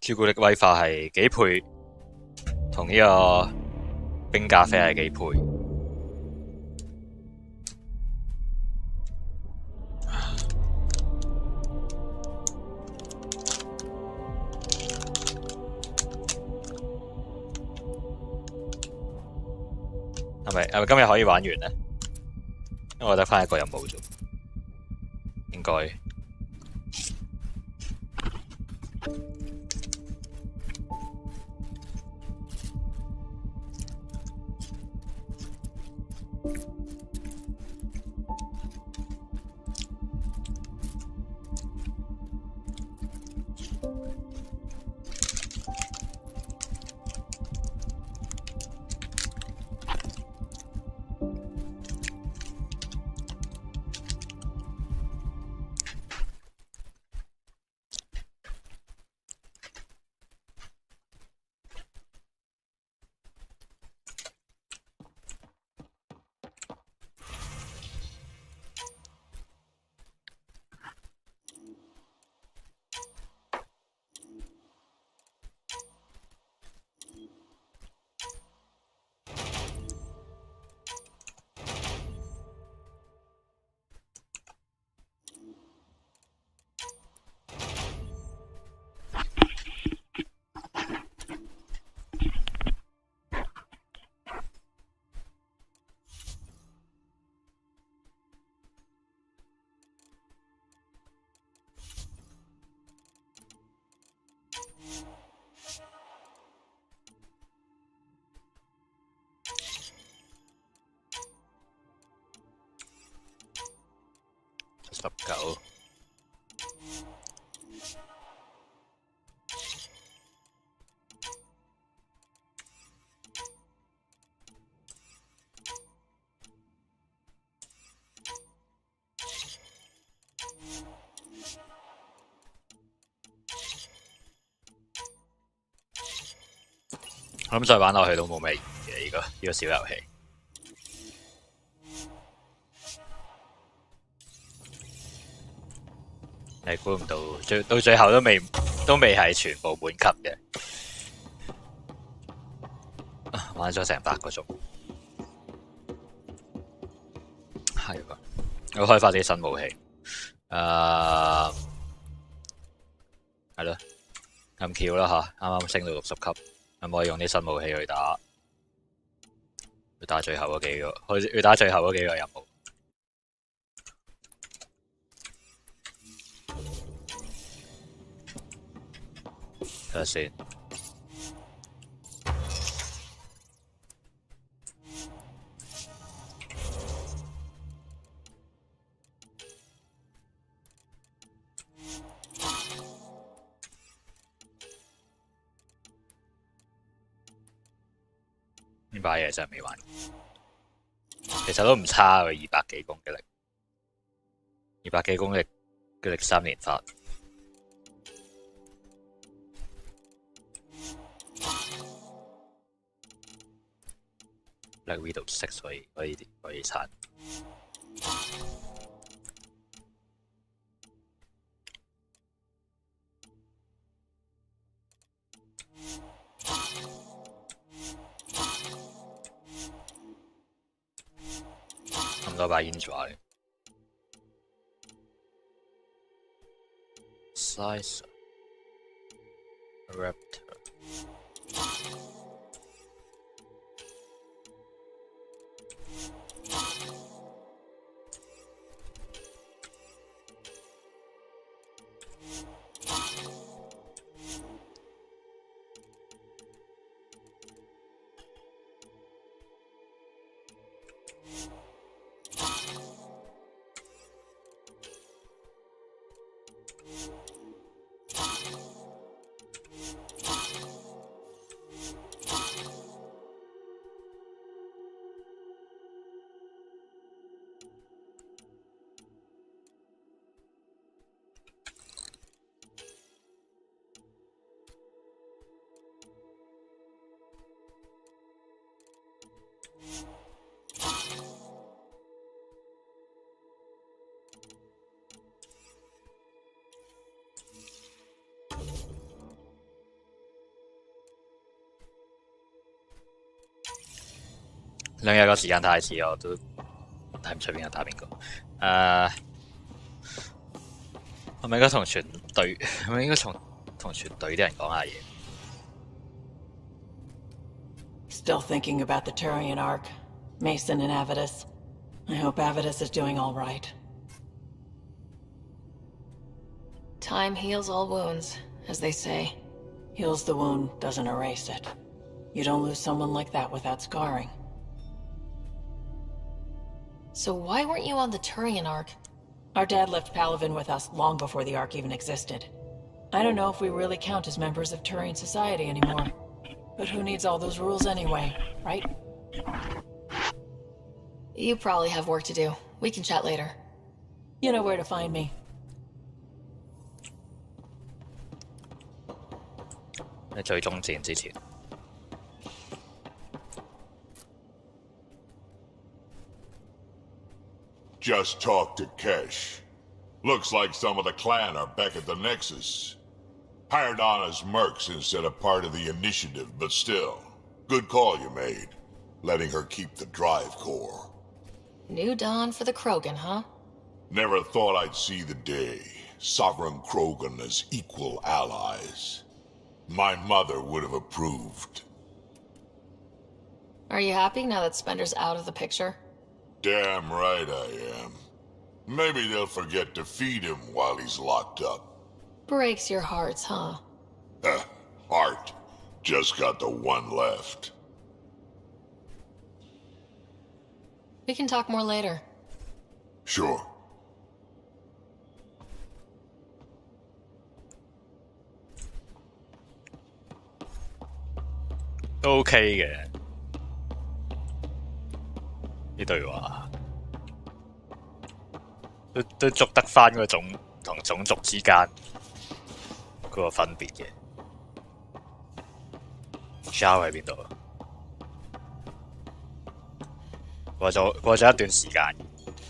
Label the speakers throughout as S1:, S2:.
S1: 朱古力威化係幾倍，同呢個冰咖啡係幾倍？係咪今日可以玩完咧？因為我得翻一個任務啫，應該。19。我諗再玩落去都冇咩意義嘅，呢個小遊戲。你估唔到，到最後都未係全部滿級嘅，玩咗成8個鐘。係喎，要開發啲新武器。係咯，咁巧啦吓，啱啱升到60級，可唔可以用啲新武器去打？去打最後嗰幾個，去打最後嗰幾個任務。睇下先。呢把嘢真係未玩，其實都唔差喎，200幾攻擊力，200幾攻擊力3連發。Black Widow 6可以撐。咁多把煙爪嘅 Size Raptor。兩日個時間太遲，我都睇唔出邊個打邊個。係咪應該同全隊？係咪應該同全隊啲人講下嘢
S2: Still thinking about the Turian Ark, Mason and Avidus. I hope Avidus is doing all right.
S3: Time heals all wounds, as they say.
S2: Heals the wound, doesn't erase it. You don't lose someone like that without scarring.
S3: So why weren't you on the Turian Ark?
S2: Our dad left Palaven with us long before the Ark even existed. I don't know if we really count as members of Turian society anymore. But who needs all those rules anyway, right?
S3: You probably have work to do. We can chat later.
S2: You know where to find me.
S1: 喺最終戰之前。
S4: Just talked to Kesh. Looks like some of the clan are back at the Nexus. Hired on as mercs instead of part of the initiative, but still. Good call you made. Letting her keep the drive core.
S3: New dawn for the Krogan, huh?
S4: Never thought I'd see the day. Sovereign Krogan as equal allies. My mother would have approved.
S3: Are you happy now that Spender's out of the picture?
S4: Damn right I am. Maybe they'll forget to feed him while he's locked up.
S3: Breaks your hearts, huh?
S4: Heart. Just got the one left.
S3: We can talk more later.
S4: Sure.
S1: 都 OK 嘅呢對話，都捉得翻嗰種同種族之間嗰個分別嘅。Shao 喺邊度？過咗一段時間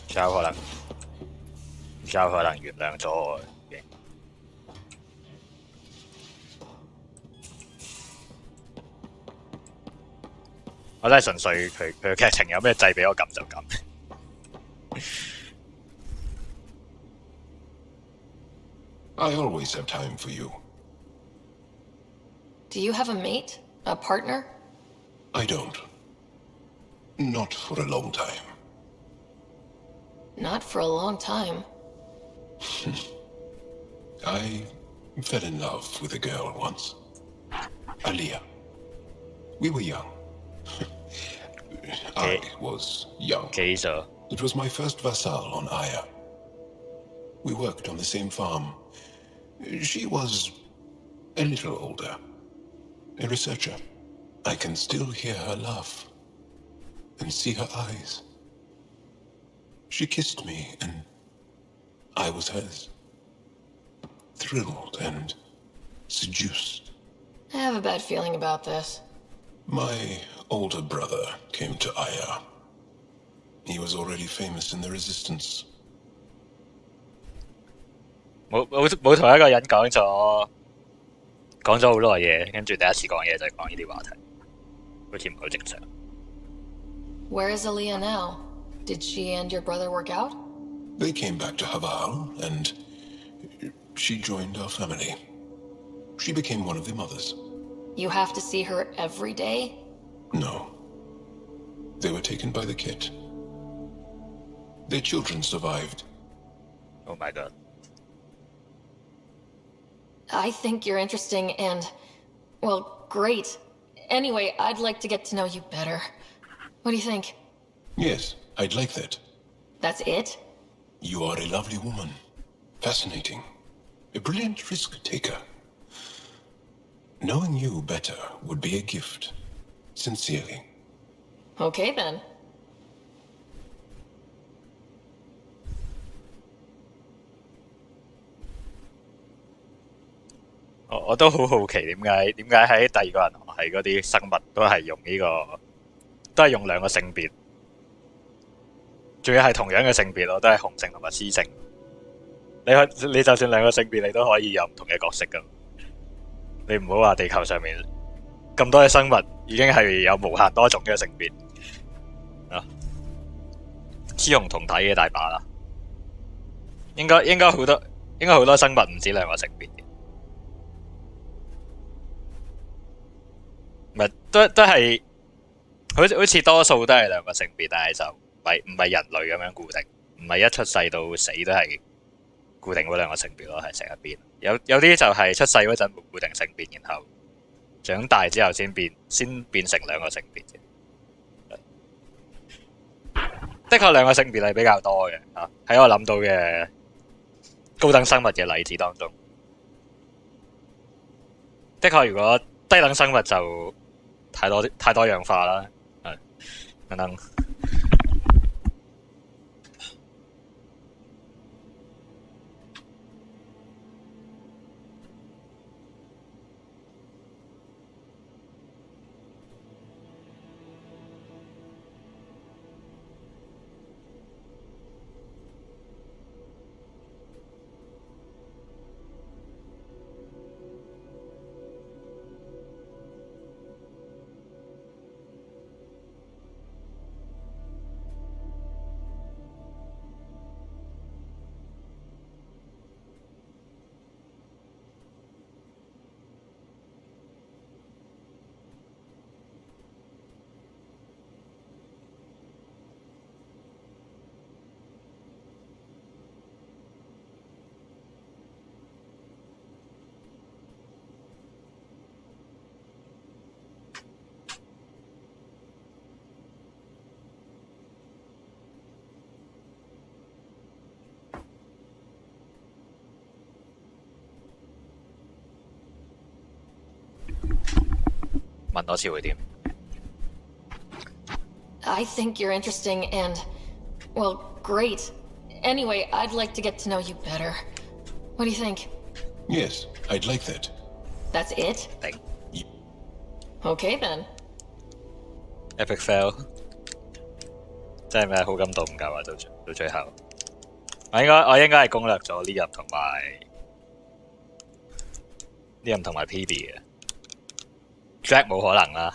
S1: ，Shao 可能原諒咗我嘅。我真係純粹佢嘅劇情有咩掣俾我撳就撳。
S5: I always have time for you.
S3: Do you have a mate? A partner?
S5: I don't. Not for a long time.
S3: Not for a long time.
S5: I fell in love with a girl once. Aliyah. We were young. I was young.
S1: Okay, so
S5: It was my first vassal on Aya. We worked on the same farm. She was a little older. A researcher. I can still hear her laugh. And see her eyes. She kissed me, and I was hers. Thrilled and seduced.
S3: I have a bad feeling about this.
S5: My older brother came to Aya. He was already famous in the Resistance.
S1: 冇同一個人講咗好耐嘢，跟住第一次講嘢就係講呢啲話題，好似唔好正常。
S3: Where is Aliyah now? Did she and your brother work out?
S5: They came back to Haval, and she joined our family. She became one of their mothers.
S3: You have to see her every day?
S5: No. They were taken by the kit. Their children survived.
S1: Oh my god.
S3: I think you're interesting and, well, great. Anyway, I'd like to get to know you better. What do you think?
S5: Yes, I'd like that.
S3: That's it?
S5: You are a lovely woman. Fascinating. A brilliant risk-taker. Knowing you better would be a gift. Sincerely.
S3: Okay, then.
S1: 我都好好奇點解喺第二個銀河系嗰啲生物都係用都係用兩個性別，仲要係同樣嘅性別咯，都係雄性同埋雌性。你就算兩個性別，你都可以有唔同嘅角色噶。你唔好話地球上面咁多嘅生物已經係有無限多種嘅性別，啊，雌雄同體嘅大把啦，應該好多生物唔止兩個性別嘅，唔係都係好似多數都係兩個性別，但係就唔係人類咁樣固定，唔係一出世到死都係固定嗰兩個性別咯，係成日變。有啲就係出世嗰陣冇固定性別，然後長大之後先變成兩個性別嘅。的確兩個性別係比較多嘅嚇，喺我諗到嘅高等生物嘅例子當中，的確如果低等生物就太多樣化啦，等等。問多次會點
S3: I think you're interesting and, well, great. Anyway, I'd like to get to know you better. What do you think?
S5: Yes, I'd like that.
S3: That's it?
S1: Thank
S3: Okay then.
S1: Epic fail， 真係咩好感度唔夠啊！到最後，我應該係攻略咗呢任同埋 PB 嘅 Jack 冇可能啦。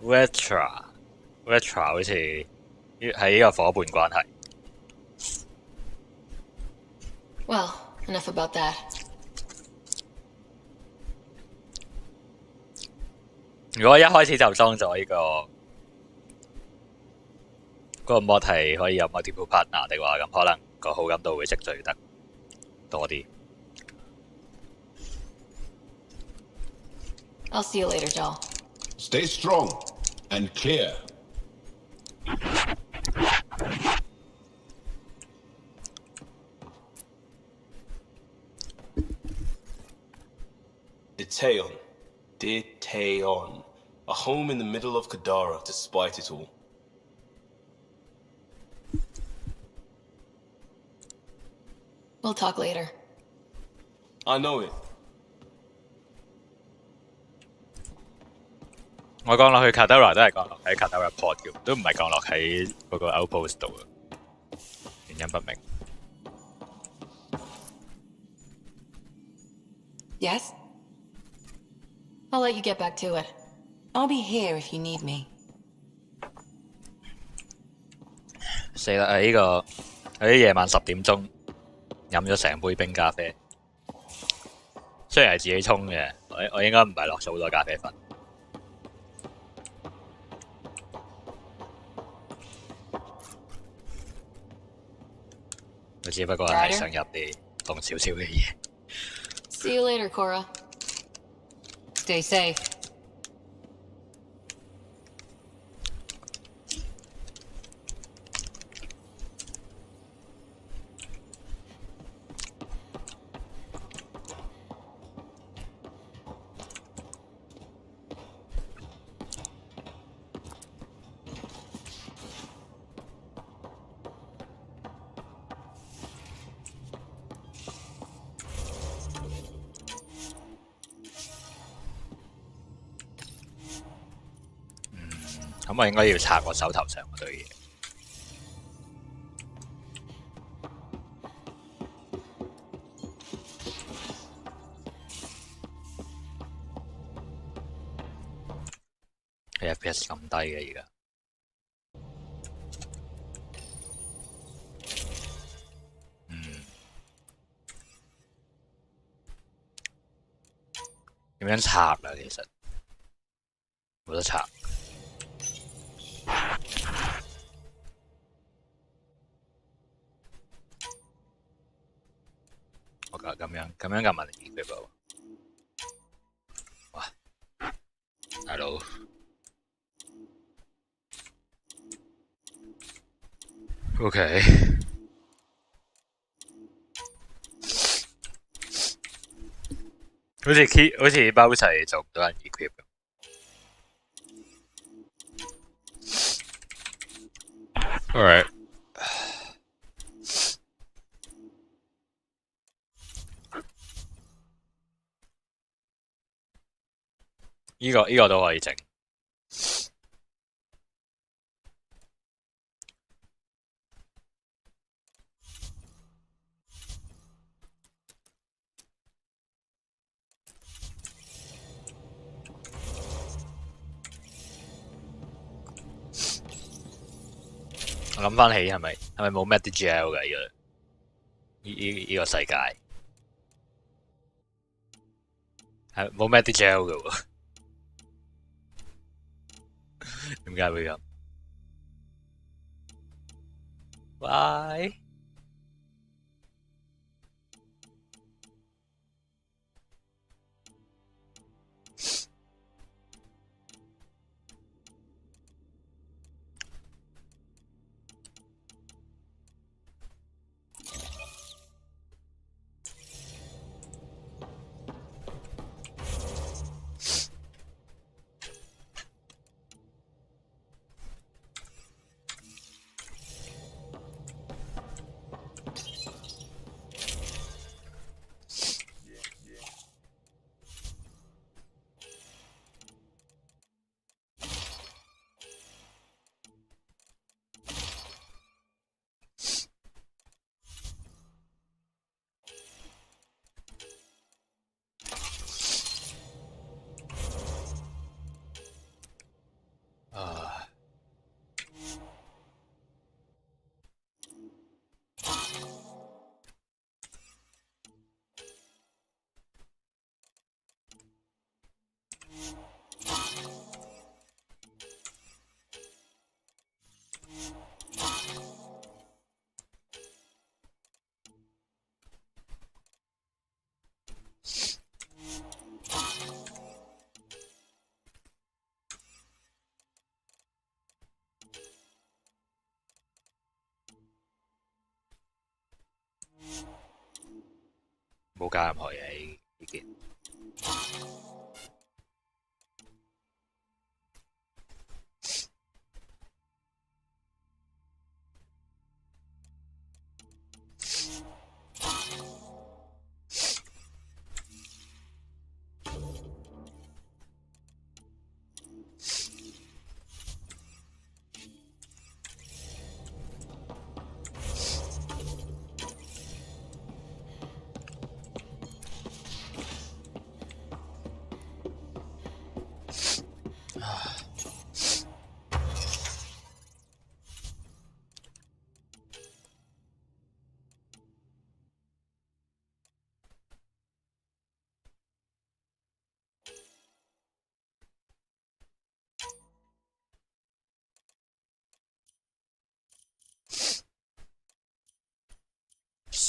S1: Vetra 好似係呢個伙伴關係。
S3: Well, enough about that.
S1: 如果一開始就裝咗呢個 mod 係可以有 multiple partner 的話，咁可能個好感度會積聚得多啲。
S3: I'll see you later, doll.
S5: Stay strong and clear.
S6: Deteon. A home in the middle of Kadara, despite it all.
S3: We'll talk later.
S6: I know it.
S1: 我降落去 Kadara 都係降落喺 Kadara Port 嘅，都唔係降落喺嗰個 Outpost 度嘅，原因不明。
S2: Yes?
S3: I'll let you get back to it.
S2: I'll be here if you need me.
S1: 死啦！喺夜晚10點鐘飲咗成杯冰咖啡，雖然係自己沖嘅，我應該唔係落咗好多咖啡粉。我只不過係想入啲凍少少嘅嘢。
S3: See you later, Cora.
S2: Stay safe.
S1: 咁我應該要拆我手頭上嗰堆嘢。係 FPS 咁低嘅而家。點樣拆啊？其實冇得拆。我咁樣嘅文件佢噃。哇，大佬。OK。好似包齊就唔到人 equip 咁。Alright。呢個都可以整。我諗翻起係咪冇 Medigel 嘅呢個世界係冇 Medigel 嘅喎？點解會咁？Why？啊！冇加任何嘢呢件。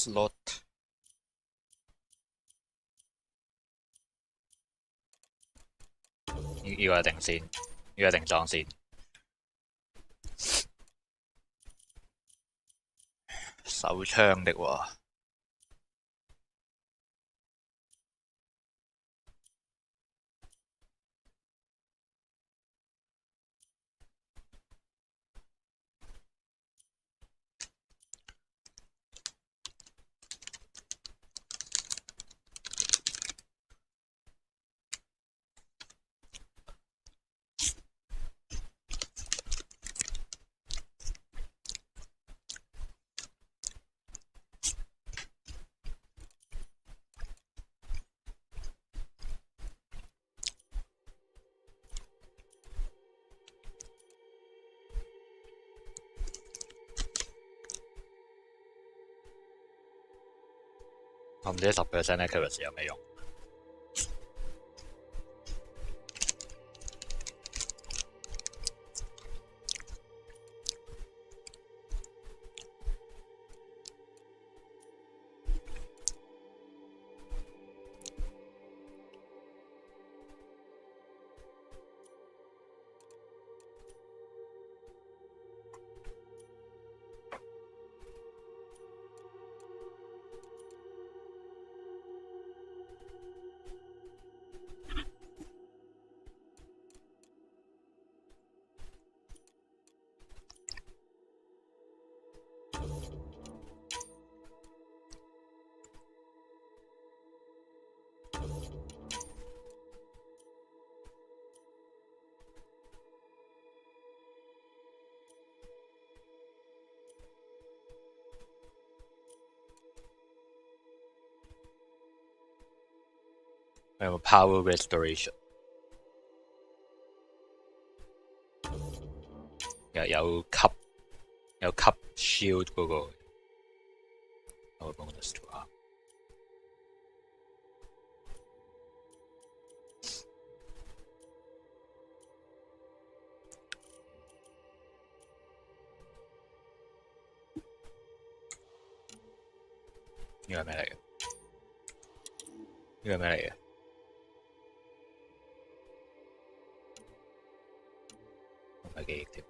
S1: slot 呢個一定先，呢個一定裝先。手槍的喎。我唔知10% accuracy 有咩用。有冇 power restoration？ 有吸 shield 嗰個有個 bonus to arm。呢個係咩嚟嘅？呢個係咩嚟嘅？唔係記憶添。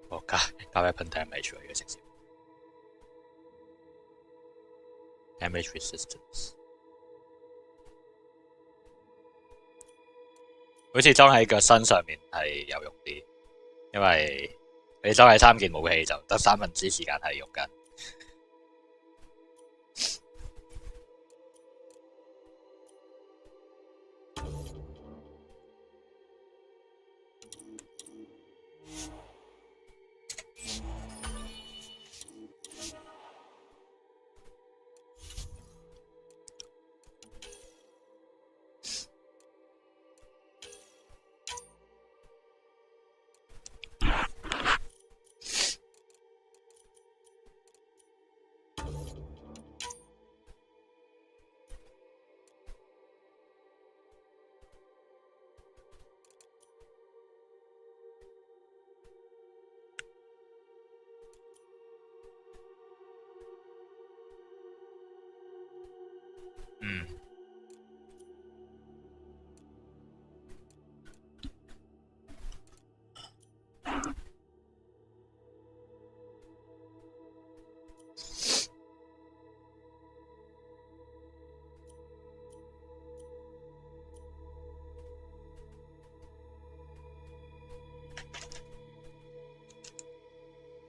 S1: 哦，加 weapon damage 喎，呢個直接 damage resistance。好似裝喺個身上面係有用啲，因為你裝喺3件武器就得3分之時間係用緊。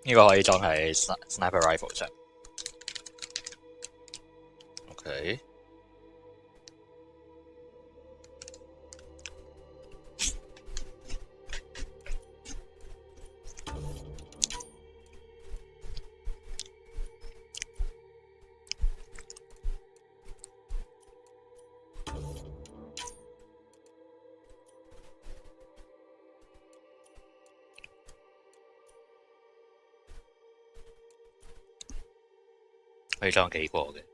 S1: 呢個可以裝喺 sniper rifle 上。OK。可以裝幾個嘅。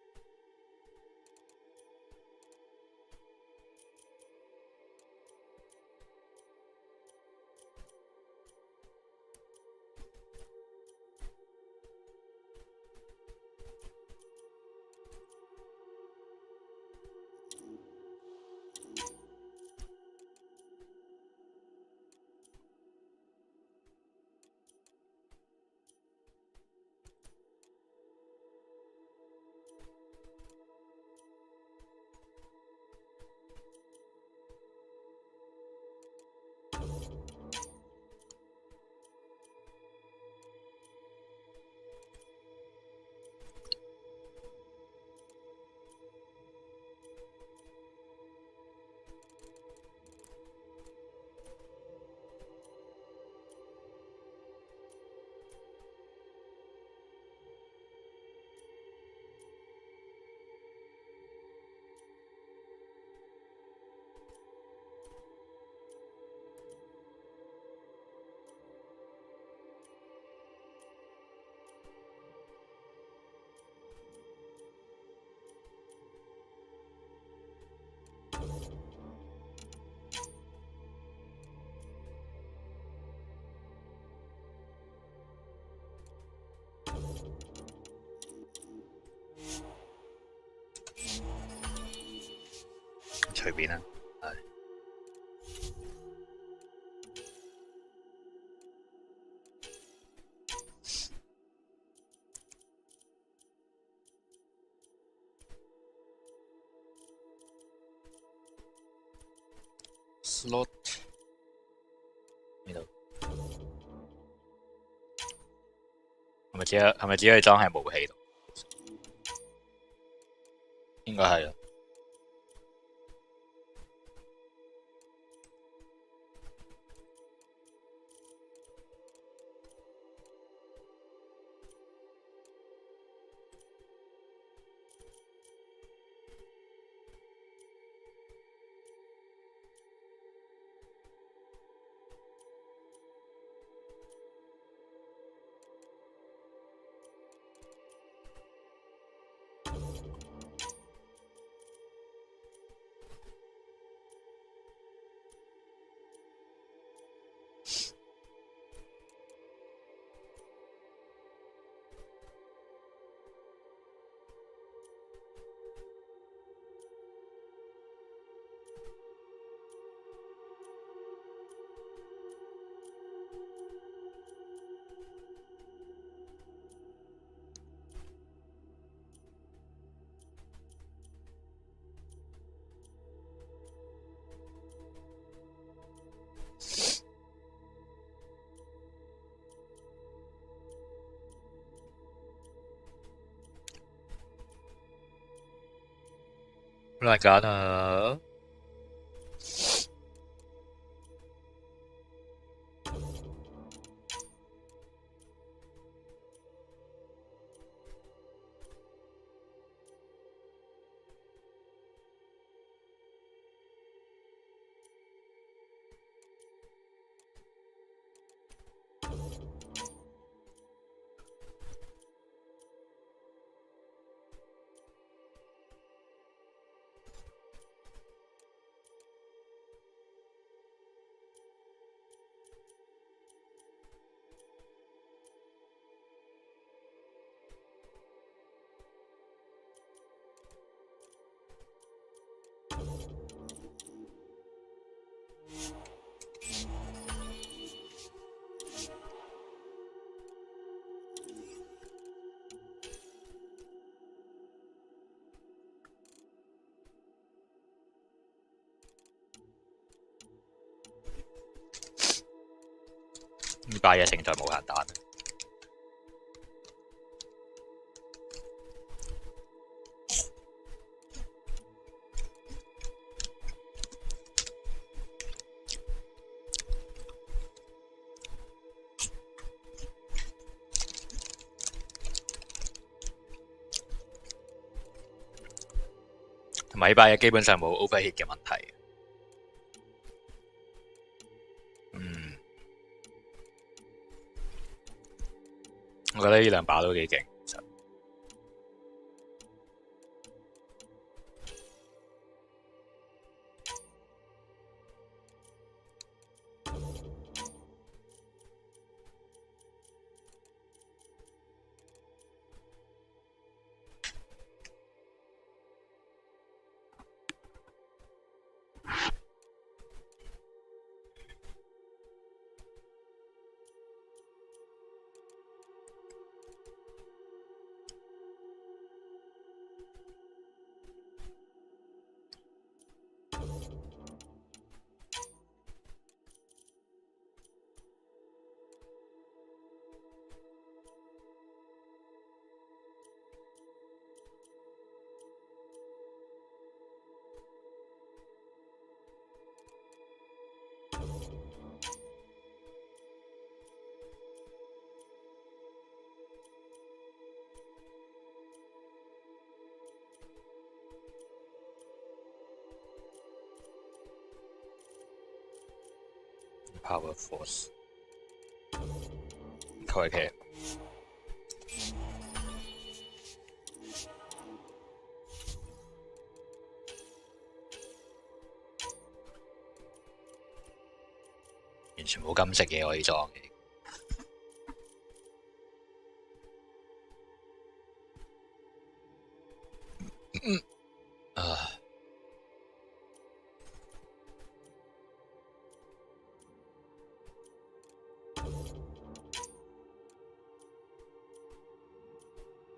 S1: 隨便啦，係。slot 呢度係咪只可以裝喺武器度？應該係啊。好難揀啊！呢把嘢勝在無限彈。同埋呢把嘢基本上冇 overheat 嘅問題。我覺得呢兩把都幾勁。Power Force 求其其完全冇金色嘢可以裝嘅。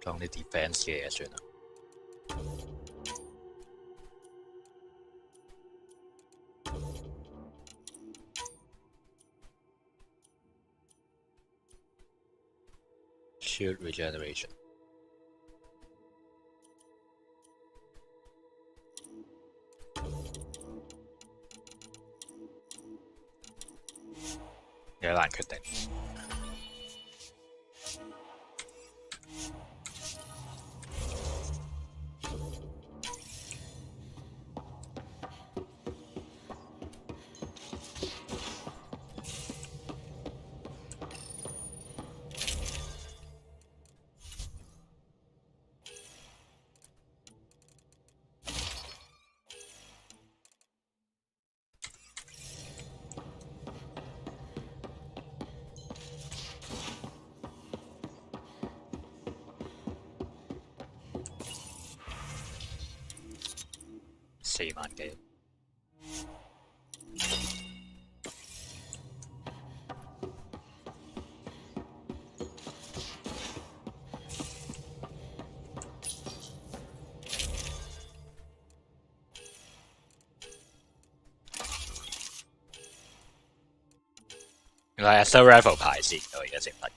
S1: 裝啲 defense 嘅嘢算啦。Shield regeneration。有難決定。4萬幾。原來 Assault Rifle 排先，我而家先發覺。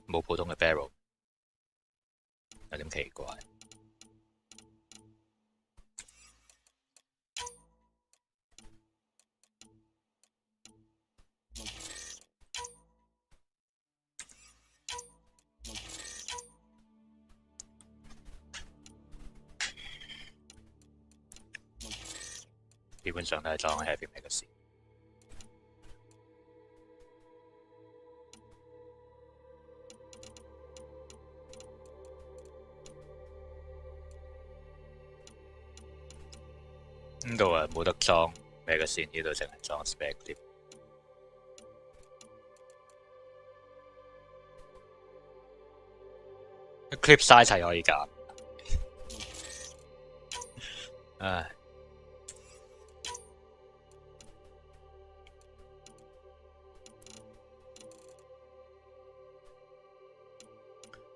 S1: 冇普通嘅 barrel， 有點奇怪。基本上都係裝 heavy magazine。呢度啊冇得裝 magazine， 呢度淨係裝 spare clip。clip size 係可以揀。唉。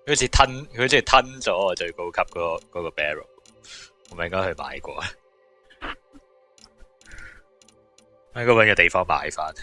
S1: 佢好似吞咗我最高級嗰個 barrel， 我咪應該去買過。應該揾個地方買返。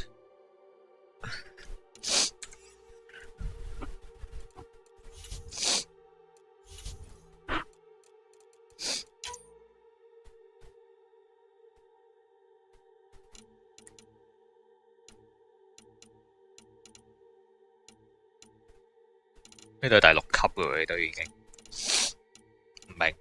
S1: 呢度係第6級喎，呢度已經唔明。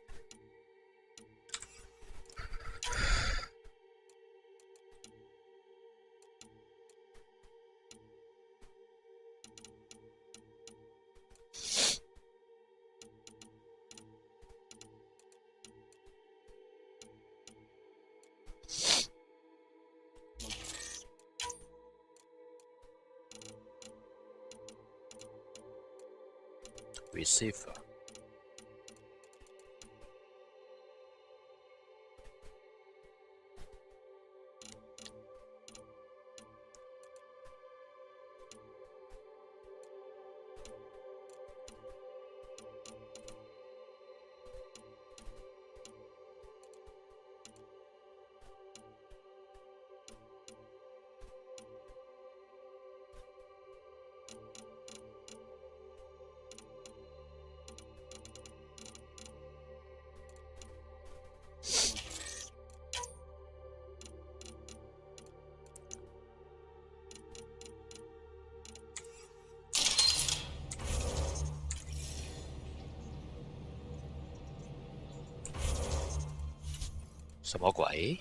S1: Receiver。什麼鬼？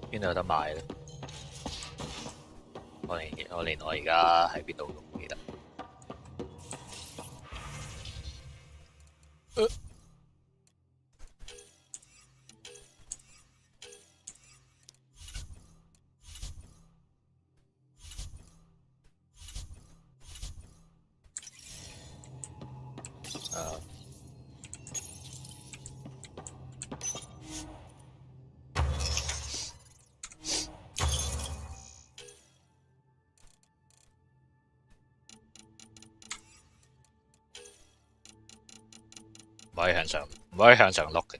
S1: 邊度有得買咧？我連我而家喺邊度都唔記得。唔可以向上，唔可以向上碌嘅。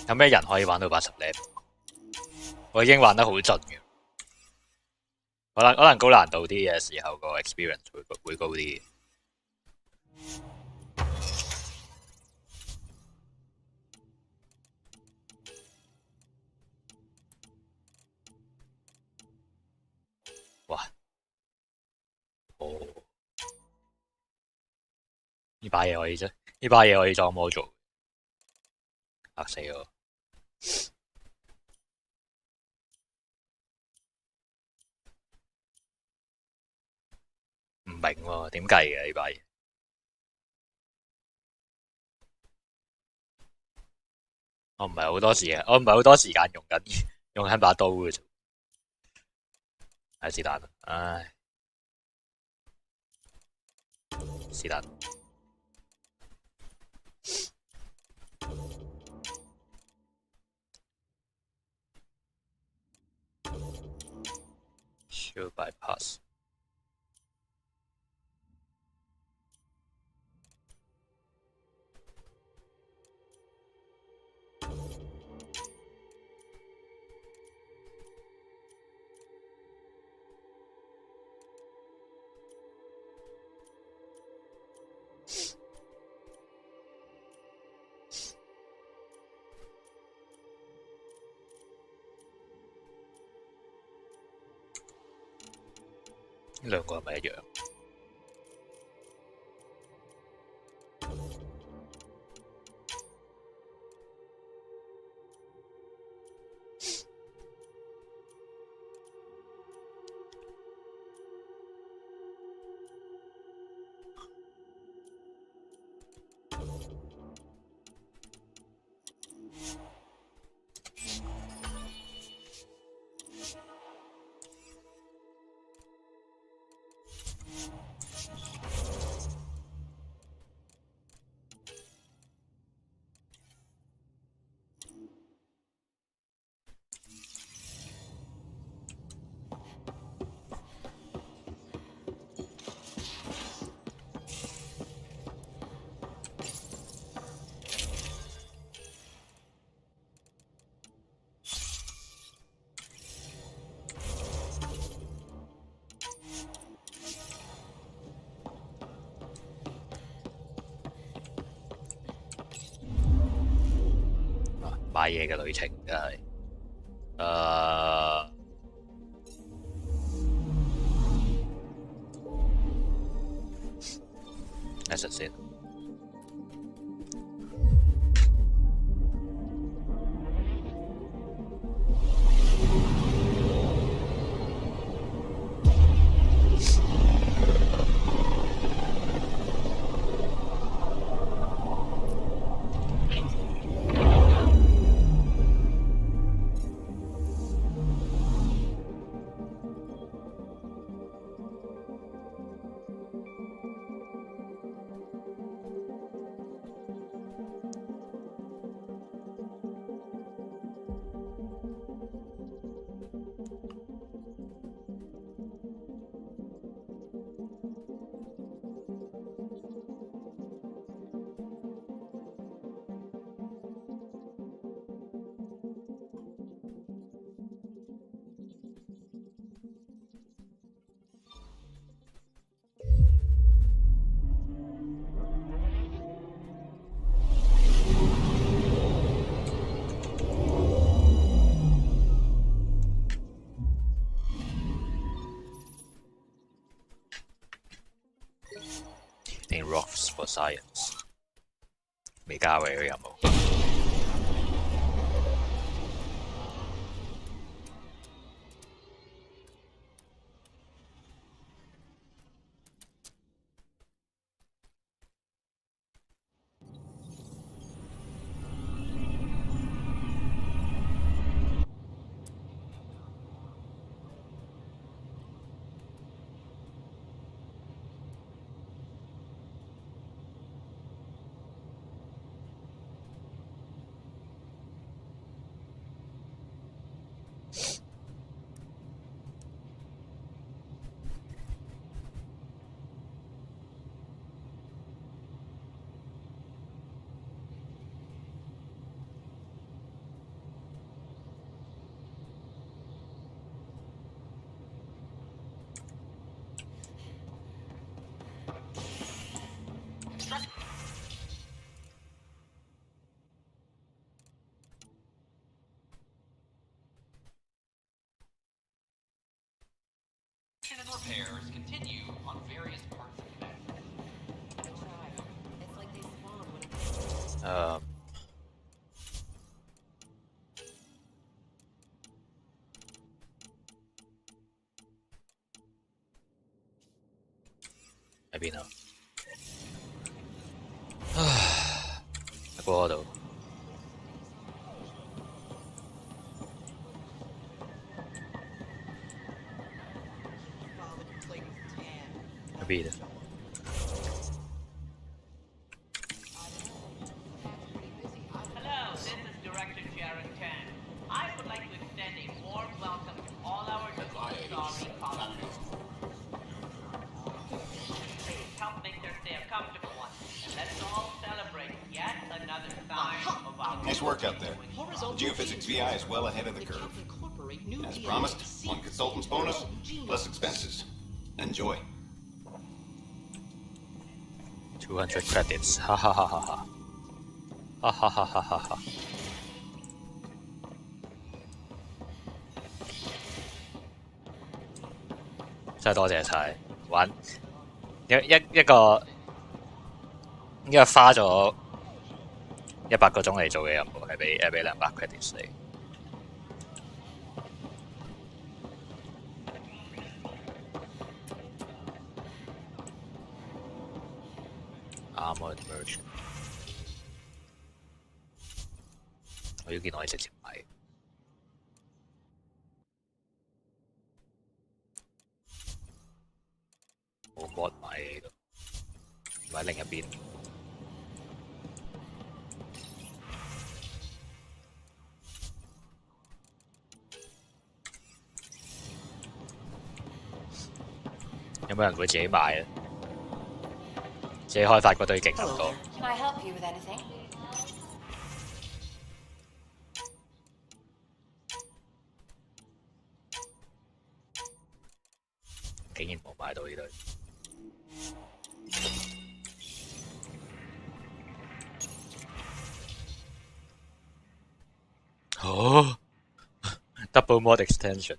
S1: 有咩人可以玩到80 level？ 我已經玩得好盡嘅，可能高難度啲嘅時候個 experience 會高啲。哇！哦，呢把嘢可以啫，呢把嘢可以裝魔做，嚇死我！唔明喎，點計嘅呢把嘢？我唔係好多時間用緊把刀嘅啫。係是但啦，唉，是但。Shield bypass。呢兩個係咪一樣？買嘢嘅旅程真係，一陣先。for science 未交嘅任務。
S7: And repairs continue on various parts of the map.
S3: It's like they spawn when
S1: 喺邊啊？喺嗰度。喺邊啊？
S7: Hello, this is Director Jared Chan. I would like to extend a warm welcome to all our sorry colleagues. Please help make their stay a comfortable one, and let's all celebrate yet another sign of our
S8: Nice work out there. Geophysics VI is well ahead of the curve. As promised, one consultant's bonus, plus expenses. Enjoy.
S1: 200 credits，哈哈哈哈哈，哈哈哈哈哈哈！真係多謝晒，玩一個應該花咗100個鐘嚟做嘅任務，係俾200 credits 你。Armored Merchant， 我要見我哋直接買。冇 mod 買嘅呢度，買另一邊。有冇人會自己買啊？自己開發嗰堆勁咁多。
S3: Can I help you with anything?
S1: 竟然冇買到呢堆。哦，double mod extension，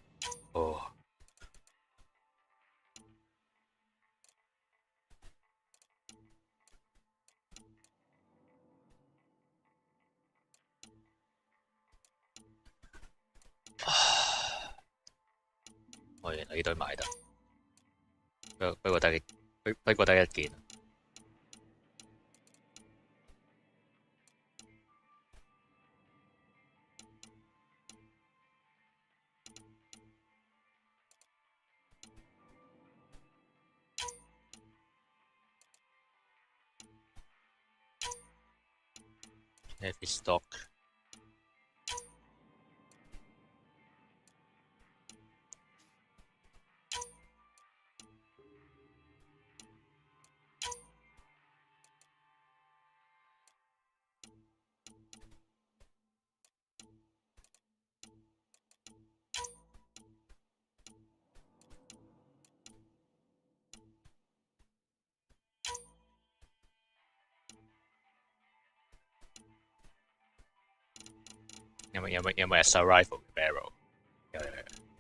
S1: 哦。我原來呢堆買得，不過得一件。Heavy stock。有冇 assault rifle barrel？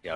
S1: 有。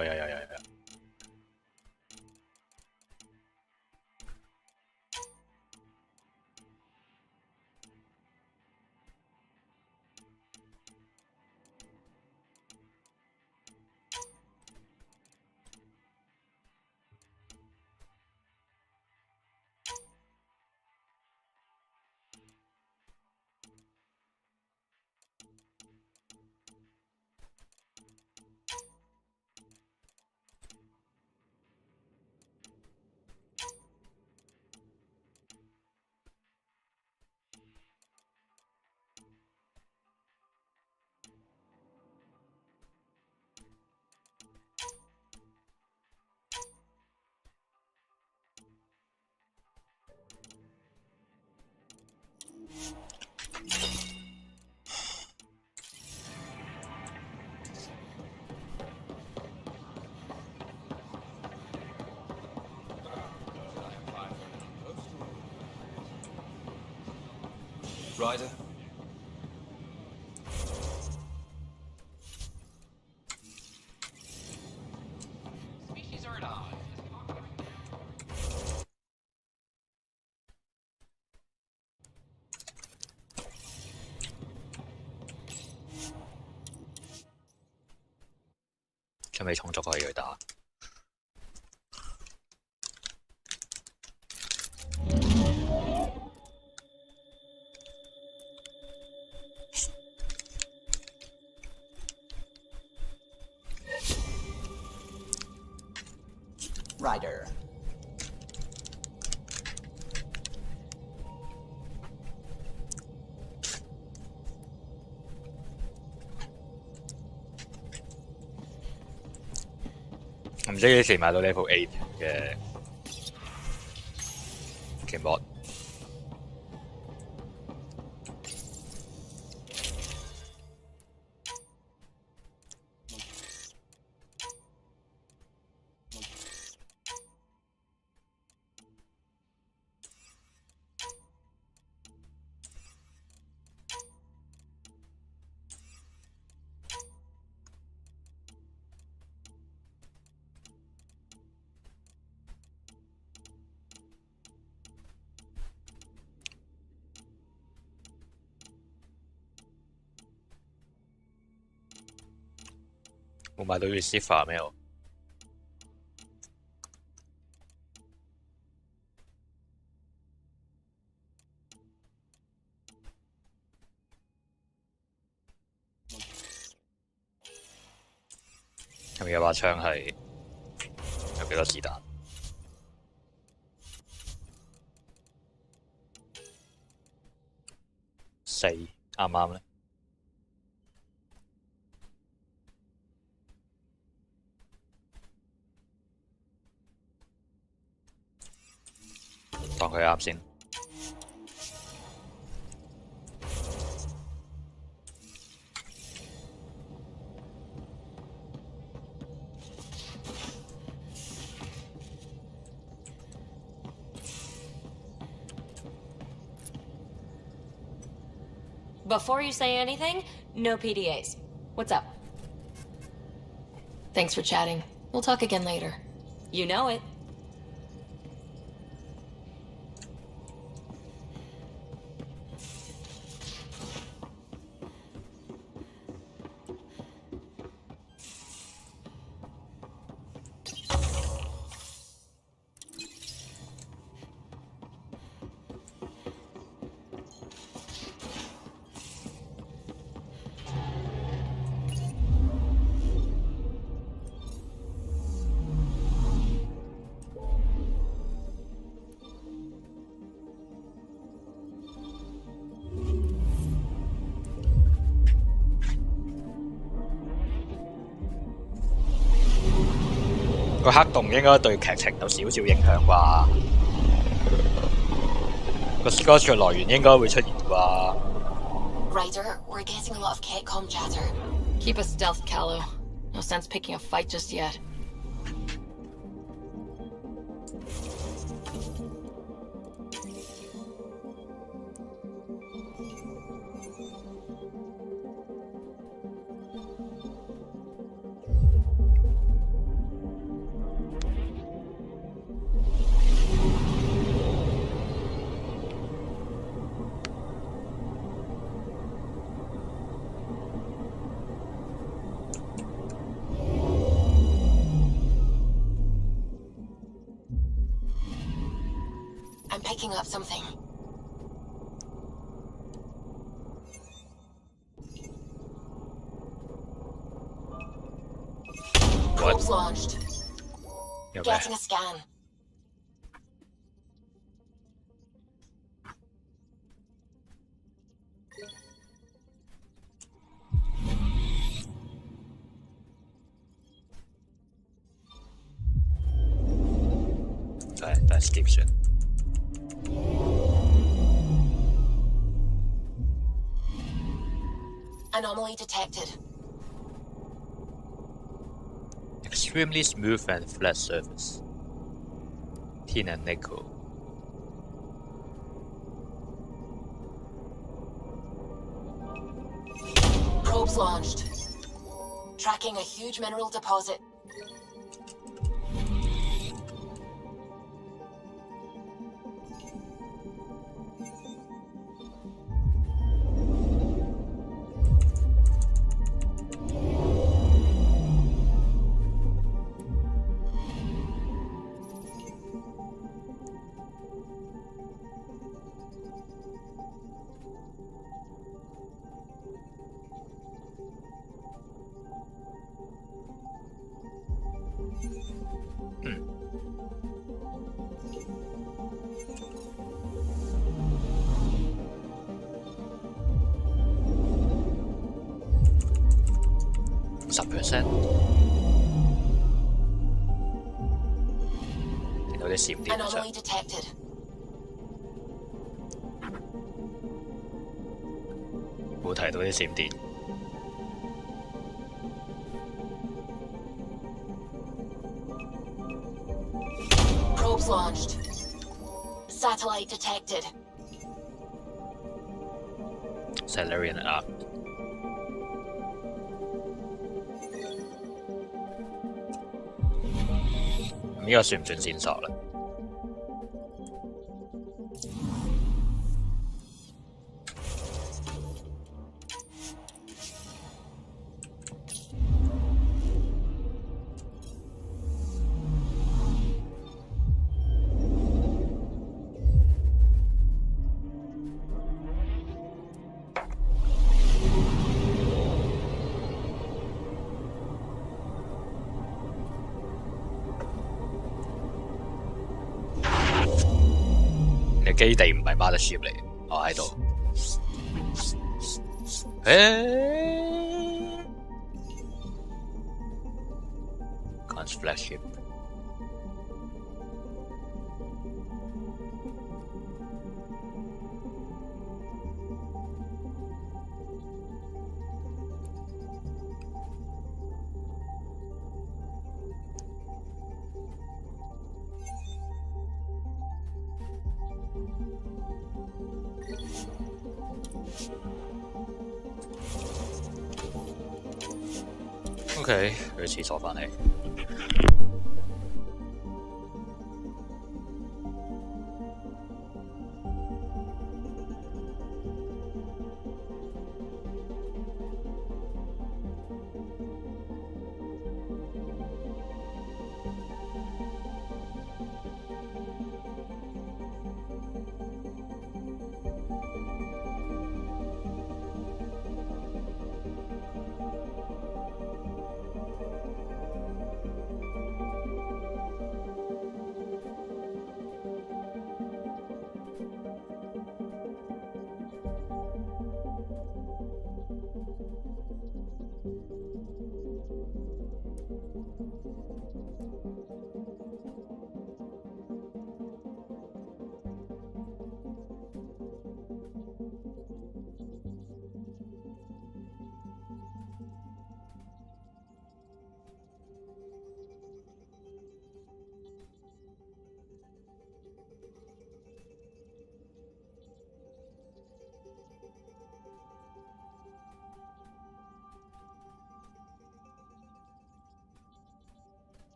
S6: Ryder?
S7: Species are at odds.
S1: 準備充足可以去打。
S9: Ryder.
S1: 唔知幾時買到 level 8嘅鍵幕。冇買到 receiver 咩我？係咪有把槍係有幾多子彈？4啱唔啱咧？當佢啱先。
S3: Before you say anything, no PDAs. What's up?
S2: Thanks for chatting. We'll talk again later.
S3: You know it.
S1: 個黑洞應該對劇情有少少影響啩，個 Scorch 來源應該會出現啩。
S2: Ryder, we're getting a lot of Catcom chatter. Keep a stealth, Callow. No sense picking a fight just yet. I'm picking up something. Probes launched. Getting a scan.
S1: That's deep shit.
S2: Anomaly detected.
S1: Extremely smooth and flat surface. Tin and nickel.
S2: Probes launched. Tracking a huge mineral deposit.10%，
S1: 見到啲閃電上，
S2: Anomaly detected.
S1: 冇睇到啲閃電。
S2: Probes launched. Satellite detected.
S1: Salarian Arc。 呢個算唔算線索咧？ 嘅基地唔係 mothership 嚟，我喺度。Cons flagship。 OK， 去廁所返嚟。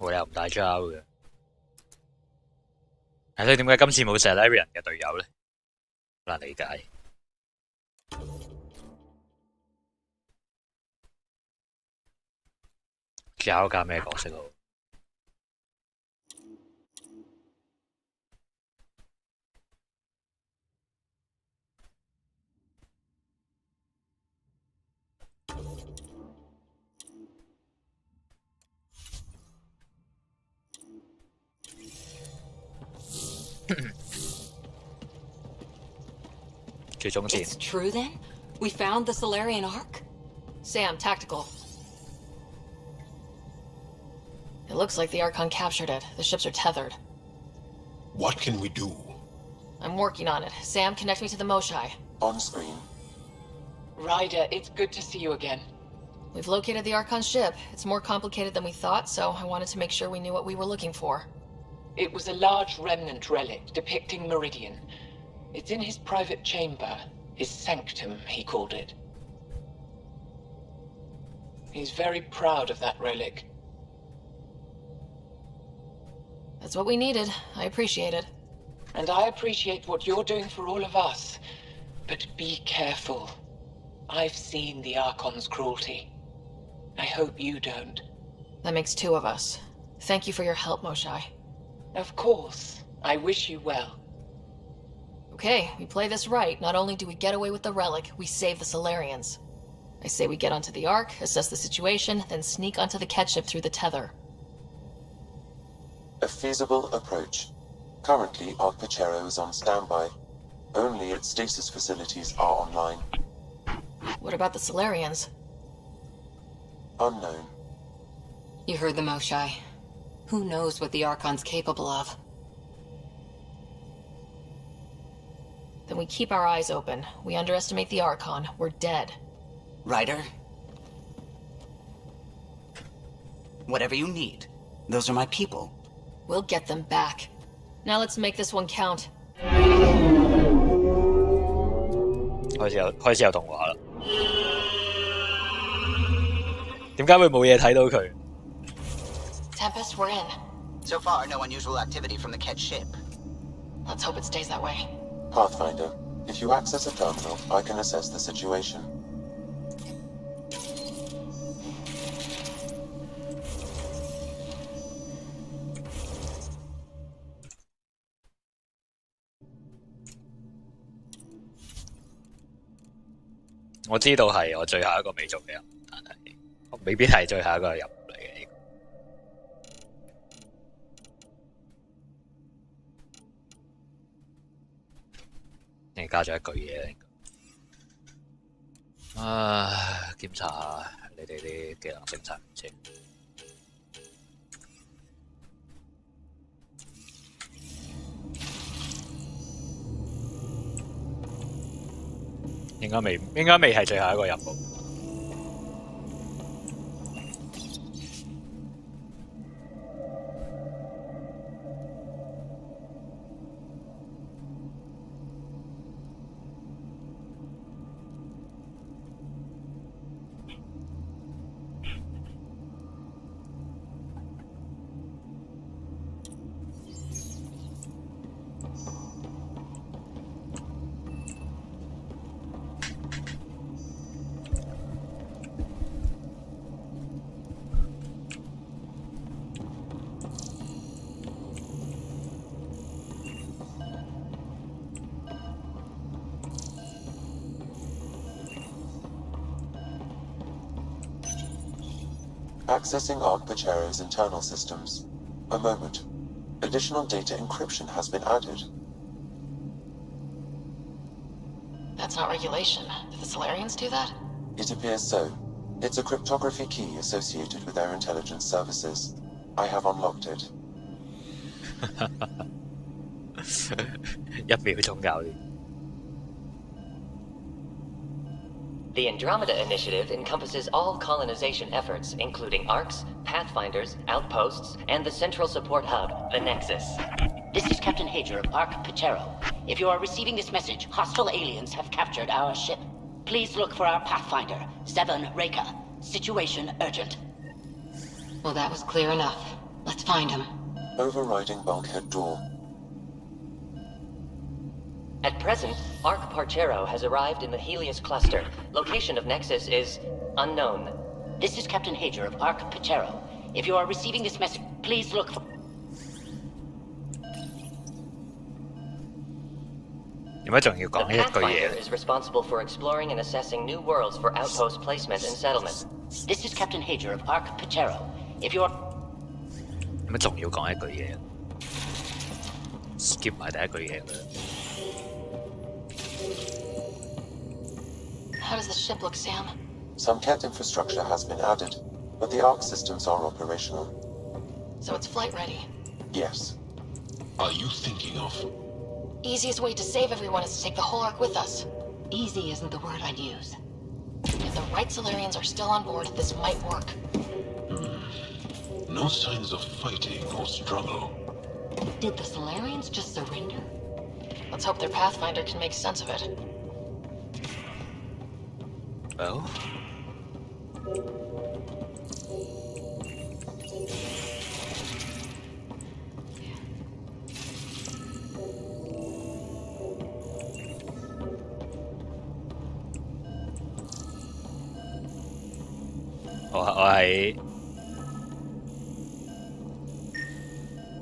S1: 我又唔帶 Jow 嘅，所以點解今次冇 Salarian 嘅隊友咧？好難理解。Jow 加咩角色好？最終戰
S3: It's true then? We found the Solarian Ark? Sam, tactical. It looks like the Archon captured it. The ships are tethered.
S5: What can we do?
S3: I'm working on it. Sam, connect me to the Moshai.
S5: On screen.
S2: Ryder, it's good to see you again.
S3: We've located the Archon ship. It's more complicated than we thought, so I wanted to make sure we knew what we were looking for.
S2: It was a large remnant relic depicting Meridian. It's in his private chamber. His sanctum, he called it. He's very proud of that relic.
S3: That's what we needed. I appreciate it.
S2: And I appreciate what you're doing for all of us. But be careful. I've seen the Archon's cruelty. I hope you don't.
S3: That makes two of us. Thank you for your help, Moshai.
S2: Of course. I wish you well.
S3: Okay, we play this right. Not only do we get away with the relic, we save the Solarians. I say we get onto the Ark, assess the situation, then sneak onto the Ketship through the tether.
S9: A feasible approach. Currently, Ark Pachero is on standby. Only its stasis facilities are online.
S3: What about the Solarians?
S9: Unknown.
S3: You heard the Moshai. Who knows what the Archon's capable of? Then we keep our eyes open. We underestimate the Archon, we're dead.
S10: Ryder? Whatever you need. Those are my people.
S3: We'll get them back. Now let's make this one count.
S1: 開始有動畫啦。點解會冇嘢睇到佢？
S3: Tempest, we're in.
S10: So far, no unusual activity from the Ketch ship.
S3: Let's hope it stays that way.
S9: Pathfinder, if you access a terminal, I can assess the situation.
S1: "我知道係我最後一個未做嘅人，但係我未必係最後一個任務嚟嘅。你加咗一句嘢嚟。檢查下你哋啲技能生產先。應該未係最後一個任務。
S9: Accessing Ark Pachero's internal systems. A moment. Additional data encryption has been added.
S3: That's not regulation. Did the Solarians do that?
S9: It appears so. It's a cryptography key associated with their intelligence services. I have unlocked it.
S1: 一秒鐘搞掂。
S11: The Andromeda Initiative encompasses all colonization efforts, including ARCs, Pathfinders, outposts, and the central support hub, the Nexus.
S12: This is Captain Hager of Ark Pachero. If you are receiving this message, hostile aliens have captured our ship. Please look for our Pathfinder, Zevon Reka. Situation urgent.
S3: Well, that was clear enough. Let's find him.
S9: Overriding bulkhead door.
S11: At present, Ark Parchero has arrived in the Helios cluster. Location of Nexus is unknown.
S12: This is Captain Hager of Ark Pachero. If you are receiving this message, please look for...
S1: 點解仲要講
S11: The
S1: 一句
S11: Pathfinder
S1: 嘢？
S11: is responsible for exploring and assessing new worlds for outpost placement and settlement.
S12: This is Captain Hager of Ark Pachero. If you are...
S1: 點解仲要講一句嘢？ skip 埋第一句嘢佢。
S3: How does the ship look, Sam?
S9: Some cat infrastructure has been added, but the ARC systems are operational.
S3: So it's flight ready.
S9: Yes.
S5: Are you thinking of?
S3: Easiest way to save everyone is to take the whole Ark with us.
S12: Easy isn't the word I'd use.
S3: If the right Solarians are still on board, this might work.
S5: No signs of fighting or struggle.
S12: Did the Solarians just surrender?
S3: Let's hope their Pathfinder can make sense of it.
S1: Well.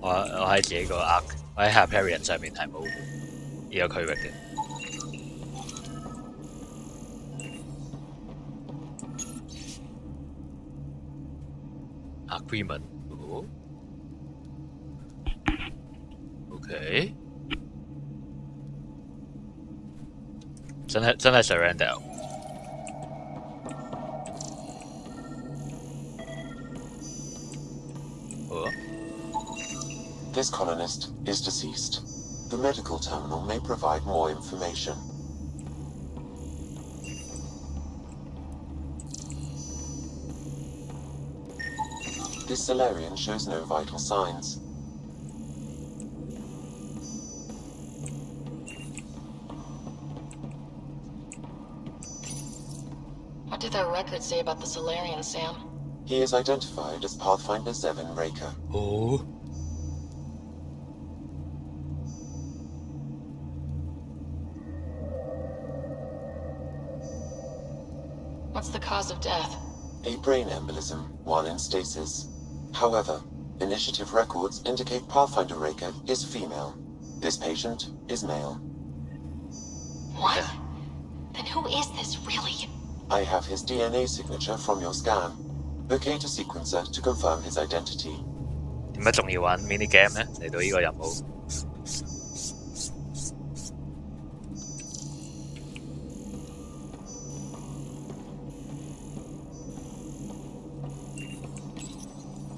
S1: 我喺自己個 arc， 我喺 Hyperion 上面係冇呢個區域嘅。Agreement， 哦 ，OK， 真係 surrender。This
S9: colonist is deceased. The medical terminal may provide more information. This Solarian shows no vital signs.
S3: What did their records say about the Solarian, Sam?
S9: He is identified as Pathfinder 7 Raker.
S1: Oh.
S3: What's the cause of death?
S9: A brain embolism while in stasis. However, initiative records indicate Pathfinder Raker is female. This patient is male.
S3: What? Then who is this, really?
S9: I have his DNA signature from your scan. Locate a sequencer to confirm his identity.
S1: 點解仲要玩 mini game 呢？嚟到呢個任務。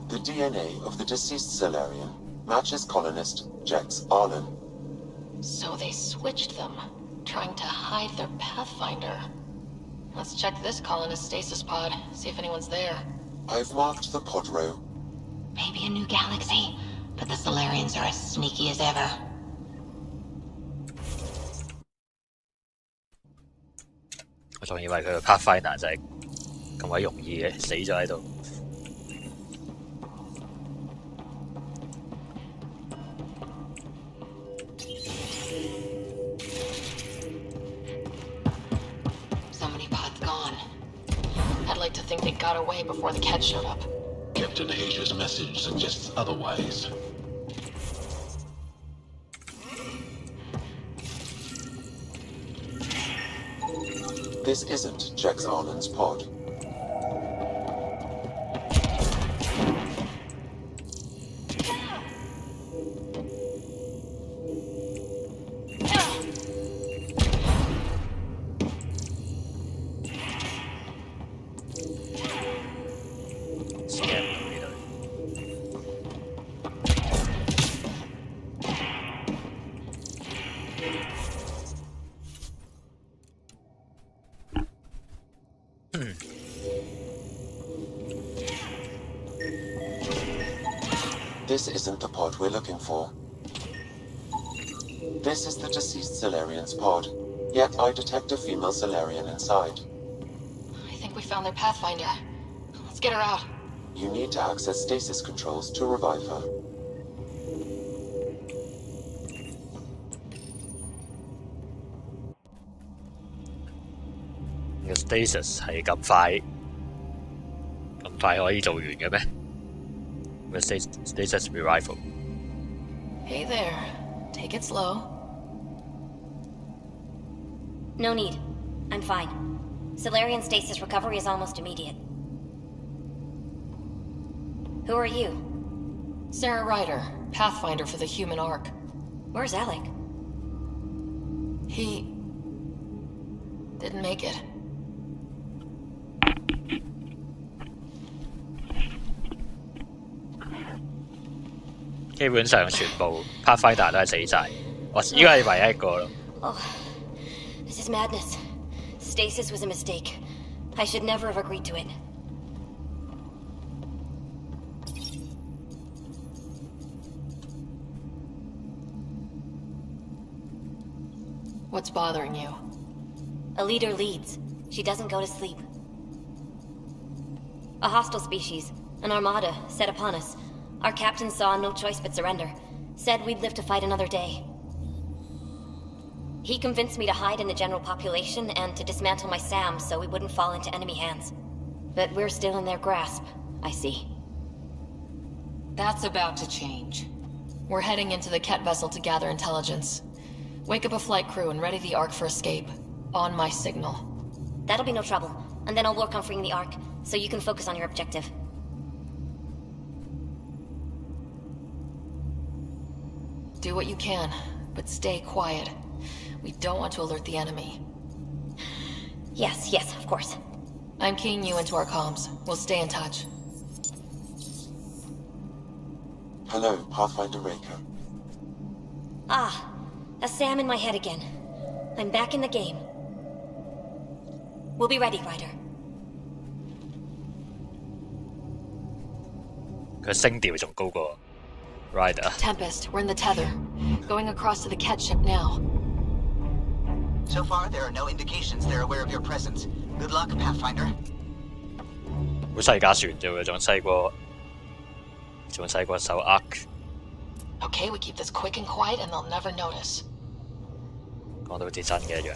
S9: The DNA of the deceased Solarian matches colonist Jex Arlen.
S3: So they switched them, trying to hide their Pathfinder. Let's check this colonist stasis pod, see if anyone's there.
S9: I've marked the pod row.
S12: Maybe a new galaxy, but the Solarians are as sneaky as ever.
S1: 我仲以為佢個 Pathfinder 就係咁鬼容易嘅，死咗喺度。
S3: So many pods gone. I'd like to think they got away before the Ket showed up.
S5: Captain Asia's message suggests otherwise.
S9: This isn't Jex Arlen's pod. This isn't the pod we're looking for. This is the deceased Solarian's pod, yet I detect a female Solarian inside.
S3: I think we found their Pathfinder. Let's get her out.
S9: You need to access stasis controls to revive her.
S1: The stasis 係咁快可以做完嘅咩？ The stasis revival.
S3: Hey there. Take it slow.
S13: No need. I'm fine. Solarian stasis recovery is almost immediate. Who are you?
S3: Sarah Ryder, Pathfinder for the human Ark.
S13: Where's Alec?
S3: He didn't make it.
S1: 基本上全部 Pathfinder 都係死晒。我呢個係唯一一個咯。
S13: Oh, this is madness. Stasis was a mistake. I should never have agreed to it.
S3: What's bothering you?
S13: A leader leads. She doesn't go to sleep. A hostile species, an armada, set upon us. Our captain saw no choice but surrender. Said we'd live to fight another day. He convinced me to hide in the general population and to dismantle my SAM so we wouldn't fall into enemy hands. But we're still in their grasp, I see.
S3: That's about to change. We're heading into the Ket vessel to gather intelligence. Wake up a flight crew and ready the Ark for escape. On my signal.
S13: That'll be no trouble. And then I'll work on freeing the Ark, so you can focus on your objective.
S3: Do what you can, but stay quiet. We don't want to alert the enemy.
S13: Yes, of course.
S3: I'm keying you into our comms. We'll stay in touch.
S9: Hello, Pathfinder Raker.
S13: Ah, a SAM in my head again. I'm back in the game. We'll be ready, Ryder.
S1: 佢聲調仲高過 Rider。
S3: Tempest, we're in the tether. Going across to the Ket ship now.
S10: So far, there are no indications they're aware of your presence. Good luck, Pathfinder.
S1: 好細架船啫喎，仲細過艘 Ark。
S3: Okay, we keep this quick and quiet and they'll never notice.
S1: 講到好似真嘅一樣。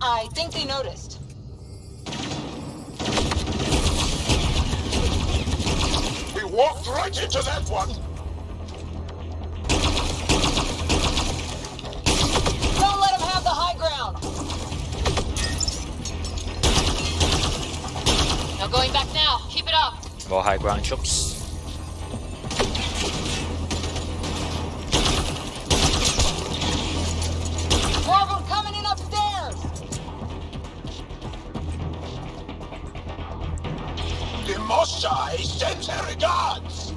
S12: I think they noticed.
S4: We walked right into that one!
S12: Don't let them have the high ground!
S3: No going back now. Keep it up.
S1: More high ground troops.
S12: More of them coming in upstairs!
S4: The Mosai sends her regards!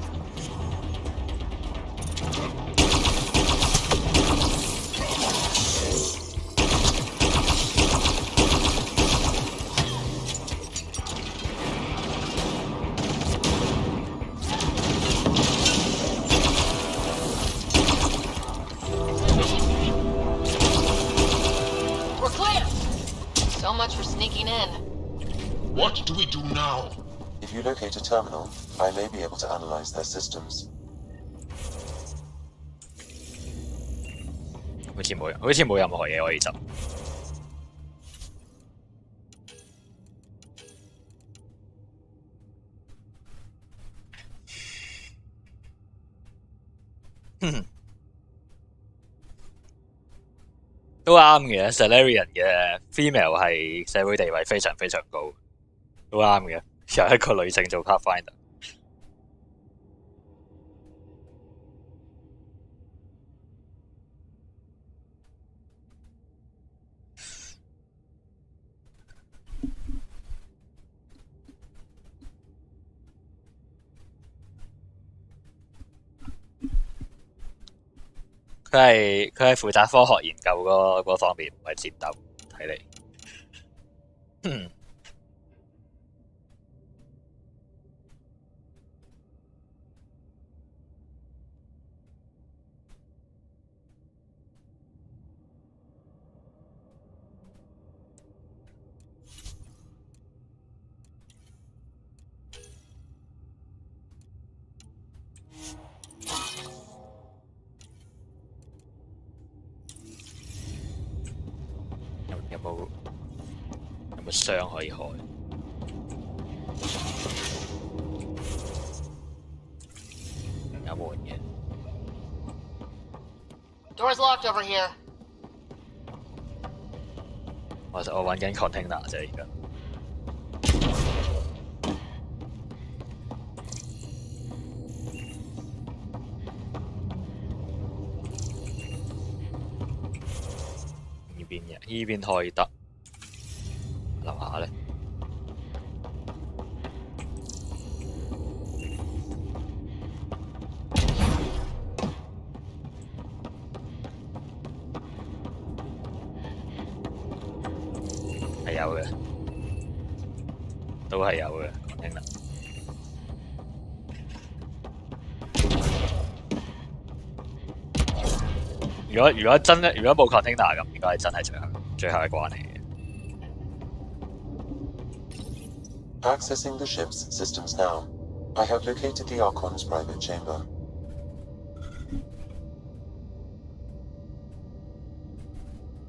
S3: We're clear. So much for sneaking in.
S4: What do we do now?
S9: If you locate a terminal, I may be able to analyze their systems.
S1: 好似冇任何嘢可以執。都啱嘅 ，Salarian 嘅 female 係社會地位非常非常高，都啱嘅。有一個女性做 Pathfinder。佢係負責科學研究嗰方面，唔係戰鬥，睇嚟。有冇箱可以開？有門嘅。
S3: Door's locked over here.
S1: 我揾緊 container 啫，而家。呢邊開得，樓下咧。係有嘅，都係有嘅，講聽啦。如果冇 container 咁，應該係真係最後一關嚟嘅。
S9: Accessing the ship's systems now. I have located the Archon's private chamber.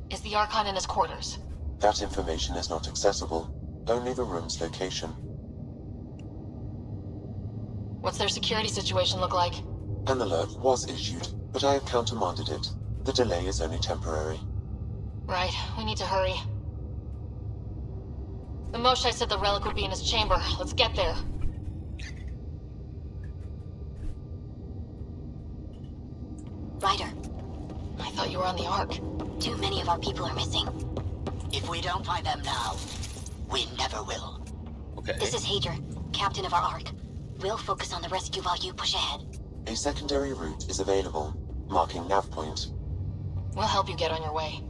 S3: Is the Archon in his quarters?
S9: That information is not accessible. Only the room's location.
S3: What's their security situation look like?
S9: An alert was issued, but I have countermanded it. The delay is only temporary.
S3: Right, we need to hurry. The Moshai said the relic would be in his chamber. Let's get there.
S12: Ryder.
S3: I thought you were on the Ark.
S12: Too many of our people are missing.
S10: If we don't find them now, we never will.
S1: Okay.
S12: This is Hager, captain of our Ark. We'll focus on the rescue while you push ahead.
S9: A secondary route is available, marking nav point.
S3: We'll help you get on your way.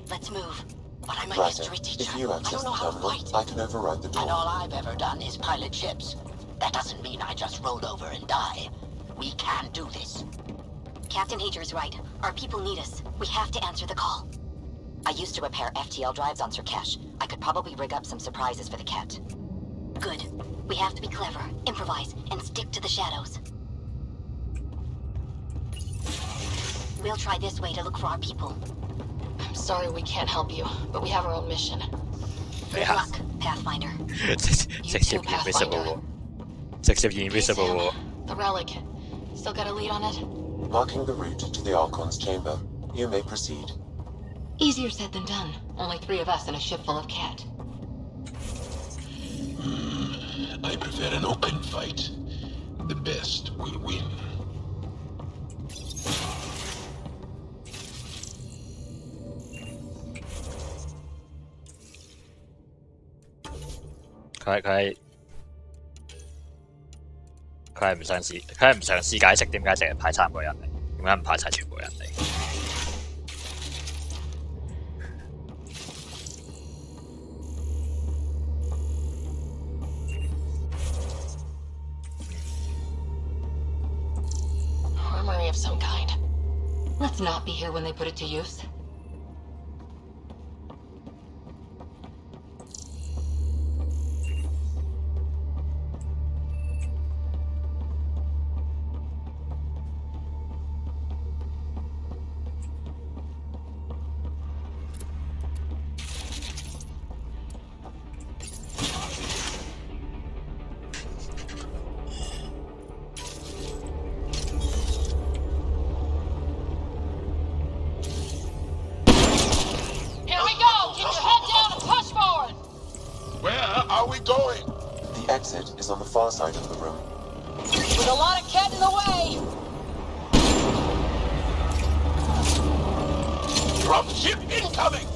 S12: Let's move. But I'm a
S9: Ryder,
S12: history teacher.
S9: if you
S12: I
S9: access
S12: don't know
S9: the
S12: how to
S9: terminal,
S12: fight.
S9: I can override the door.
S10: And all I've ever done is pilot ships. That doesn't mean I just roll over and die. We can do this.
S12: Captain Hager's right. Our people need us. We have to answer the call. I used to repair FTL drives on Sirkesh. I could probably rig up some surprises for the Ket. Good. We have to be clever, improvise, and stick to the shadows. We'll try this way to look for our people.
S3: I'm sorry we can't help you, but we have our own mission.
S12: Good luck, Pathfinder.
S1: 直接 invisible 喎，直接 invisible 喎。
S3: The relic. Still got a lead on it?
S9: Marking the route to the Archon's chamber. You may proceed.
S3: Easier said than done. Only 3 of us in a ship full of Ket.
S5: I prefer an open fight. The best will win.
S1: 佢係唔嘗試解釋點解淨係派3個人嚟，點解唔派晒全部人嚟？Armory
S3: of some kind. Let's not be here when they put it to use.
S9: The exit is on the far side of the room.
S2: With a lot of Ket in the way!
S5: Dropship incoming!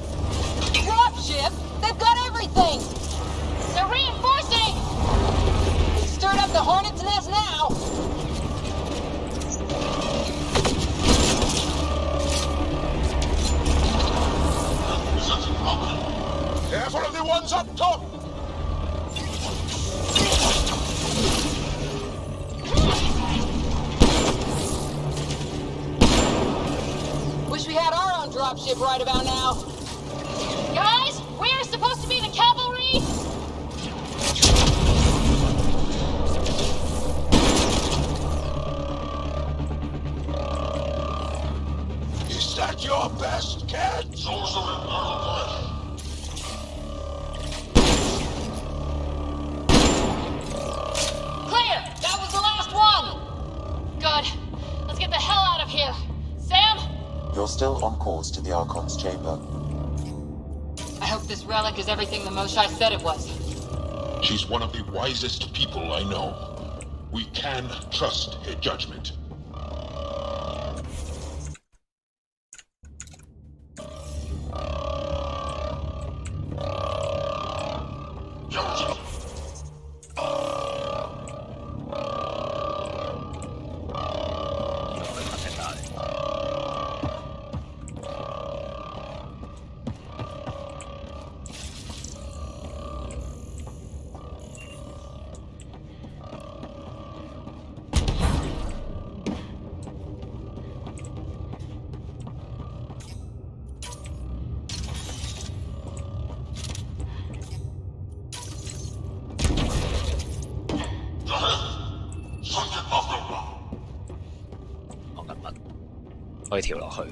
S2: Dropship? They've got everything! They're reinforcing! They stirred up the Hornet's nest now!
S5: Careful of the ones up top!
S2: Wish we had our own dropship right about now.
S3: Guys, we are supposed to be the cavalry!
S5: Is that your best, cat?
S3: Clear! That was the last one! Good. Let's get the hell out of here. Sam?
S9: You're still on course to the Archon's chamber.
S2: I hope this relic is everything the Moshai said it was.
S5: She's one of the wisest people I know. We can trust her judgment.
S1: 可以跳落去。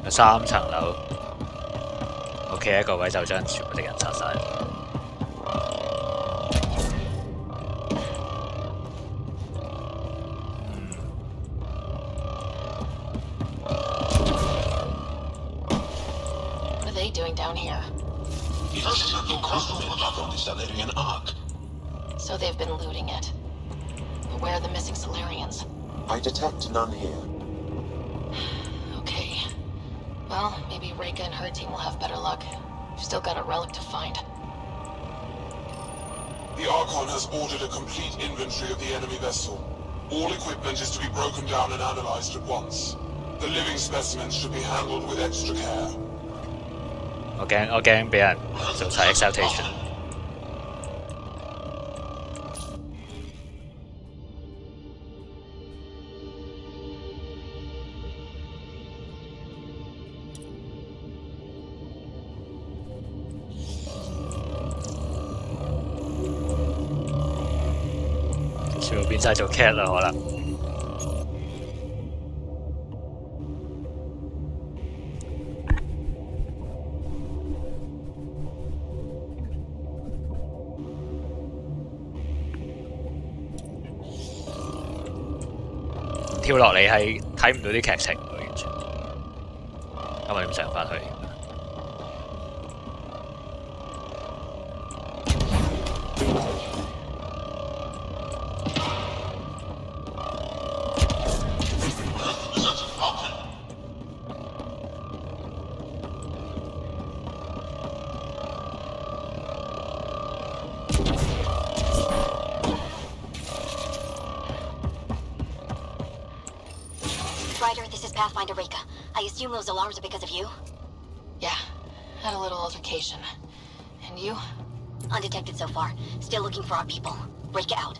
S1: 有3層樓，我企喺一個位就將全部敵人殺晒。
S2: What are they doing down here?
S5: It's equipment from the Salarian Ark.
S2: So they've been looting it. But where are the missing Solarians?
S9: I detect none here.
S2: Okay. Well, maybe Reika and her team will have better luck. We've still got a relic to find.
S14: The Archon has ordered a complete inventory of the enemy vessel. All equipment is to be broken down and analyzed at once. The living specimens should be handled with extra care.
S1: 我驚俾人做晒 exaltation。全部變晒做 cat 啦，可能。跳落嚟係睇唔到啲劇情喎，完全。咁我點上翻去？This
S12: is Pathfinder Reika. I assume those alarms are because of you?
S2: Yeah, had a little altercation. And you?
S12: Undetected so far. Still looking for our people. Reika out.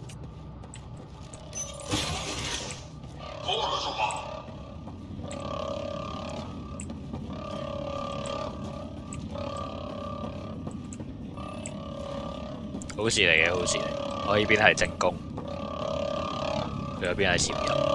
S1: 好事嚟嘅，好事嚟。我呢邊係正攻，佢嗰邊係潛入。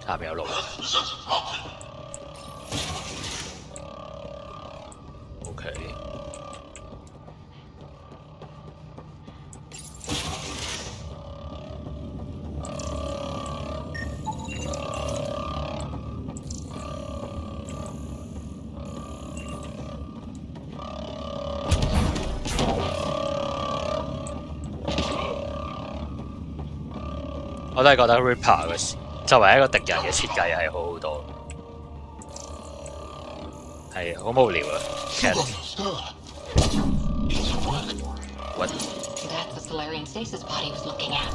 S1: 下面有路。OK。我都係覺得 Reaper 嘅事。作為一個敵人嘅設計係好好多，係好無聊啊！其實
S12: What? That's the Solarian stasis pod he was looking at.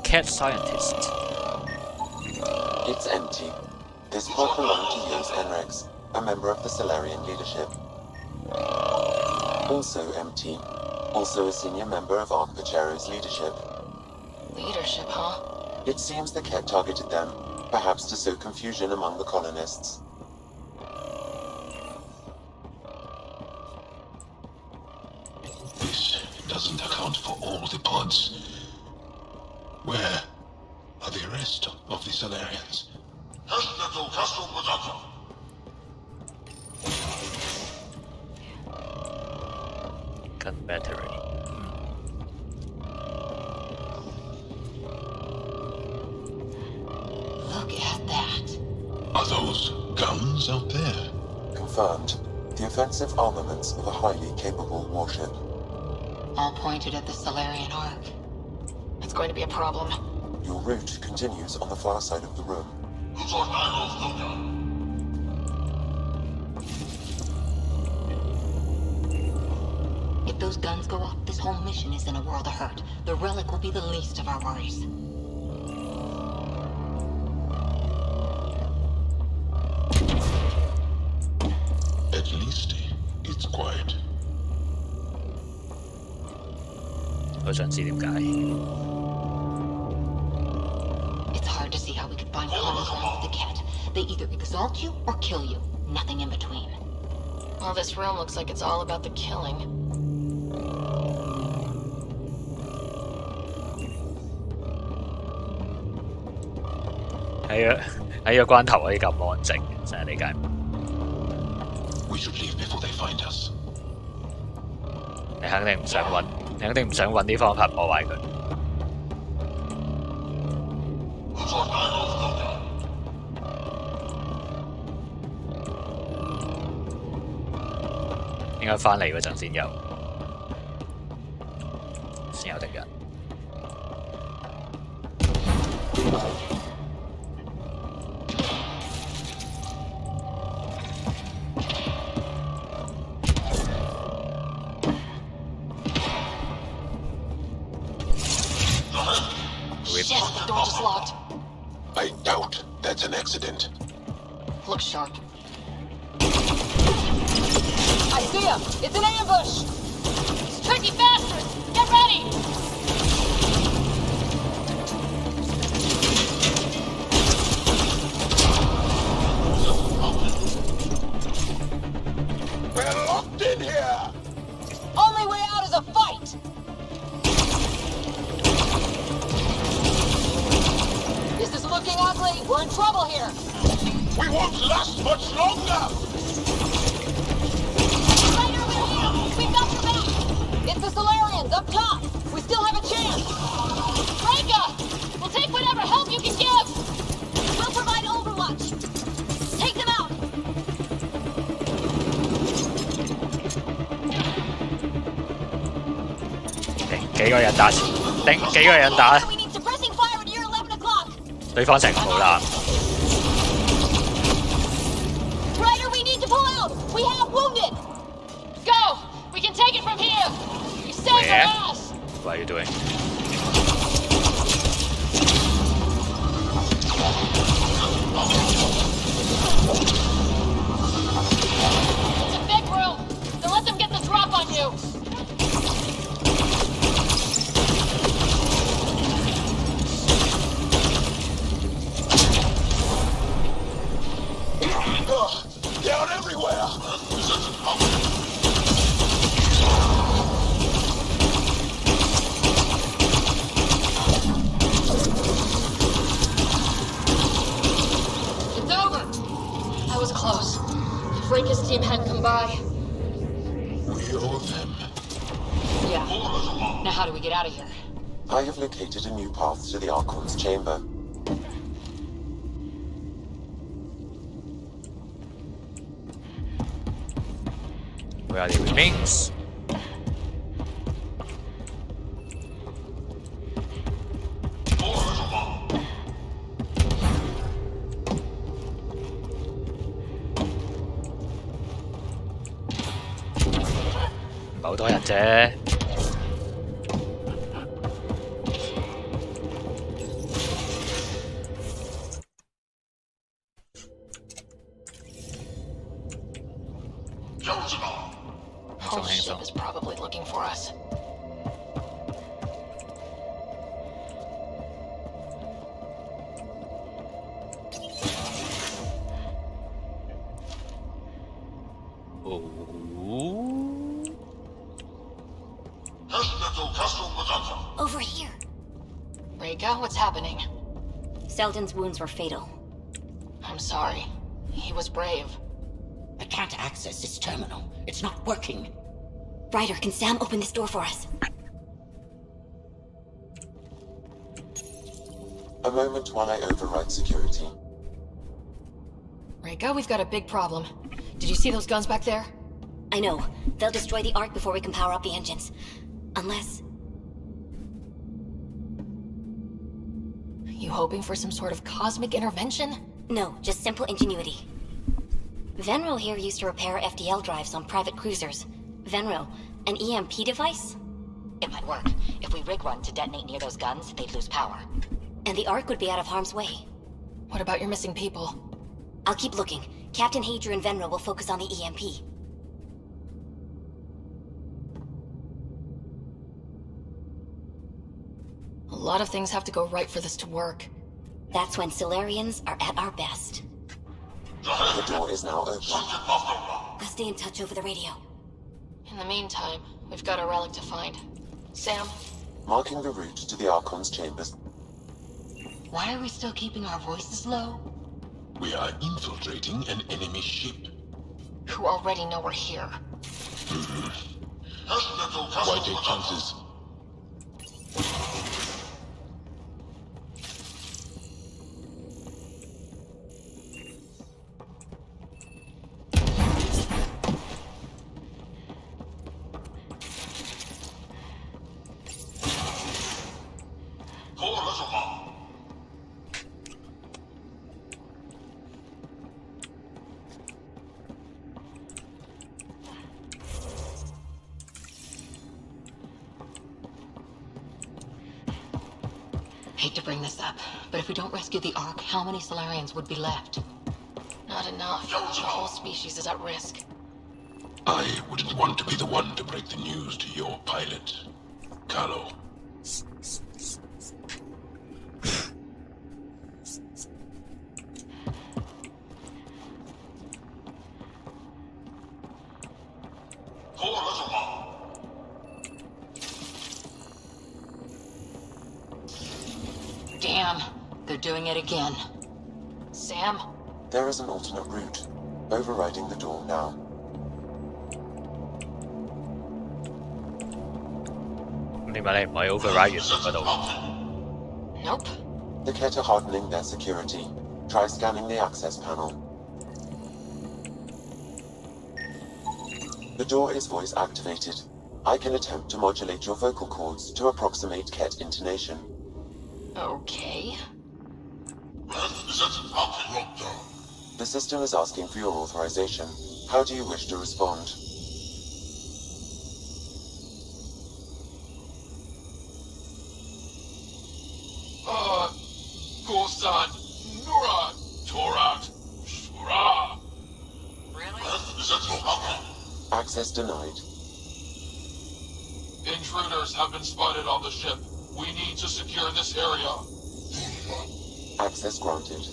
S1: Cat scientist.
S9: It's empty. This pod belonged to Yos Enrex, a member of the Solarian leadership. Also empty. Also a senior member of Ark Pachero's leadership.
S3: Leadership, huh?
S9: It seems the Ket targeted them, perhaps to sow confusion among the colonists.
S5: This doesn't account for all the pods. Where are the rest of the Solarians?
S1: Gun battery.
S10: Look at that.
S5: Are those guns out there?
S9: Confirmed. The offensive armaments of a highly capable warship.
S10: All pointed at the Solarian Ark.
S3: It's going to be a problem.
S9: Your route continues on the far side of the room.
S10: If those guns go off, this whole mission is in a world of hurt. The relic will be the least of our worries.
S5: At least it's quiet.
S1: 我想知點解。
S10: It's hard to see how we could find common ground with the Ket. They either exalt you or kill you. Nothing in between.
S3: Well, this room looks like it's all about the killing.
S1: 喺個關頭可以咁安靜，真係理解唔到。
S5: We should leave before they find us.
S1: 你肯定唔想揾，你肯定唔想揾啲方法破壞佢。應該翻嚟嗰陣先有敵人。
S3: Shit, the door just locked.
S5: I doubt that's an accident.
S3: Look sharp. I see him! It's an ambush! It's tricky bastards! Get ready!
S14: We're locked in here!
S3: Only way out is a fight! This is looking ugly! We're in trouble here!
S14: We won't last much longer!
S3: Spider, we're here! We've got your back! It's the Solarians, up top! We still have a chance! Reka! We'll take whatever help you can give! We'll provide overwatch! Take them out!
S1: 幾個人打，頂幾個人打，
S3: We need suppressing fire at year 11 o'clock!
S1: 對方成冇啦。
S3: Ryder, we need to pull out! We have wounded! Go! We can take it from here! You saved
S1: Where?
S3: our ass!
S1: What are you doing?
S3: It's a big room! Then let them get the drop on you!
S14: Down everywhere!
S3: It's over! That was close. If Reka's team hadn't come by...
S5: We owe them.
S3: Yeah. Now how do we get out of here?
S9: I have located a new path to the Archon's chamber.
S1: Where are the remains? 唔係好多人啫。仲輕鬆。
S2: ship is probably looking for us.
S13: Over here.
S2: Reka, what's happening?
S13: Selden's wounds were fatal.
S2: I'm sorry. He was brave.
S10: I can't access this terminal. It's not working.
S13: Ryder, can Sam open this door for us?
S9: A moment while I override security.
S2: Reka, we've got a big problem. Did you see those guns back there?
S13: I know. They'll destroy the Ark before we can power up the engines. Unless...
S2: You hoping for some sort of cosmic intervention?
S13: No, just simple ingenuity. Venro here used to repair FDL drives on private cruisers. Venro, an EMP device?
S12: It might work. If we rig one to detonate near those guns, they'd lose power.
S13: And the Ark would be out of harm's way.
S2: What about your missing people?
S13: I'll keep looking. Captain Hadra and Venro will focus on the EMP.
S2: A lot of things have to go right for this to work.
S13: That's when Solarians are at our best.
S9: The door is now open.
S13: I'll stay in touch over the radio.
S2: In the meantime, we've got a relic to find. Sam?
S9: Marking the route to the Archon's chambers.
S10: Why are we still keeping our voices low?
S5: We are infiltrating an enemy ship.
S2: Who already know we're here.
S5: Why take chances?
S2: Hate to bring this up, but if we don't rescue the Ark, how many Solarians would be left? Not enough. The whole species is at risk.
S5: I wouldn't want to be the one to break the news to your pilot, Carlo.
S2: Damn, they're doing it again. Sam?
S9: There is an alternate route. Overriding the door now.
S2: Nope.
S9: The Ket are hardening their security. Try scanning the access panel. The door is voice activated. I can attempt to modulate your vocal cords to approximate Ket intonation.
S2: Okay.
S9: The system is asking for your authorization. How do you wish to respond?
S14: Gorsan, Nura, Torat, Shura.
S9: Access denied.
S14: Intruders have been spotted on the ship. We need to secure this area.
S9: Access granted.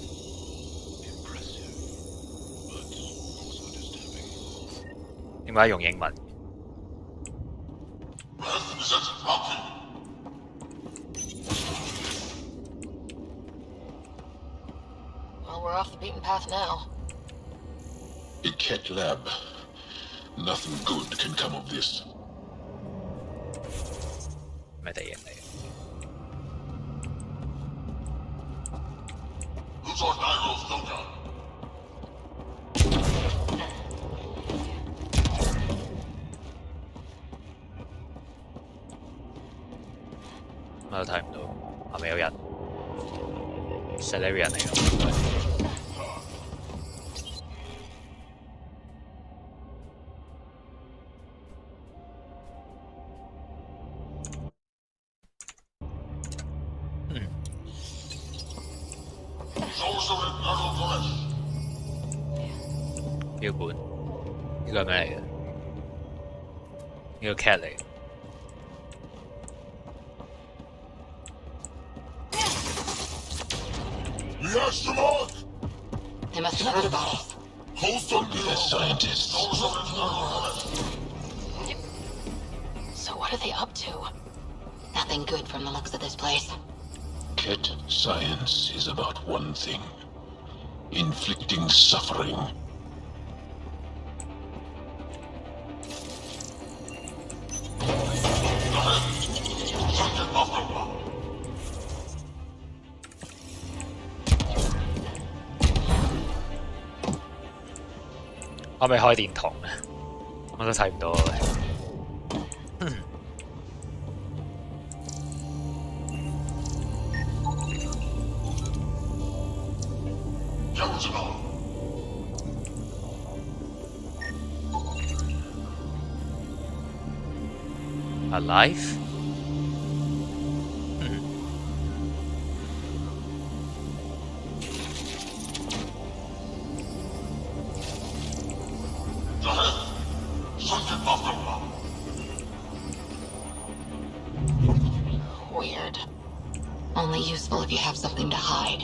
S2: Well, we're off the beaten path now.
S5: A Ket lab. Nothing good can come of this.
S1: Solarian 嚟㗎。標本呢個係咩嚟嘅？呢個 cat 嚟。
S14: The astronaut!
S10: They must have heard about us.
S14: Wholesome the scientists.
S10: So what are they up to? Nothing good from the looks of this place.
S5: Ket science is about one thing. Inflicting suffering.
S1: 我未開電筒啊，我都睇唔到啊。Alive?
S10: Weird. Only useful if you have something to hide.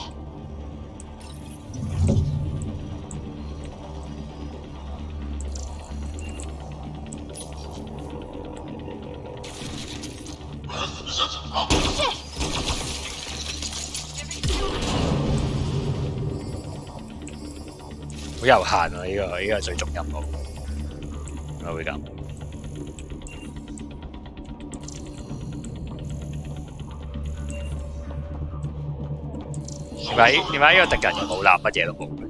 S3: Shit!
S1: 好悠閒啊！呢個係最終任務，我會咁。點解呢個敵人又冇立乜嘢都冇嘅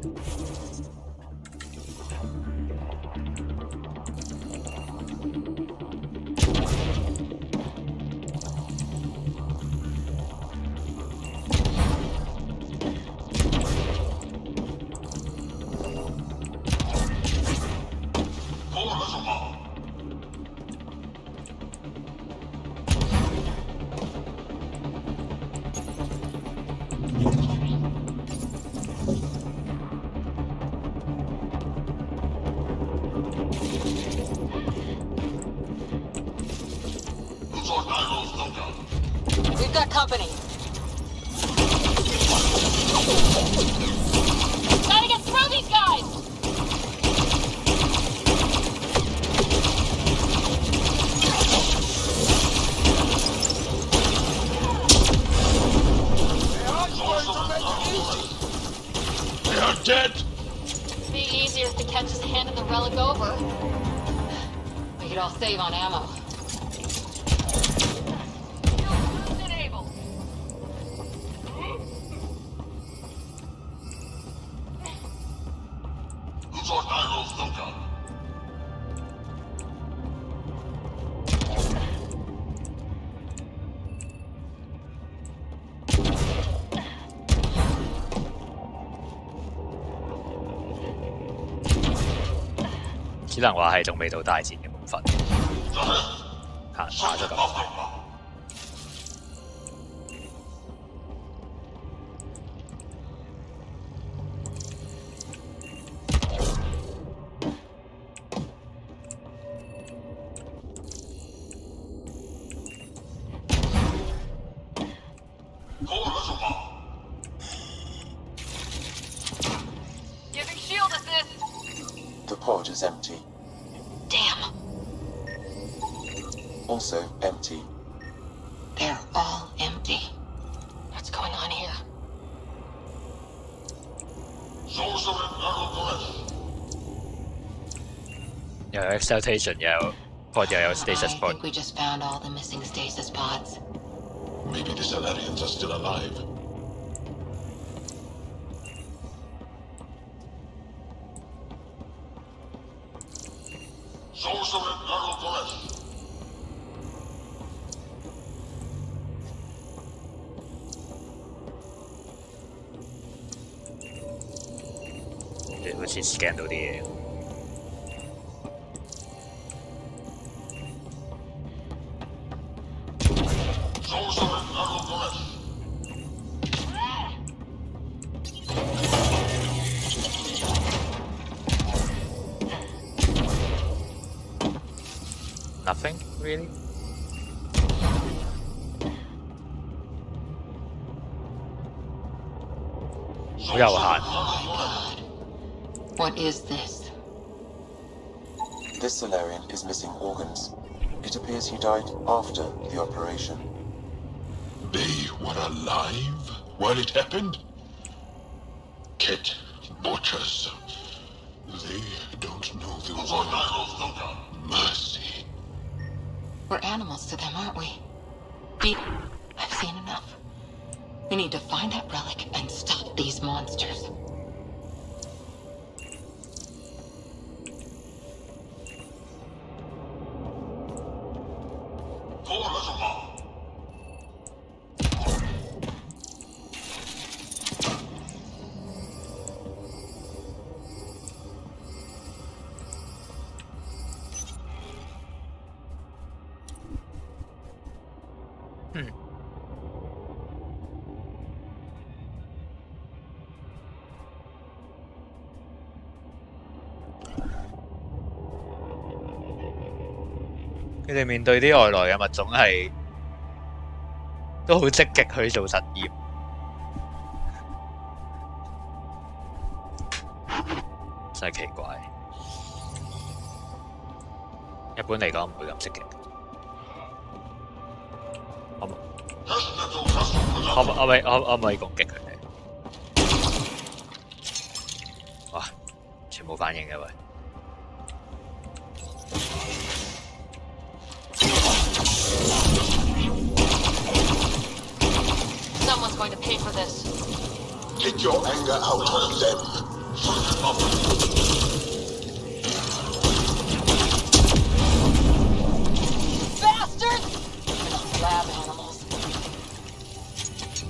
S1: ？We've
S3: got company. Gotta get through these guys!
S14: They are dead!
S3: It'd be easier if the catch just handed the relic over. We could all save on ammo.
S1: 只能話係仲未到大戰嘅部分，行下咗咁快。
S3: Giving shield assist!
S9: The pod is empty.
S10: Damn.
S9: Also empty.
S10: They're all empty. What's going on here?
S1: 又有 exaltation， 又有 pod， 又有 stasis
S10: I
S1: pod。think
S10: we just found all the missing stasis pods.
S5: Maybe the Salarians are still alive.
S1: 你好似 scan 到啲嘢。nothing really.好有限。
S15: What is this?
S9: This Solarian is missing organs. It appears he died after the operation.
S14: They were alive while it happened? Ket butchers. They don't know the word mercy.
S15: We're animals to them, aren't we? I've seen enough. We need to find that relic and stop these monsters.
S1: Hmm. 佢哋面對啲外來嘅物種係都好積極去做實驗，真係奇怪。一般嚟講唔會咁積極。可唔可以攻擊佢哋？哇！全冇反應嘅喂。
S15: Someone's going to pay for this.
S14: Get your anger out of them.
S15: Bastards! Lab animals.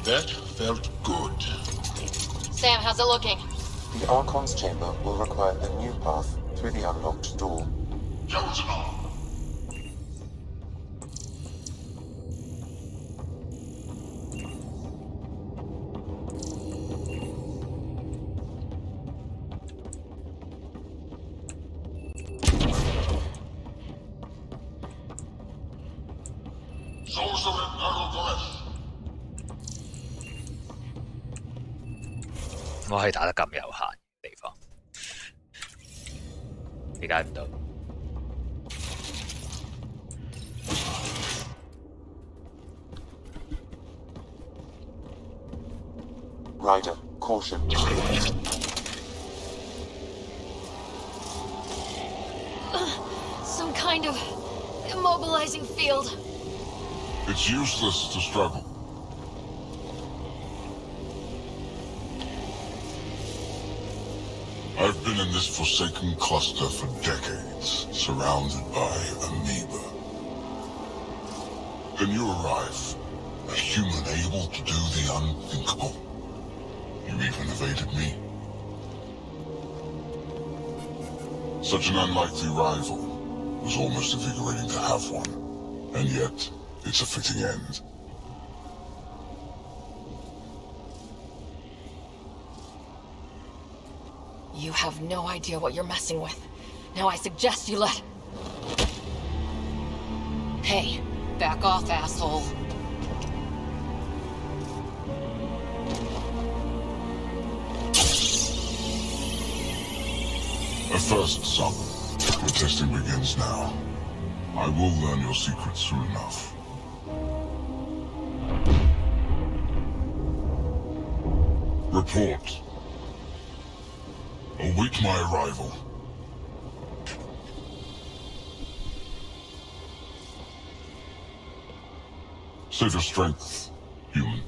S14: That felt good.
S15: Sam, how's it looking?
S9: The Archon's chamber will require a new path through the unlocked door.
S14: Sorcerer Progress.
S1: 我係打得咁有限嘅地方，理解唔到。
S9: Ryder, caution.
S13: Some kind of immobilizing field.
S4: It's useless to struggle. I've been in this forsaken cluster for decades, surrounded by amoeba. Then you arrive, a human able to do the unthinkable. You even evaded me. Such an unlikely rival. It was almost invigorating to have one. And yet, it's a fitting end.
S2: You have no idea what you're messing with. Now I suggest you let...
S15: Hey, back off, asshole.
S4: A first, son. Your testing begins now. I will learn your secrets soon enough. Report. Await my arrival. Save your strength, human.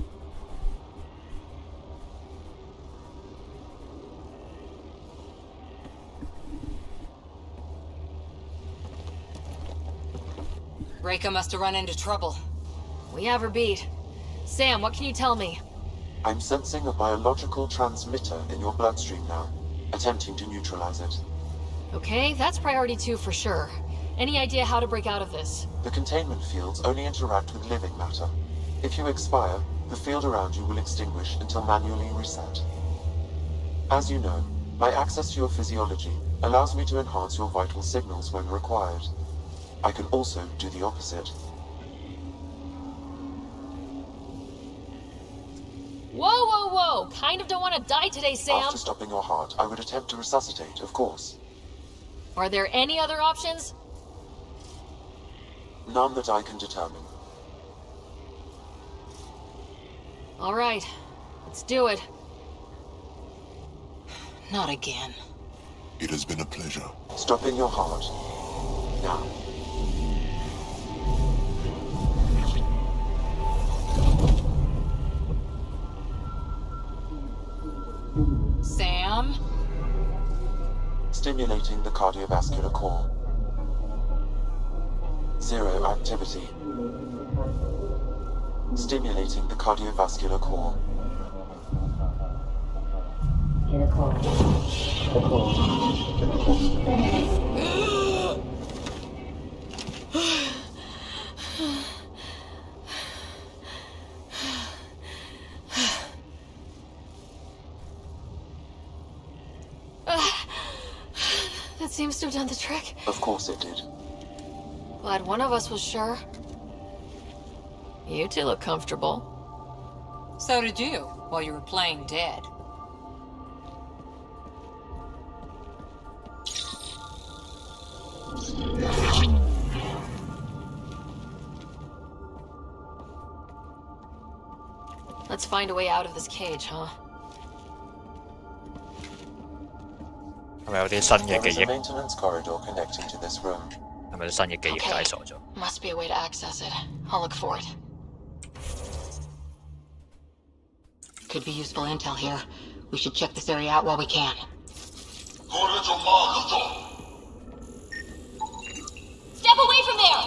S15: Reika must have run into trouble.
S2: We have her beat. Sam, what can you tell me?
S9: I'm sensing a biological transmitter in your bloodstream now, attempting to neutralize it.
S2: Okay, that's priority 2 for sure. Any idea how to break out of this?
S9: The containment fields only interact with living matter. If you expire, the field around you will extinguish until manually reset. As you know, my access to your physiology allows me to enhance your vital signals when required. I can also do the opposite.
S3: Whoa, whoa, whoa! Kind of don't want to die today, Sam.
S9: After stopping your heart, I would attempt to resuscitate, of course.
S3: Are there any other options?
S9: None that I can determine.
S3: All right, let's do it.
S15: Not again.
S5: It has been a pleasure.
S9: Stopping your heart. Now.
S15: Sam?
S9: Stimulating the cardiovascular core. Zero activity. Stimulating the cardiovascular core.
S3: That seems to have done the trick.
S9: Of course it did.
S3: Glad one of us was sure. You two look comfortable.
S15: So did you, while you were playing dead.
S3: Let's find a way out of this cage, huh?
S1: 係咪有啲新嘅
S9: There
S1: 記
S9: is a
S1: 憶？
S9: maintenance corridor connecting to this room.
S1: 係咪有啲新嘅記憶
S15: Okay.
S1: 解鎖咗？
S15: Must be a way to access it. I'll look for it. Could be useful intel here. We should check this area out while we can.
S3: Step away from there!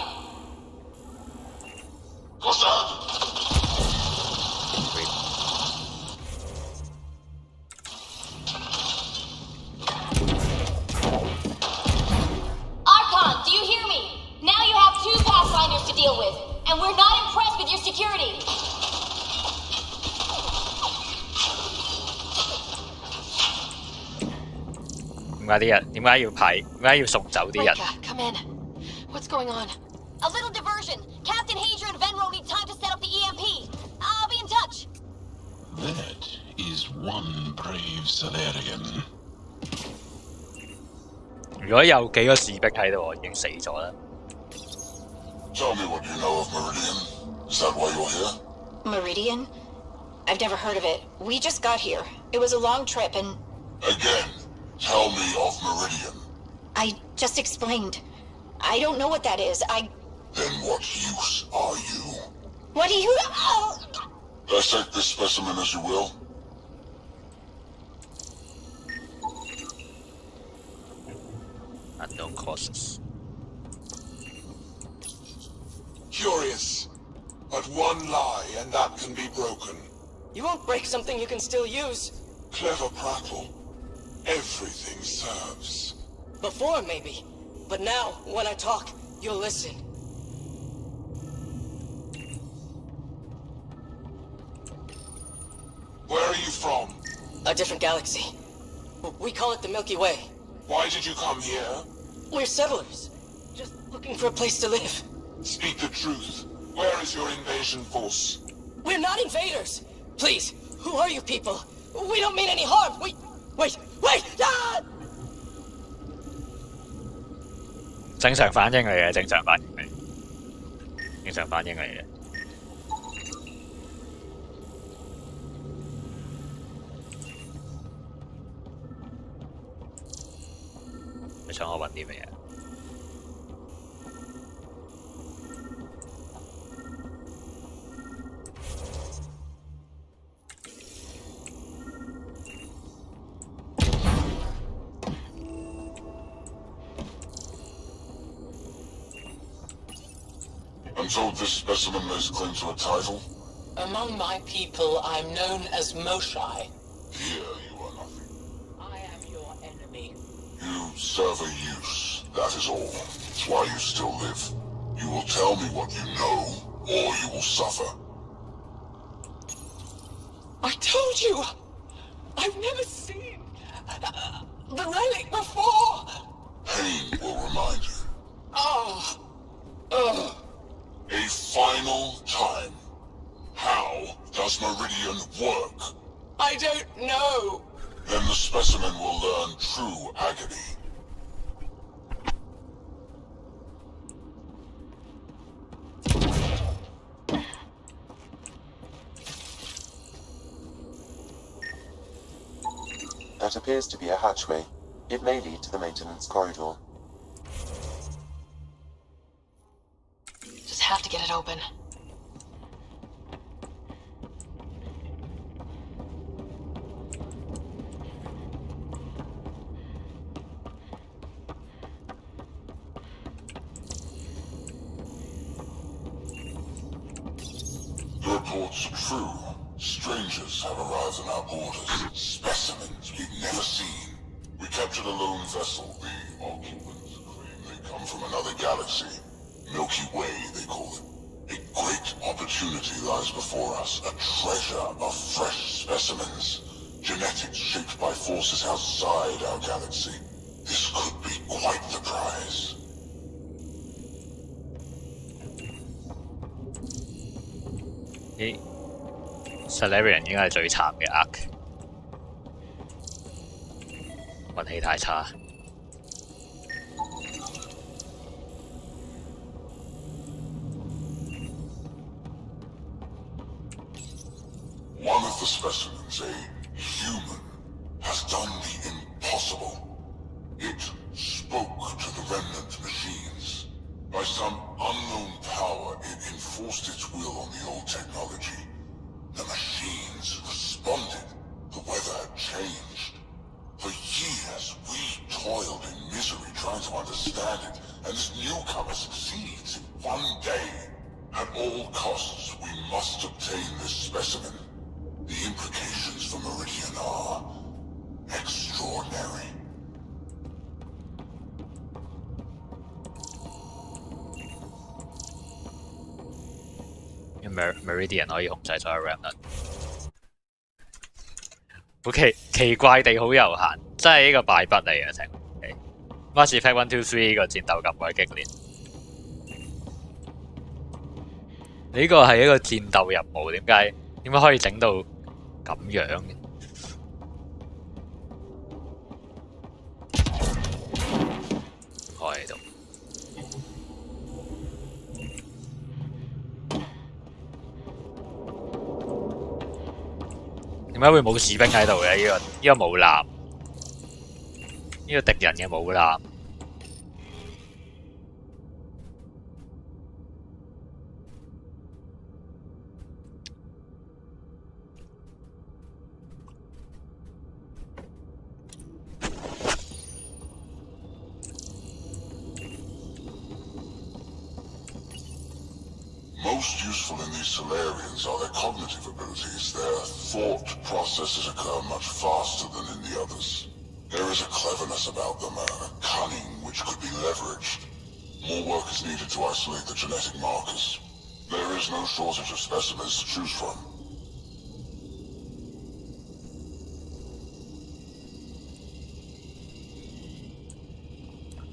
S3: Archon, do you hear me? Now you have 2 Pathfinders to deal with, and we're not impressed with your security.
S1: 點解要送走啲人？
S2: Rika, come in. What's going on?
S3: A little diversion. Captain Hager and Venro need time to set up the EMP. I'll be in touch.
S5: That is one brave Solarian.
S1: 如果有幾個士兵喺度，我已經死咗啦。
S14: Tell me what you know of Meridian. Is that why you're here?
S12: Meridian? I've never heard of it. We just got here. It was a long trip and...
S14: Again, tell me of Meridian.
S12: I just explained. I don't know what that is.
S14: Then what use are you?
S12: What do you... Oh!
S14: Dissect this specimen as you will.
S1: Unknown causes.
S14: Curious. But one lie and that can be broken.
S16: You won't break something you can still use.
S14: Clever prattle. Everything serves.
S16: Before, maybe. But now, when I talk, you'll listen.
S14: Where are you from?
S16: A different galaxy. We call it the Milky Way.
S14: Why did you come here?
S16: We're settlers. Just looking for a place to live.
S14: Speak the truth. Where is your invasion force?
S16: We're not invaders! Please, who are you people? We don't mean any harm! Wait! Ah!
S1: 正常反應嚟嘅，正常反應嚟，正常反應嚟嘅。你想我揾啲咩嘢？
S14: I'm told this specimen lays claim to a title.
S15: Among my people, I'm known as Moshai.
S14: Here you are nothing.
S15: I am your enemy.
S14: You serve a use, that is all. It's why you still live. You will tell me what you know, or you will suffer.
S16: I told you! I've never seen the relic before!
S14: Pain will remind you.
S16: Oh,
S14: A final time. How does Meridian work?
S16: I don't know.
S14: Then the specimen will learn true agony.
S9: That appears to be a hatchway. It may lead to the maintenance corridor.
S15: Just have to get it open.
S14: The report's true. Strangers have arrived on our borders. Specimens we've never seen. We captured a lone vessel. The occupants claim they come from another galaxy. Milky Way, they call it. A great opportunity lies before us. A treasure of fresh specimens. Genetics shaped by forces outside our galaxy. This could be quite the prize.
S1: Salarian 應該係最慘嘅 arc， 運氣太差。
S14: One of the specimens, a human, has done the impossible. It spoke to the remnant machines. By some unknown power, it enforced its will on the old technology. The machines responded. The weather had changed. For years, we toiled in misery trying to understand it, and this newcomer succeeds. One day, at all costs, we must obtain this specimen. The implications for Meridian are extraordinary.
S1: Meridian 可以控制所有 remnant， 好奇怪地好悠閒，真係呢個敗筆嚟嘅成。Mass Effect 1、2、3呢個戰鬥咁鬼激烈，呢個係一個戰鬥任務，點解可以整到咁樣嘅？開喺度。點解會冇士兵喺度嘅？呢個母艦，呢個敵人嘅母艦。
S14: Most useful in these Solarians are their cognitive abilities. Their thought processes occur much faster than in the others. There is a cleverness about them, a cunning which could be leveraged. More work is needed to isolate the genetic markers. There is no shortage of specimens to choose from.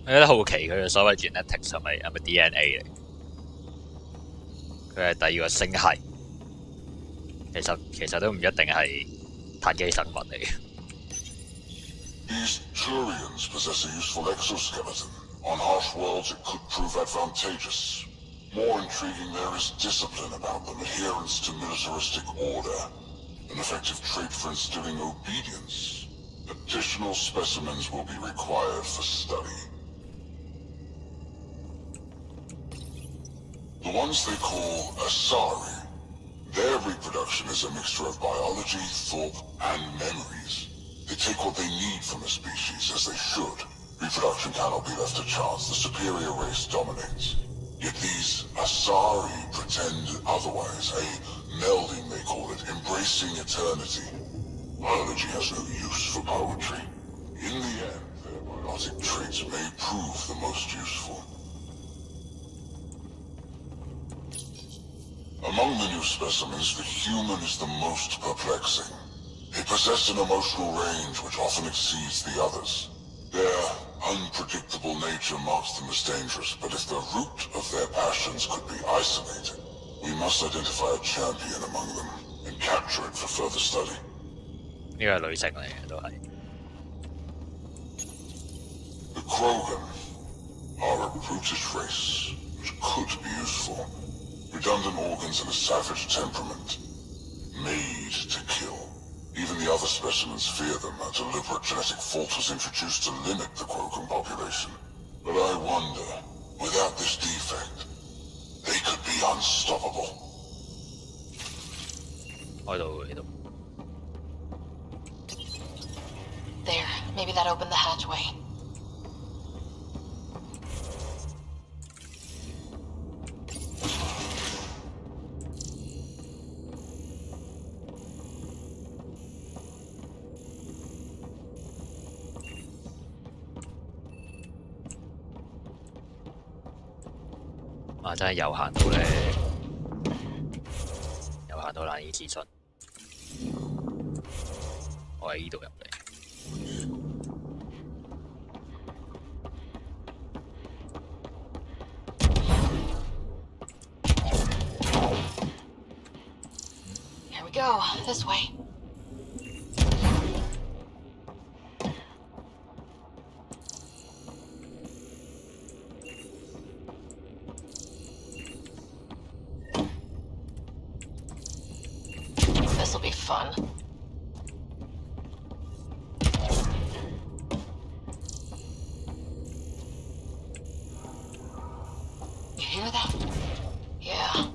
S1: 我覺得好奇佢嘅所謂 genetics 係咪 DNA 嚟？佢係第二個星系，其實都唔一定係碳基生物嚟嘅。
S14: These Turians possess a useful exoskeleton. On harsh worlds, it could prove advantageous. More intriguing, there is discipline about them, adherence to militaristic order, an effective trait for instilling obedience. Additional specimens will be required for study. The ones they call Asari, their reproduction is a mixture of biology, thought, and memories. They take what they need from a species, as they should. Reproduction cannot be left to chance. The superior race dominates. Yet these Asari pretend otherwise. A melding, they call it, embracing eternity. Biology has no use for poetry. In the end, their biotic traits may prove the most useful. Among the new specimens, the human is the most perplexing. They possess an emotional range which often exceeds the others. Their Unpredictable nature marks them as dangerous, but if the root of their passions could be isolated, we must identify a champion among them and capture it for further study.
S1: 呢個係女性嚟嘅都係。
S14: The Krogan are a brutish race, which could be useful. Redundant organs and a savage temperament. Made to kill. Even the other specimens fear them. A deliberate genetic fault was introduced to limit the Krogan population. But I wonder, without this defect, they could be unstoppable.
S1: 開到呢度。
S15: There, maybe that opened the hatchway.
S1: 啊！真係又行到咧，又行到難以置信。我喺呢度入嚟。
S15: Here we go, this way. This'll be fun. You hear that? Yeah.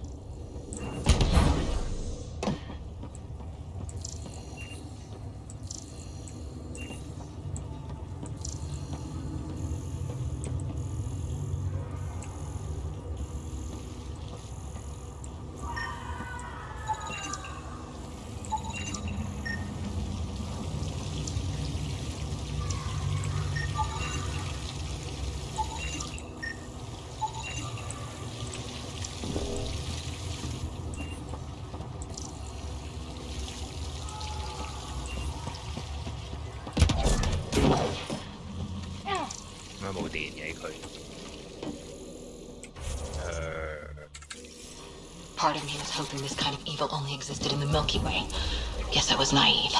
S15: Part of me was hoping this kind of evil only existed in the Milky Way. Guess I was naive.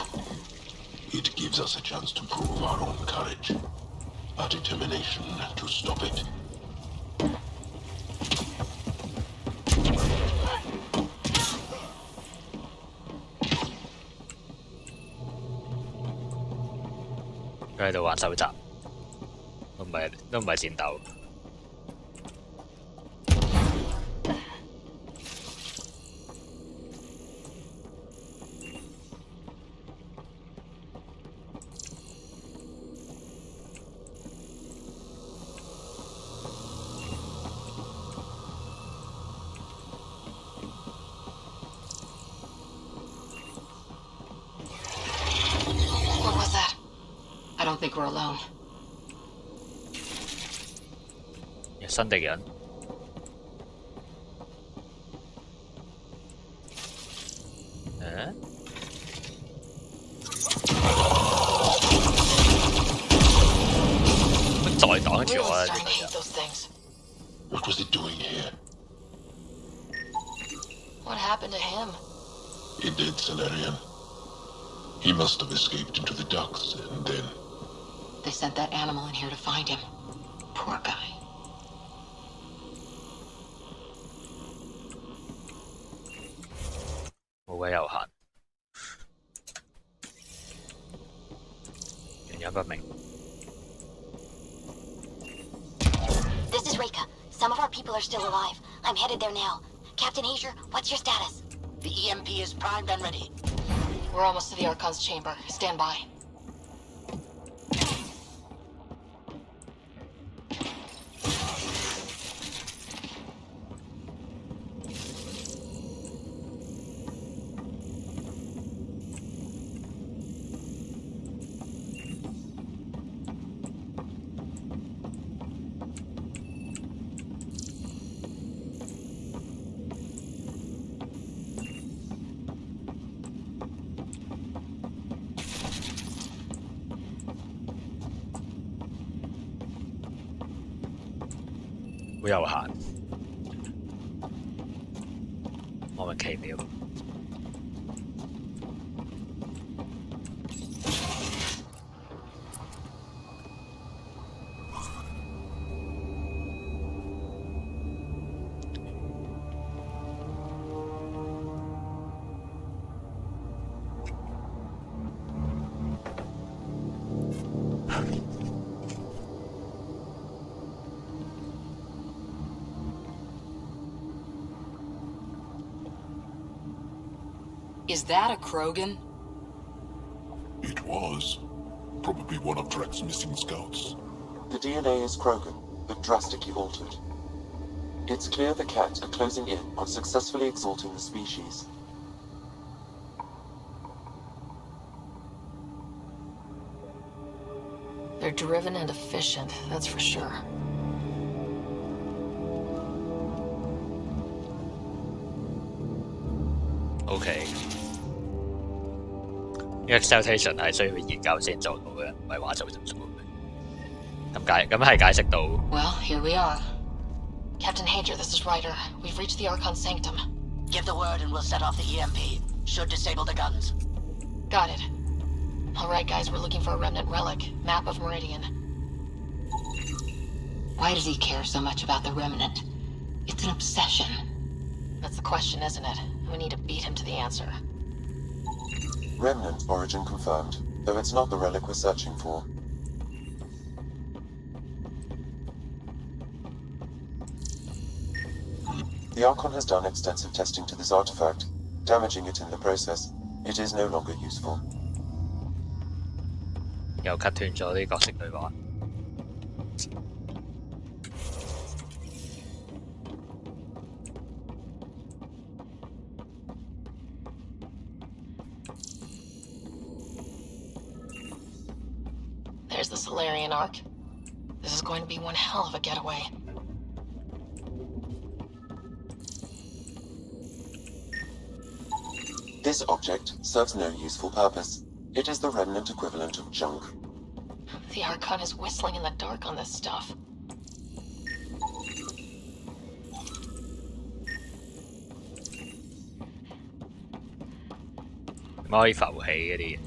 S5: It gives us a chance to prove our own courage, our determination to stop it.
S1: 佢喺度玩手閘，都唔係戰鬥。
S15: What was that? I don't think we're alone.
S1: 新敵人。誒？再擋住我啦！
S15: Starting to hate those things.
S5: What was it doing here?
S15: What happened to him?
S5: He did, Salarian. He must have escaped into the ducts, and then...
S15: They sent that animal in here to find him. Poor guy.
S1: 冇鬼遊行，原因不明。
S12: This is Reika. Some of our people are still alive. I'm headed there now. Captain Hazer, what's your status?
S10: The EMP is primed and ready.
S15: We're almost to the Archon's chamber. Stand by.
S1: 好有限，莫名其妙。
S16: Is that a Krogan?
S14: It was. Probably one of Drek's missing scouts.
S9: The DNA is Krogan, but drastically altered. It's clear the Cat are closing in on successfully exalting the species.
S2: They're driven and efficient, that's for sure.
S1: OK， exaltation 係需要研究先做到嘅，唔係話做就做嘅。咁係解釋到。
S15: Well, here we are. Captain Hager, this is Ryder. We've reached the Archon Sanctum.
S10: Give the word and we'll set off the EMP. Should disable the guns.
S15: Got it. All right, guys, we're looking for a remnant relic. Map of Meridian. Why does he care so much about the remnant? It's an obsession.
S2: That's the question, isn't it? We need to beat him to the answer.
S9: Remnant origin confirmed, though it's not the relic we're searching for. The Archon has done extensive testing to this artifact, damaging it in the process. It is no longer useful.
S1: 又 cut 斷咗啲角色對話。
S15: There's the Solarian Arc. This is going to be one hell of a getaway.
S9: This object serves no useful purpose. It is the remnant equivalent of junk.
S15: The Archon is whistling in the dark on this stuff.
S1: 點解可以浮起嗰啲嘢？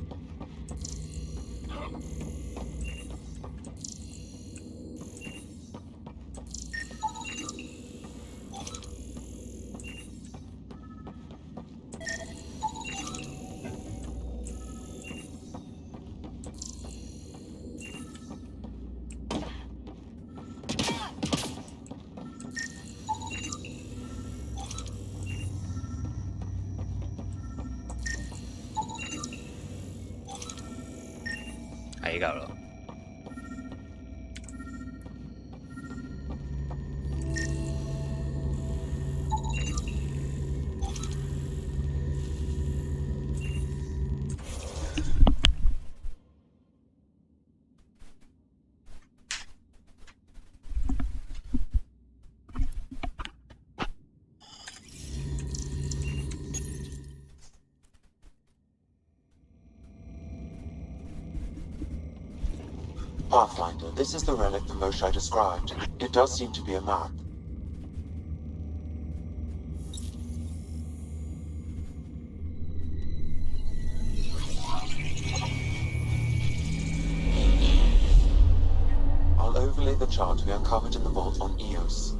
S1: 係呢嚿咯。
S9: Pathfinder, this is the relic the Moshai described. It does seem to be a map. I'll overlay the chart we uncovered in the vault on Eos.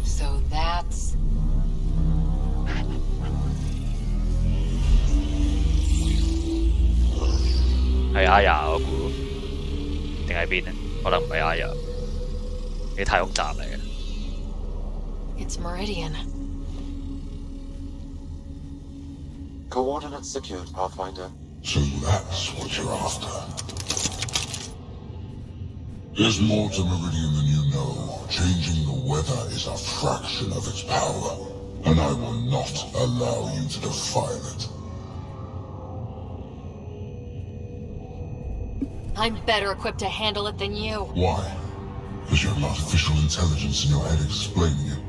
S15: So that's...
S1: 係 Aya 我估，定喺邊咧？可能唔係 Aya， 啲太空站嚟嘅。
S2: It's Meridian.
S9: Coordinates secured, Pathfinder.
S14: So that's what you're after. There's more to Meridian than you know. Changing the weather is a fraction of its power, and I will not allow you to defile it.
S2: I'm better equipped to handle it than you.
S14: Why? Because you have artificial intelligence in your head explaining it.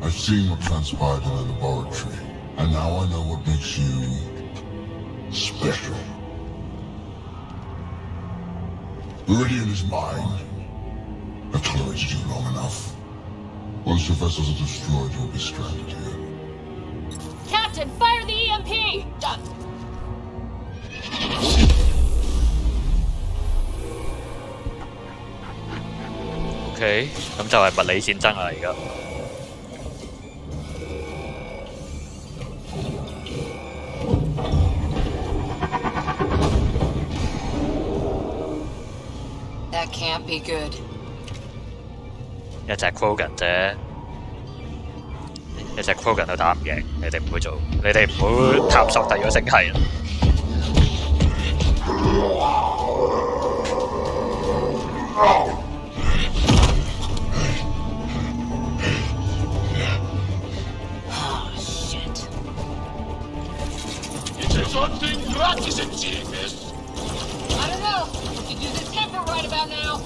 S14: I've seen what transpired in the laboratory, and now I know what makes you... special. Meridian is mine. I've tolerated you long enough. Once your vessels are destroyed, you'll be stranded here.
S3: Captain, fire the EMP! Done.
S1: OK， 咁就係物理戰爭啦，而家。
S2: That can't be good.
S1: 一隻 Krogan 啫，一隻 Krogan 都打唔贏，你哋唔好做，你哋唔好探索第二個星系啊！I
S3: don't know. We could use this temper right about now.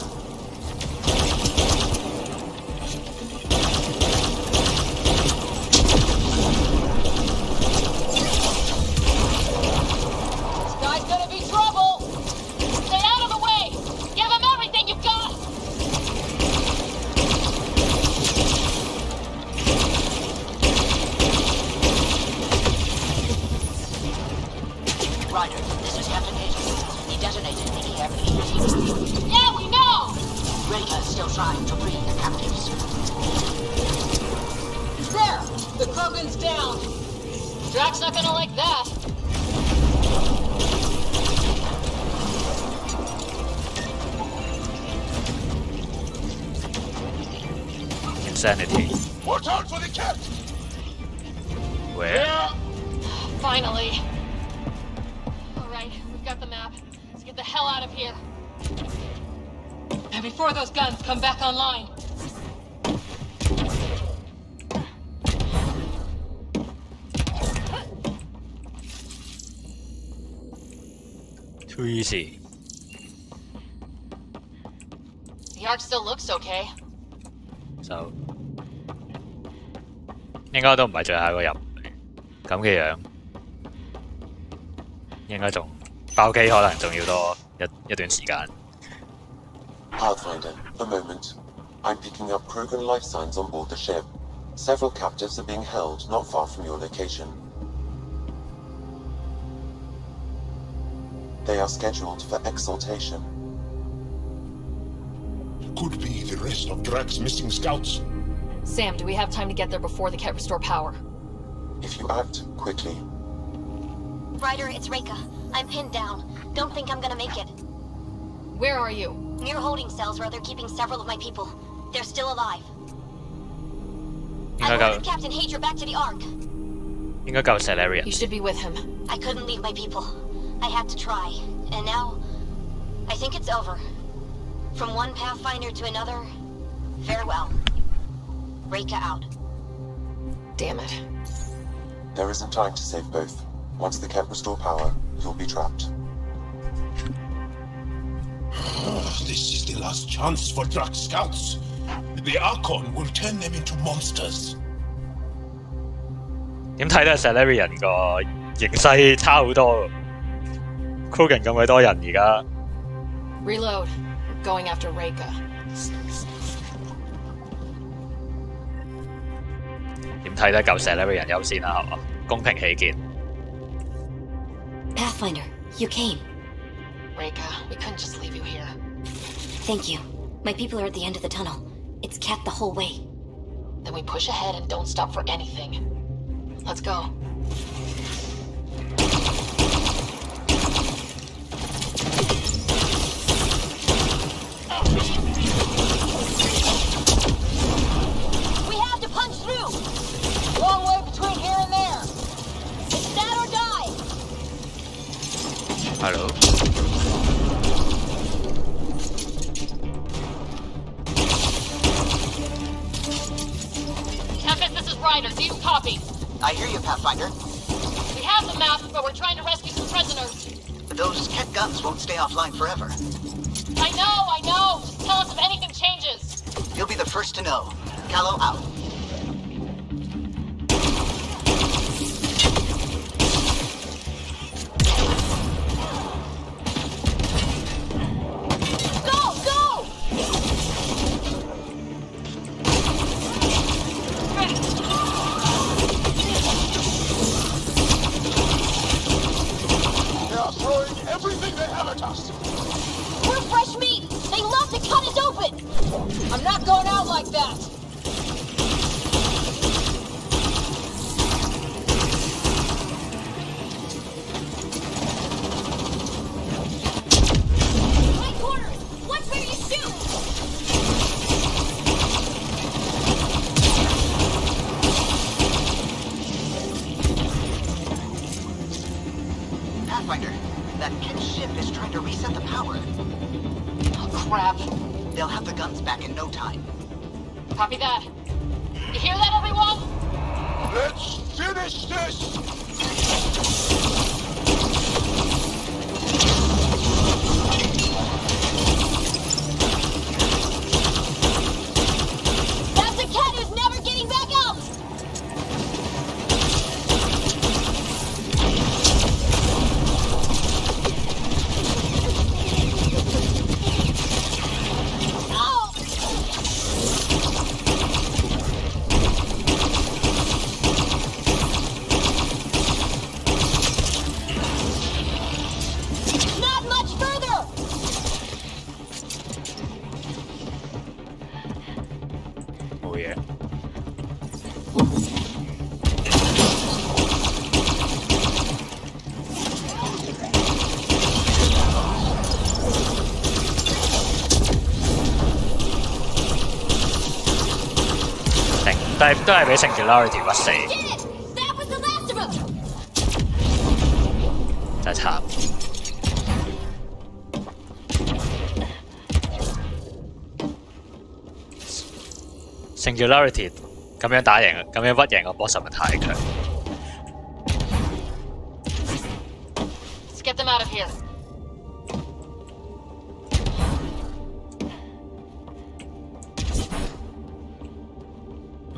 S3: This guy's gonna be trouble. Stay out of the way. Give him everything you've got.
S10: Ryder, this is Captain Hager. He detonated the EMP.
S3: Yeah, we know.
S10: Reka is still trying to free the captives.
S3: There. The Krogan's down. Drax's not gonna like that.
S1: Insanity.
S14: Watch out for the cat!
S1: Where?
S3: Finally. All right, we've got the map. Let's get the hell out of here.
S16: And before those guns come back online.
S1: Too easy.
S3: The arc still looks okay.
S1: 就應該都唔係最後一個入咁嘅樣，應該仲爆機可能仲要多一段時間。
S9: Pathfinder, a moment. I'm picking up Krogan life signs on board the ship. Several captives are being held not far from your location. They are scheduled for exaltation.
S14: Could be the rest of Drax's missing scouts.
S2: Sam, do we have time to get there before the Ket restore power?
S9: If you act quickly.
S12: Ryder, it's Reka. I'm pinned down. Don't think I'm gonna make it.
S2: Where are you?
S12: Near holding cells where they're keeping several of my people. They're still alive. I ordered Captain Hager back to the Ark.
S1: 應該夠 Salarian。
S2: You should be with him.
S12: I couldn't leave my people. I had to try. And now, I think it's over. From one Pathfinder to another, farewell. Reka out.
S2: Damn it.
S9: There isn't time to save both. Once the Ket restore power, you'll be trapped.
S5: This is the last chance for Drax scouts. The Archon will turn them into monsters.
S1: 點睇都係 Salarian 個形勢差好多 ，Krogan 咁鬼多人而家。
S2: Reload. We're going after Reka.
S1: 點睇都係夠 Salarian 優先啦，係嘛？公平起見。
S13: Pathfinder, you came.
S2: Reka, we couldn't just leave you here.
S13: Thank you. My people are at the end of the tunnel. It's Ket the whole way.
S2: Then we push ahead and don't stop for anything. Let's go.
S3: We have to punch through. Long way between here and there. It's that or die.
S1: Hello.
S3: Tempest, this is Ryder. Do you copy?
S10: I hear you, Pathfinder.
S3: We have the map, but we're trying to rescue some prisoners.
S10: Those Ket guns won't stay offline forever.
S3: I know. Just tell us if anything changes.
S10: You'll be the first to know. Callow out.
S3: Go! I'm not going out like that!
S12: My quarters! Watch where you shoot!
S10: Pathfinder, that kid's ship is trying to reset the power.
S3: Oh, crap.
S10: They'll have the guns back in no time.
S3: Copy that. You hear that, everyone?
S14: Let's finish this!
S3: That's the cat who's never getting back out! Not much further!
S1: Oh yeah.都係俾 Singularity 屈死，
S12: That was the last of them!
S1: 真係慘。Singularity 咁樣打贏，咁樣屈贏個 boss 實在太強。
S3: Let's get them out of here.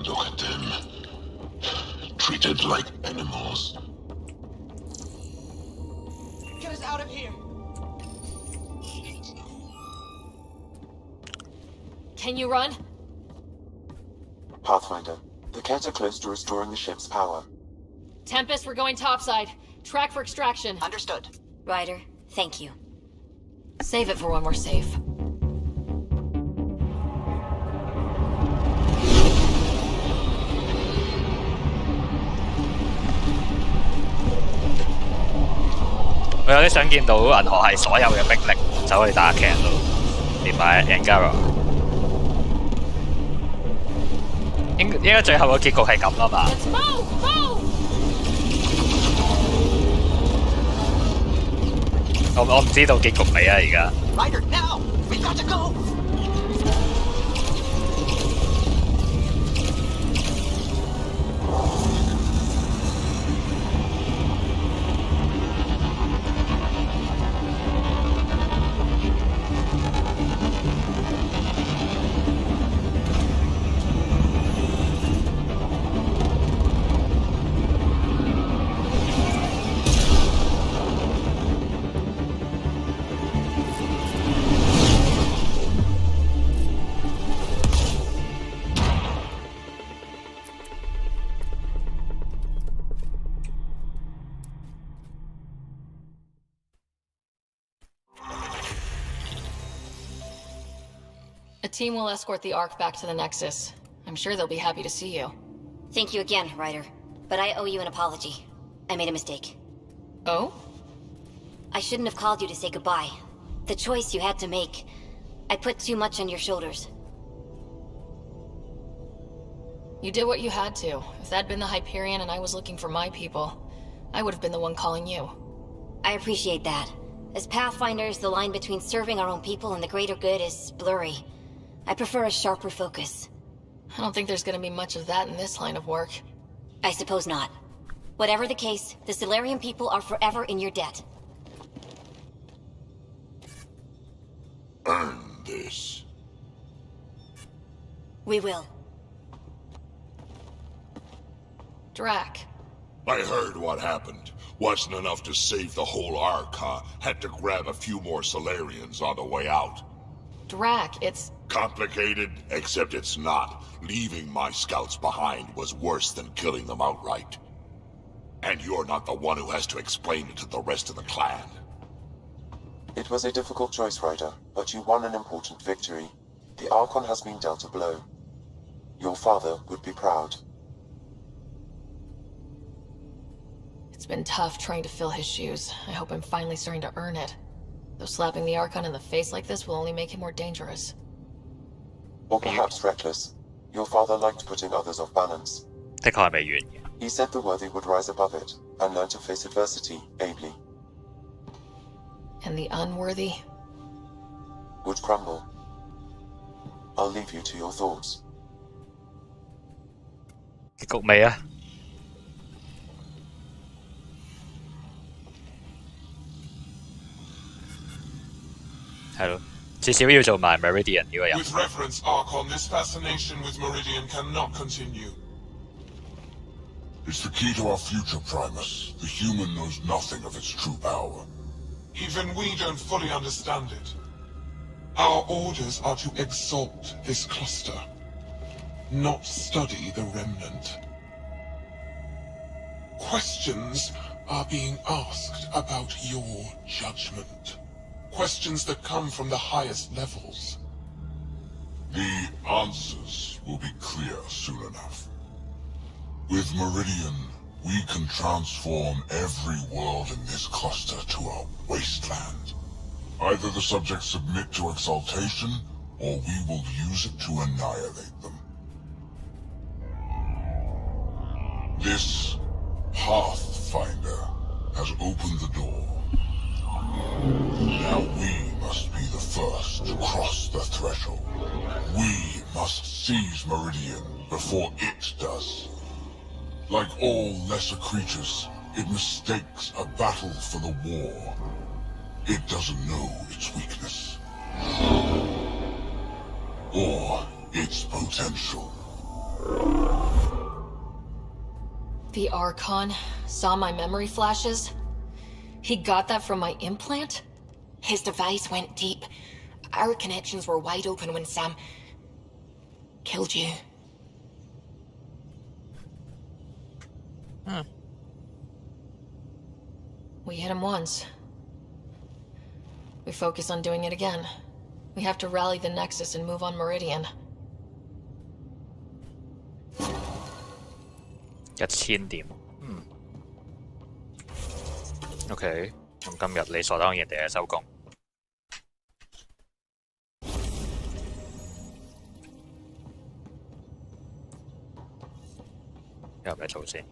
S14: Look at them. Treated like animals.
S16: Get us out of here.
S3: Can you run?
S9: Pathfinder, the Cat are close to restoring the ship's power.
S3: Tempest, we're going topside. Track for extraction.
S10: Understood.
S13: Ryder, thank you.
S2: Save it for when we're safe.
S1: 我有啲想見到銀河系所有嘅兵力走去打劇咯，連埋 Angara。應該最後個結局係咁啦嘛。
S3: Move! Move!
S1: 我唔知道結局未啊，而家。
S10: Ryder, now! We've got to go!
S2: A team will escort the Ark back to the Nexus. I'm sure they'll be happy to see you.
S13: Thank you again, Ryder. But I owe you an apology. I made a mistake.
S2: Oh?
S13: I shouldn't have called you to say goodbye. The choice you had to make. I put too much on your shoulders.
S2: You did what you had to. If that'd been the Hyperion and I was looking for my people, I would have been the one calling you.
S13: I appreciate that. As Pathfinders, the line between serving our own people and the greater good is blurry. I prefer a sharper focus.
S2: I don't think there's gonna be much of that in this line of work.
S13: I suppose not. Whatever the case, the Solarian people are forever in your debt.
S14: Earn this.
S13: We will.
S2: Drac.
S4: I heard what happened. Wasn't enough to save the whole Ark, huh? Had to grab a few more Solarians on the way out.
S2: Drac, it's...
S4: Complicated, except it's not. Leaving my scouts behind was worse than killing them outright. And you're not the one who has to explain it to the rest of the clan.
S9: It was a difficult choice, Ryder, but you won an important victory. The Archon has been dealt a blow. Your father would be proud.
S2: It's been tough trying to fill his shoes. I hope I'm finally starting to earn it. Though slapping the Archon in the face like this will only make him more dangerous.
S9: Or perhaps reckless. Your father liked putting others off balance.
S1: 的確係未完嘅。
S9: He said the worthy would rise above it and learn to face adversity ably.
S2: And the unworthy?
S9: Would crumble. I'll leave you to your thoughts.
S1: 結局未啊？係咯，至少要做埋 Meridian 呢個人。
S5: With reverence, Archon, this fascination with Meridian cannot continue.
S14: It's the key to our future, Primus. The human knows nothing of its true power.
S5: Even we don't fully understand it. Our orders are to exalt this cluster, not study the remnant. Questions are being asked about your judgment. Questions that come from the highest levels.
S14: The answers will be clear soon enough. With Meridian, we can transform every world in this cluster to a wasteland. Either the subjects submit to exaltation, or we will use it to annihilate them. This Pathfinder has opened the door. Now we must be the first to cross the threshold. We must seize Meridian before it does. Like all lesser creatures, it mistakes a battle for the war. It doesn't know its weakness. Or its potential.
S2: The Archon saw my memory flashes? He got that from my implant?
S15: His device went deep. Our connections were wide open when Sam killed you.
S2: We hit him once. We focus on doing it again. We have to rally the Nexus and move on Meridian.
S1: 1000點。OK， 咁今日理所當然地係收工。有咩做先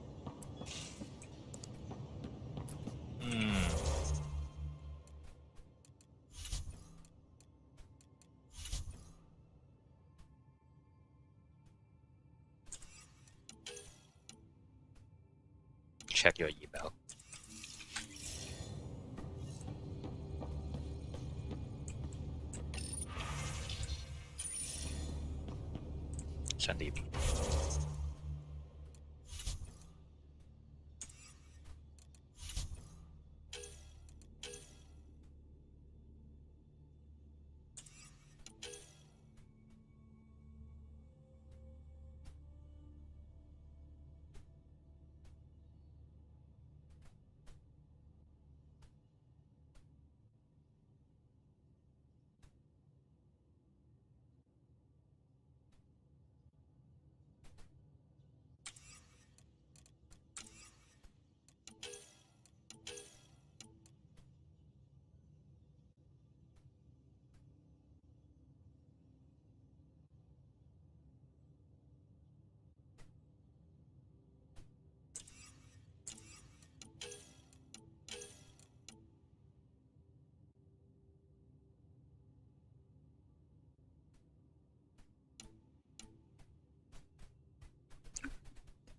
S1: ？Check your email. Send email.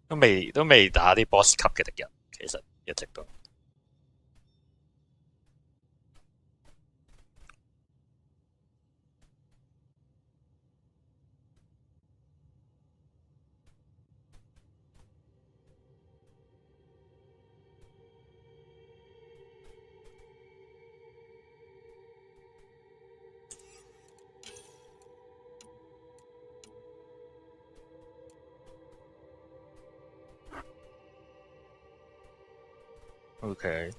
S1: 都未打啲 boss 級嘅敵人，其實一直都。OK。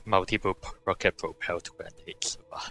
S1: multiple rocket propelled grenades 哇！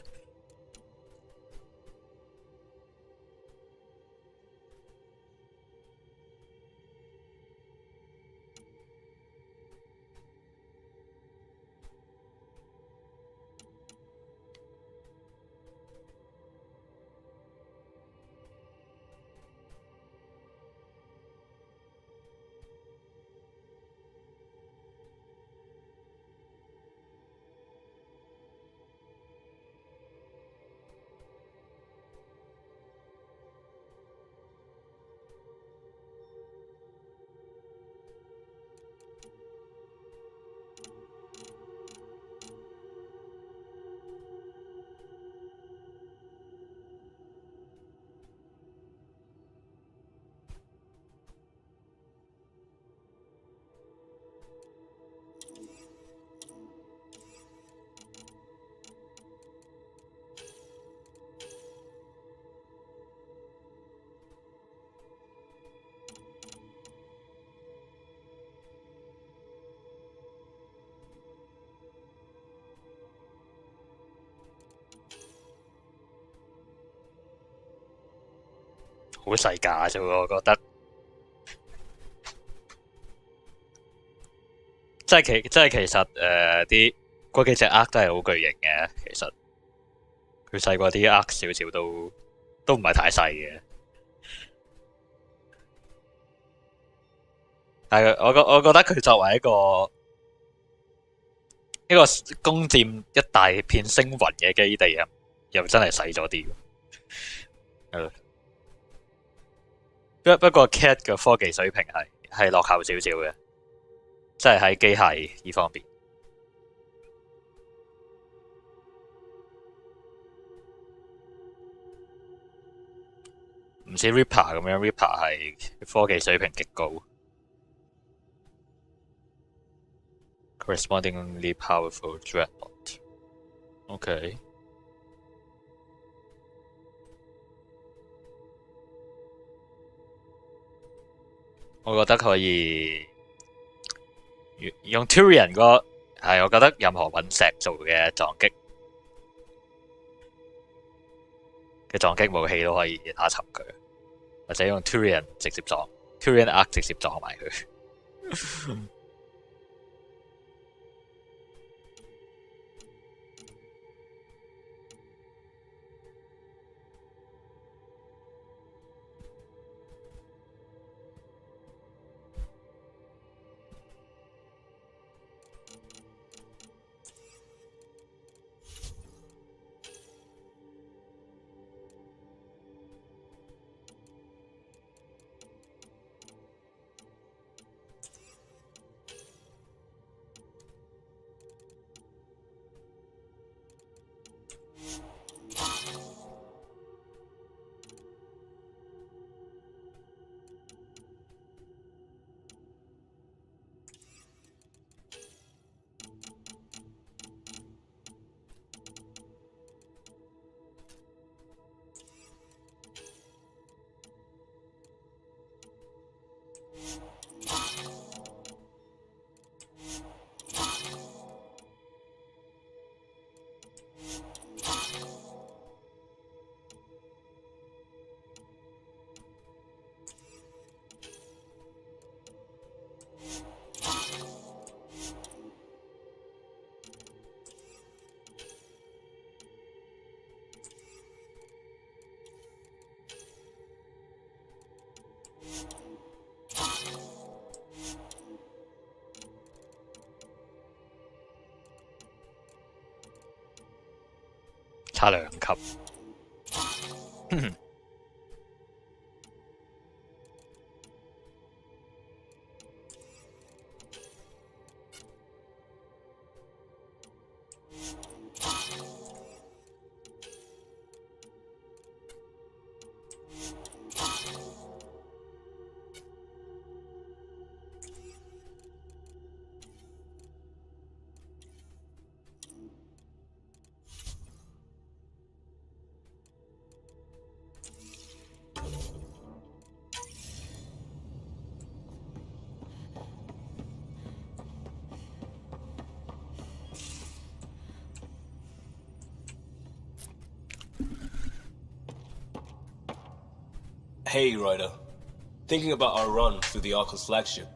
S1: 好細架啫喎，我覺得。即係其實啲嗰幾隻鈪都係好巨型嘅，其實佢細過啲鈪少少都唔係太細嘅。但係我覺得佢作為一個攻佔一大片星雲嘅基地啊，又真係細咗啲。不過 Cat 嘅科技水平係落後少少嘅，即係喺機械呢方面。唔似 Reaper 咁樣 ，Reaper 係科技水平極高 ，correspondingly powerful dreadnought。OK。我覺得可以用 Turian 我覺得任何隕石做嘅撞擊武器都可以打沉佢，或者用 Turian 直接撞 Turian Arc 直接撞埋佢。差2級。
S6: Hey, Ryder. Thinking about our run through the Archon's flagship.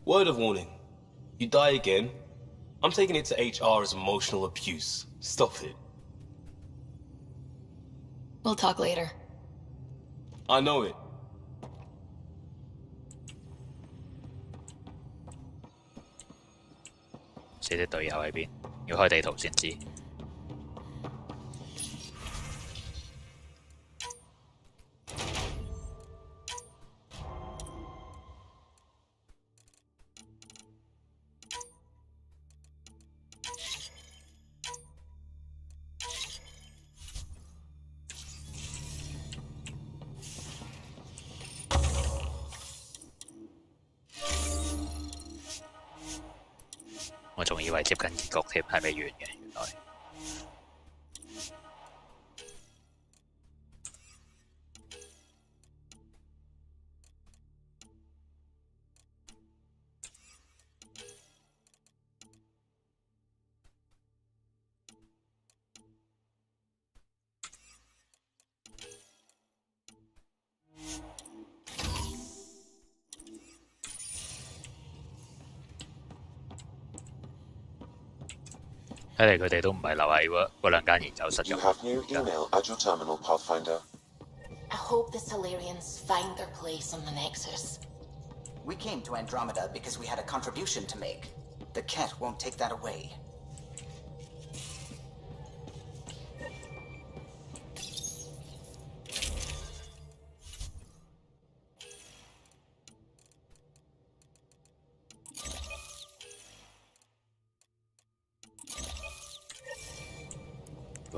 S6: Word of warning. You die again, I'm taking it to HR as emotional abuse. Stop it.
S2: We'll talk later.
S6: I know it.
S1: 死啲隊友喺邊？要開地圖先知。我仲以為接近結局添，係未完嘅原來。睇嚟佢哋都唔係留喺嗰兩間研究室
S9: You
S1: 咁。
S9: have new email at your terminal, Pathfinder.
S10: I hope the Solarians find their place on the Nexus.
S17: We came to Andromeda because we had a contribution to make. The Ket won't take that away.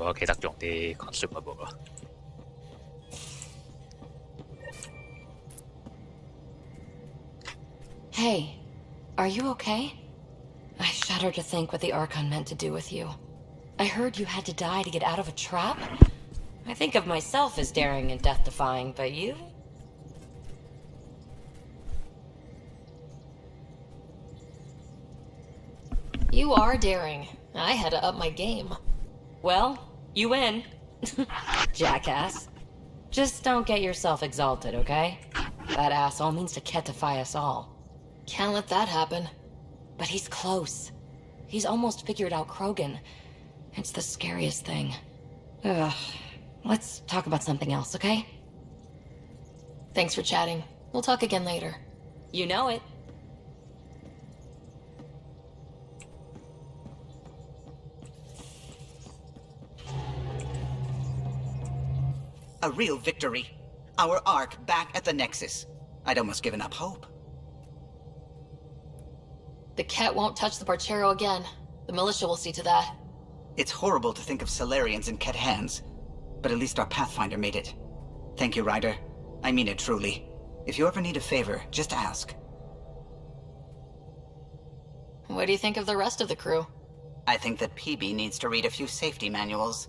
S1: 我記得用啲 consumable 咯。
S2: Hey, are you okay? I shudder to think what the Archon meant to do with you. I heard you had to die to get out of a trap? I think of myself as daring and death-defying, but you? You are daring. I had to up my game. Well, you win. Jackass. Just don't get yourself exalted, okay? That asshole means to ketify us all. Can't let that happen. But he's close. He's almost figured out Krogan. It's the scariest thing. Ugh. Let's talk about something else, okay? Thanks for chatting. We'll talk again later. You know it.
S17: A real victory. Our Ark back at the Nexus. I'd almost given up hope.
S2: The Ket won't touch the Barchero again. The militia will see to that.
S17: It's horrible to think of Solarians in Ket hands, but at least our Pathfinder made it. Thank you, Ryder. I mean it truly. If you ever need a favor, just ask.
S2: What do you think of the rest of the crew?
S17: I think that PB needs to read a few safety manuals.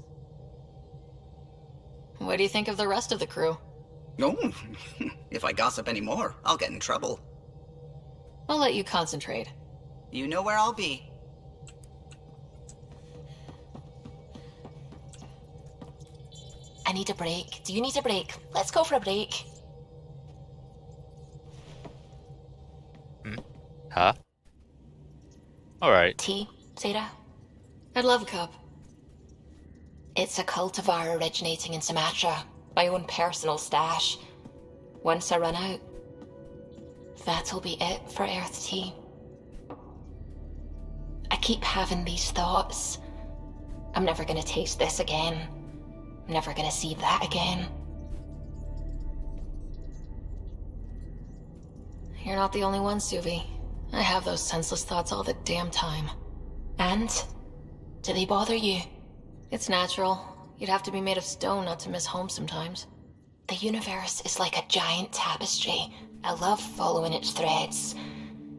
S2: What do you think of the rest of the crew?
S17: Oh, if I gossip anymore, I'll get in trouble.
S2: I'll let you concentrate.
S17: You know where I'll be.
S10: I need a break. Do you need a break? Let's go for a break.
S1: Huh? Alright.
S10: Tea, Sarah?
S2: I'd love a cup.
S10: It's a cultivar originating in Sumatra. My own personal stash. Once I run out, that'll be it for Earth tea. I keep having these thoughts. I'm never gonna taste this again. I'm never gonna see that again.
S2: You're not the only one, Suvi. I have those senseless thoughts all the damn time.
S10: And? Do they bother you?
S2: It's natural. You'd have to be made of stone not to miss home sometimes.
S10: The universe is like a giant tapestry. I love following its threads,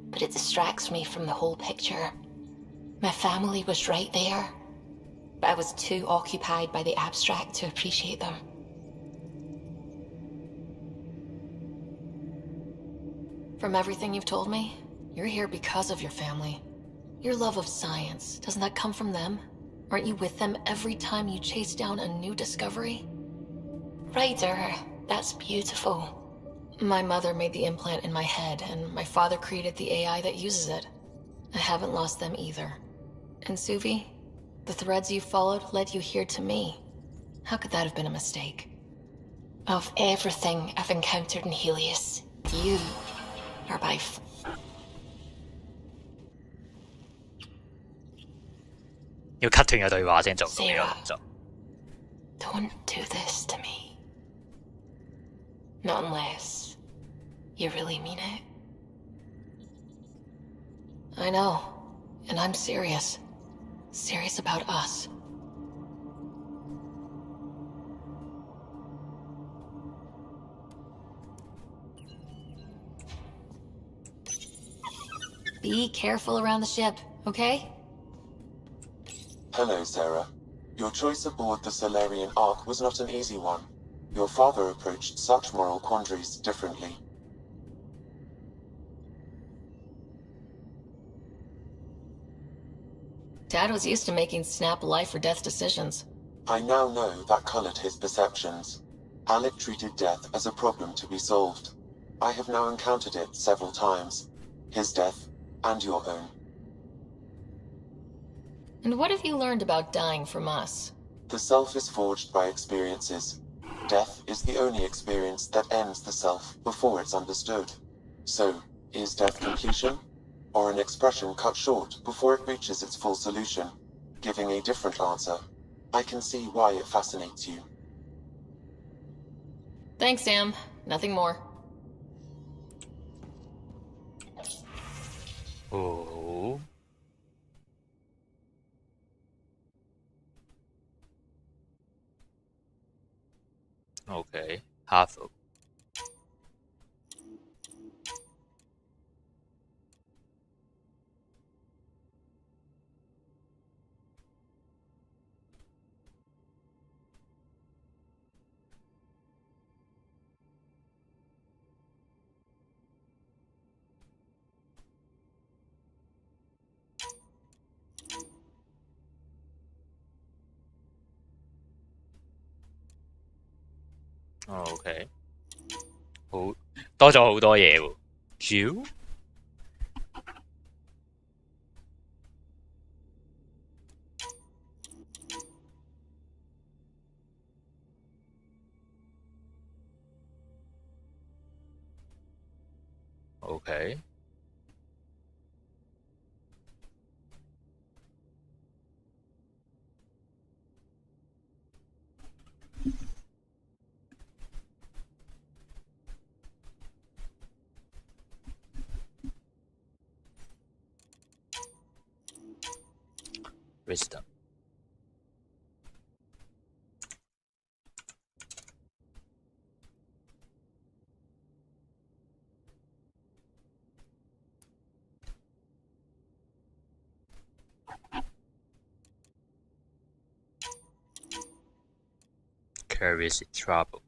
S10: but it distracts me from the whole picture. My family was right there, but I was too occupied by the abstract to appreciate them.
S2: From everything you've told me, you're here because of your family. Your love of science, doesn't that come from them? Aren't you with them every time you chase down a new discovery?
S10: Ryder, that's beautiful. My mother made the implant in my head, and my father created the AI that uses it. I haven't lost them either. And Suvi, the threads you followed led you here to me. How could that have been a mistake? Of everything I've encountered in Helios, you are by
S1: 要 cut 斷嘅對話先做到呢個動作。
S10: Don't do this to me. Not unless you really mean it. I know, and I'm serious. Serious about us. Be careful around the ship, okay?
S9: Hello, Sarah. Your choice aboard the Solarian Ark was not an easy one. Your father approached such moral quandaries differently.
S10: Dad was used to making snap life or death decisions.
S9: I now know that colored his perceptions. Alec treated death as a problem to be solved. I have now encountered it several times. His death, and your own.
S10: And what have you learned about dying from us?
S9: The self is forged by experiences. Death is the only experience that ends the self before it's understood. So, is death completion? Or an expression cut short before it reaches its full solution, giving a different answer? I can see why it fascinates you.
S10: Thanks, Sam. Nothing more.
S1: Oh. Okay. Half of. OK， 好多咗好多嘢喎。Jew？ OK。Wisdom. Carries trouble.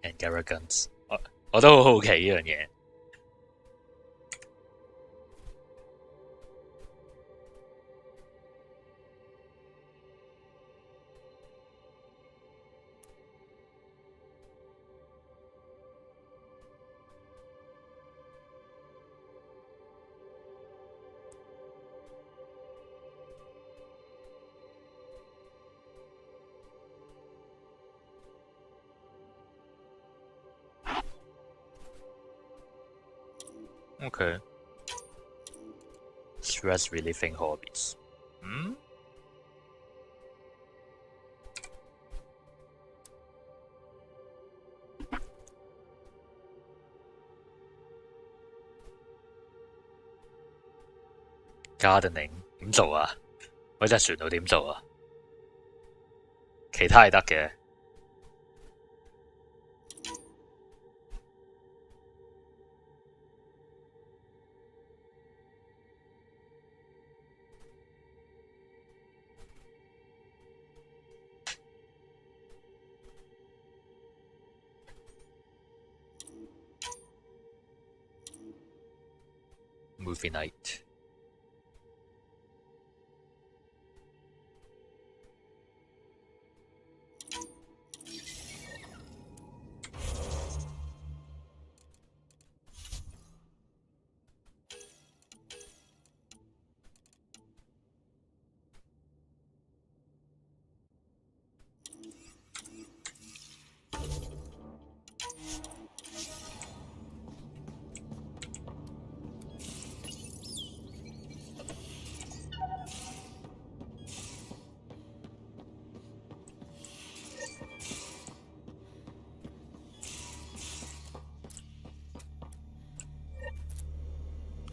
S1: and arrogance。我都好好奇呢樣嘢。Okay. Stress relieving hobbies. Gardening 點做啊？嗰隻船度點做啊？其他係得嘅。Movie night.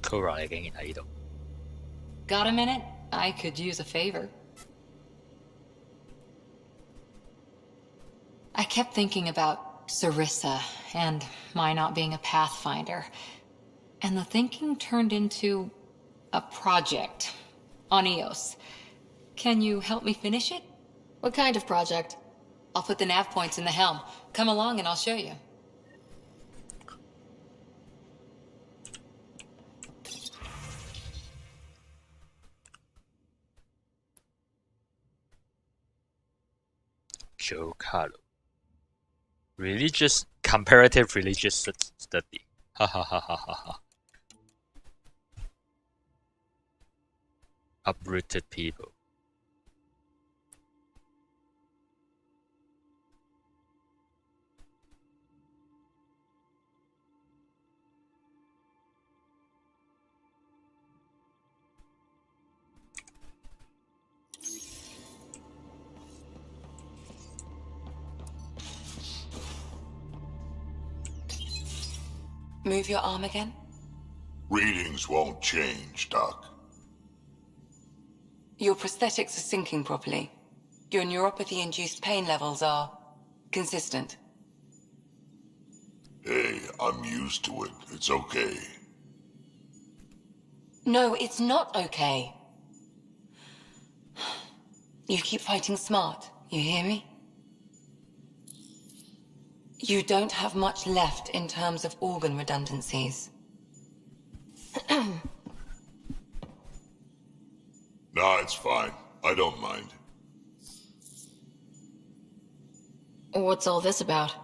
S1: Cora 你竟然喺呢度。
S15: Got a minute? I could use a favor. I kept thinking about Sarissa and my not being a Pathfinder. And the thinking turned into a project on Eos. Can you help me finish it?
S2: What kind of project?
S15: I'll put the nav points in the helm. Come along and I'll show you.
S1: Joe Carlo. Comparative religious study. Ha ha ha ha ha ha. Uprooted people.
S15: Move your arm again?
S14: Readings won't change, Doc.
S15: Your prosthetics are syncing properly. Your neuropathy-induced pain levels are consistent.
S14: Hey, I'm used to it. It's okay.
S15: No, it's not okay. You keep fighting smart, you hear me? You don't have much left in terms of organ redundancies.
S14: Nah, it's fine. I don't mind.
S2: What's all this about?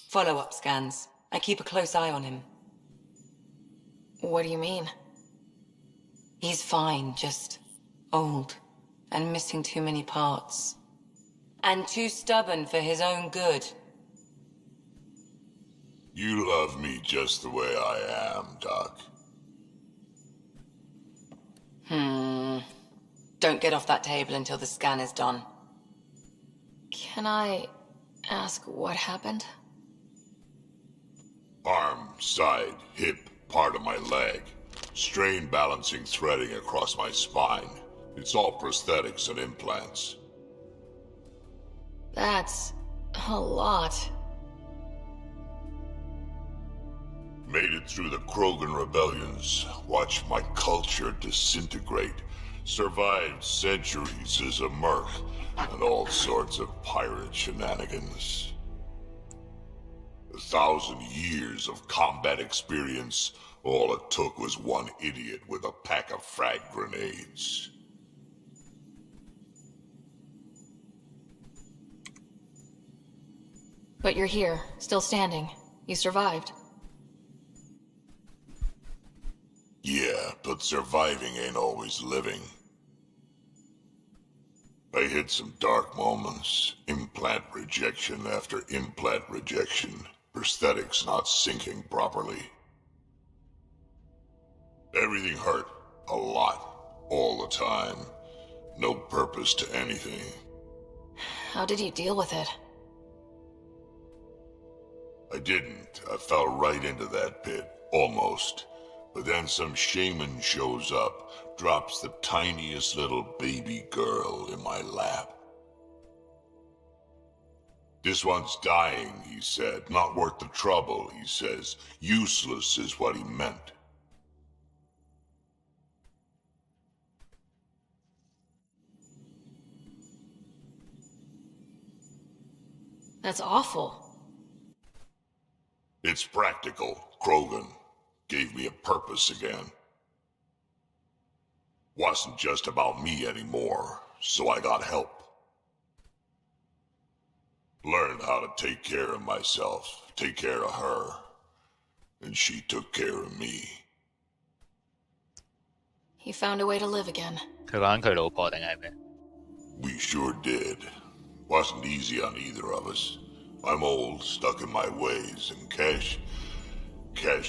S15: Follow-up scans. I keep a close eye on him.
S2: What do you mean?
S15: He's fine, just old and missing too many parts. And too stubborn for his own good.
S14: You love me just the way I am, Doc.
S15: Don't get off that table until the scan is done.
S2: Can I ask what happened?
S14: Arm, side, hip, part of my leg. Strain balancing threading across my spine. It's all prosthetics and implants.
S2: That's a lot.
S14: Made it through the Krogan rebellions. Watched my culture disintegrate. Survived centuries as a merc. And all sorts of pirate shenanigans.
S4: 1,000 years of combat experience, all it took was one idiot with a pack of frag grenades.
S18: But you're here, still standing. You survived.
S4: Yeah, but surviving ain't always living. I hit some dark moments. Implant rejection after implant rejection. Prosthetics not syncing properly. Everything hurt. A lot. All the time. No purpose to anything.
S18: How did you deal with it?
S4: I didn't. I fell right into that pit. Almost. But then some shaman shows up, drops the tiniest little baby girl in my lap. This one's dying, he said. Not worth the trouble, he says. Useless is what he meant.
S18: That's awful.
S4: It's practical, Krogan. Gave me a purpose again. Wasn't just about me anymore, so I got help. Learned how to take care of myself, take care of her. And she took care of me.
S18: He found a way to live again.
S1: 佢講緊佢老婆定係咩？
S4: We sure did. Wasn't easy on either of us. I'm old, stuck in my ways, and Cash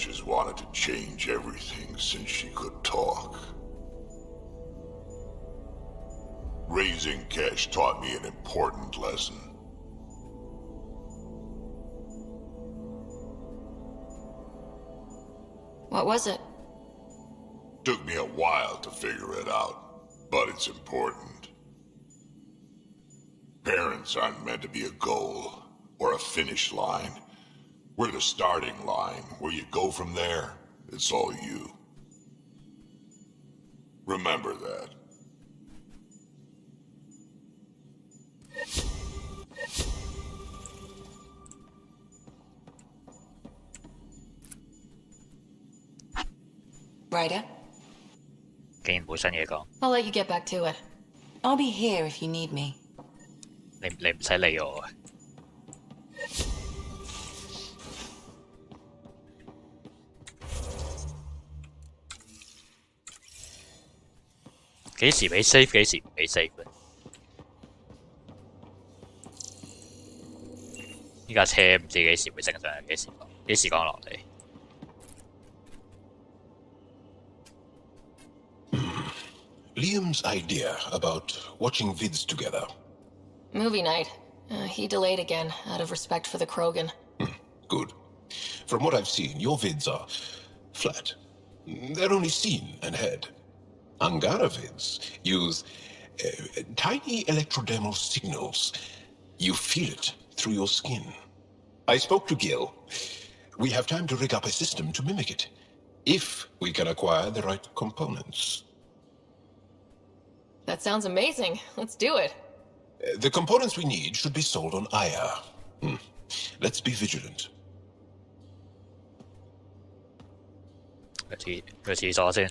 S4: has wanted to change everything since she could talk. Raising Cash taught me an important lesson.
S18: What was it?
S4: Took me a while to figure it out, but it's important. Parents aren't meant to be a goal or a finish line. We're the starting line. Where you go from there, it's all you. Remember that.
S15: Ryder?
S1: 竟然冇新嘢講，
S18: I'll let you get back to it.
S15: I'll be here if you need me.
S1: 你唔使理我嘅。幾時俾 save 幾時唔俾 save 嘅？呢架車唔知幾時會升上嚟，幾時降落嚟？
S5: Liam's idea about watching vids together.
S18: Movie night. He delayed again, out of respect for the Krogan.
S5: Good. From what I've seen, your vids are flat. They're only seen and heard. Angara vids use tiny electrodermal signals. You feel it through your skin. I spoke to Gil. We have time to rig up a system to mimic it, if we can acquire the right components.
S18: That sounds amazing. Let's do it.
S5: The components we need should be sold on Aya. Let's be vigilant.
S1: 去廁所先。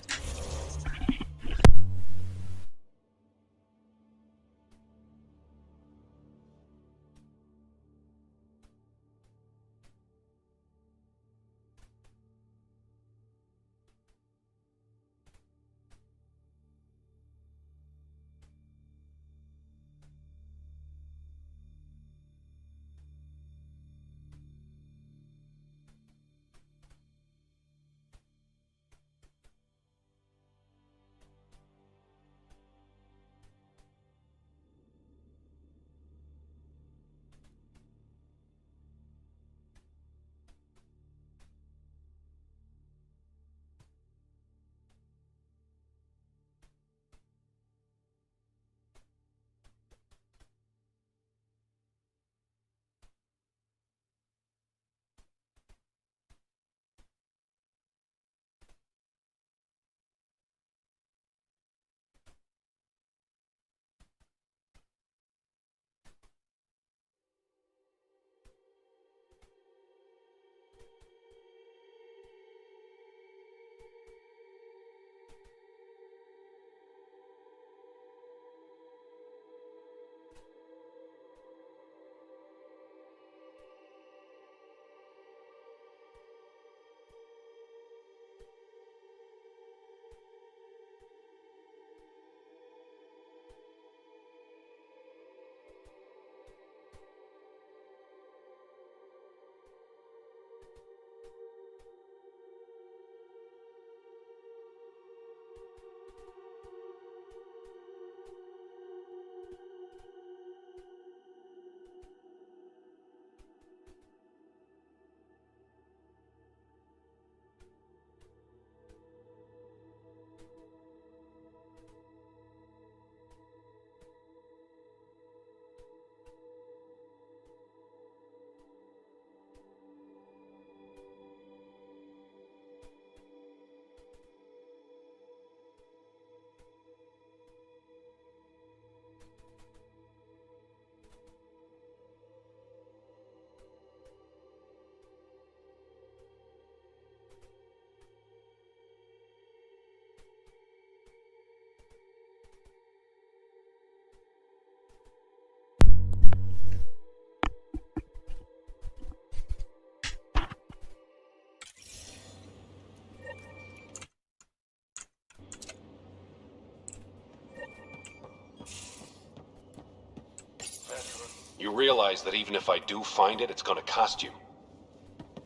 S19: You realize that even if I do find it, it's gonna cost you.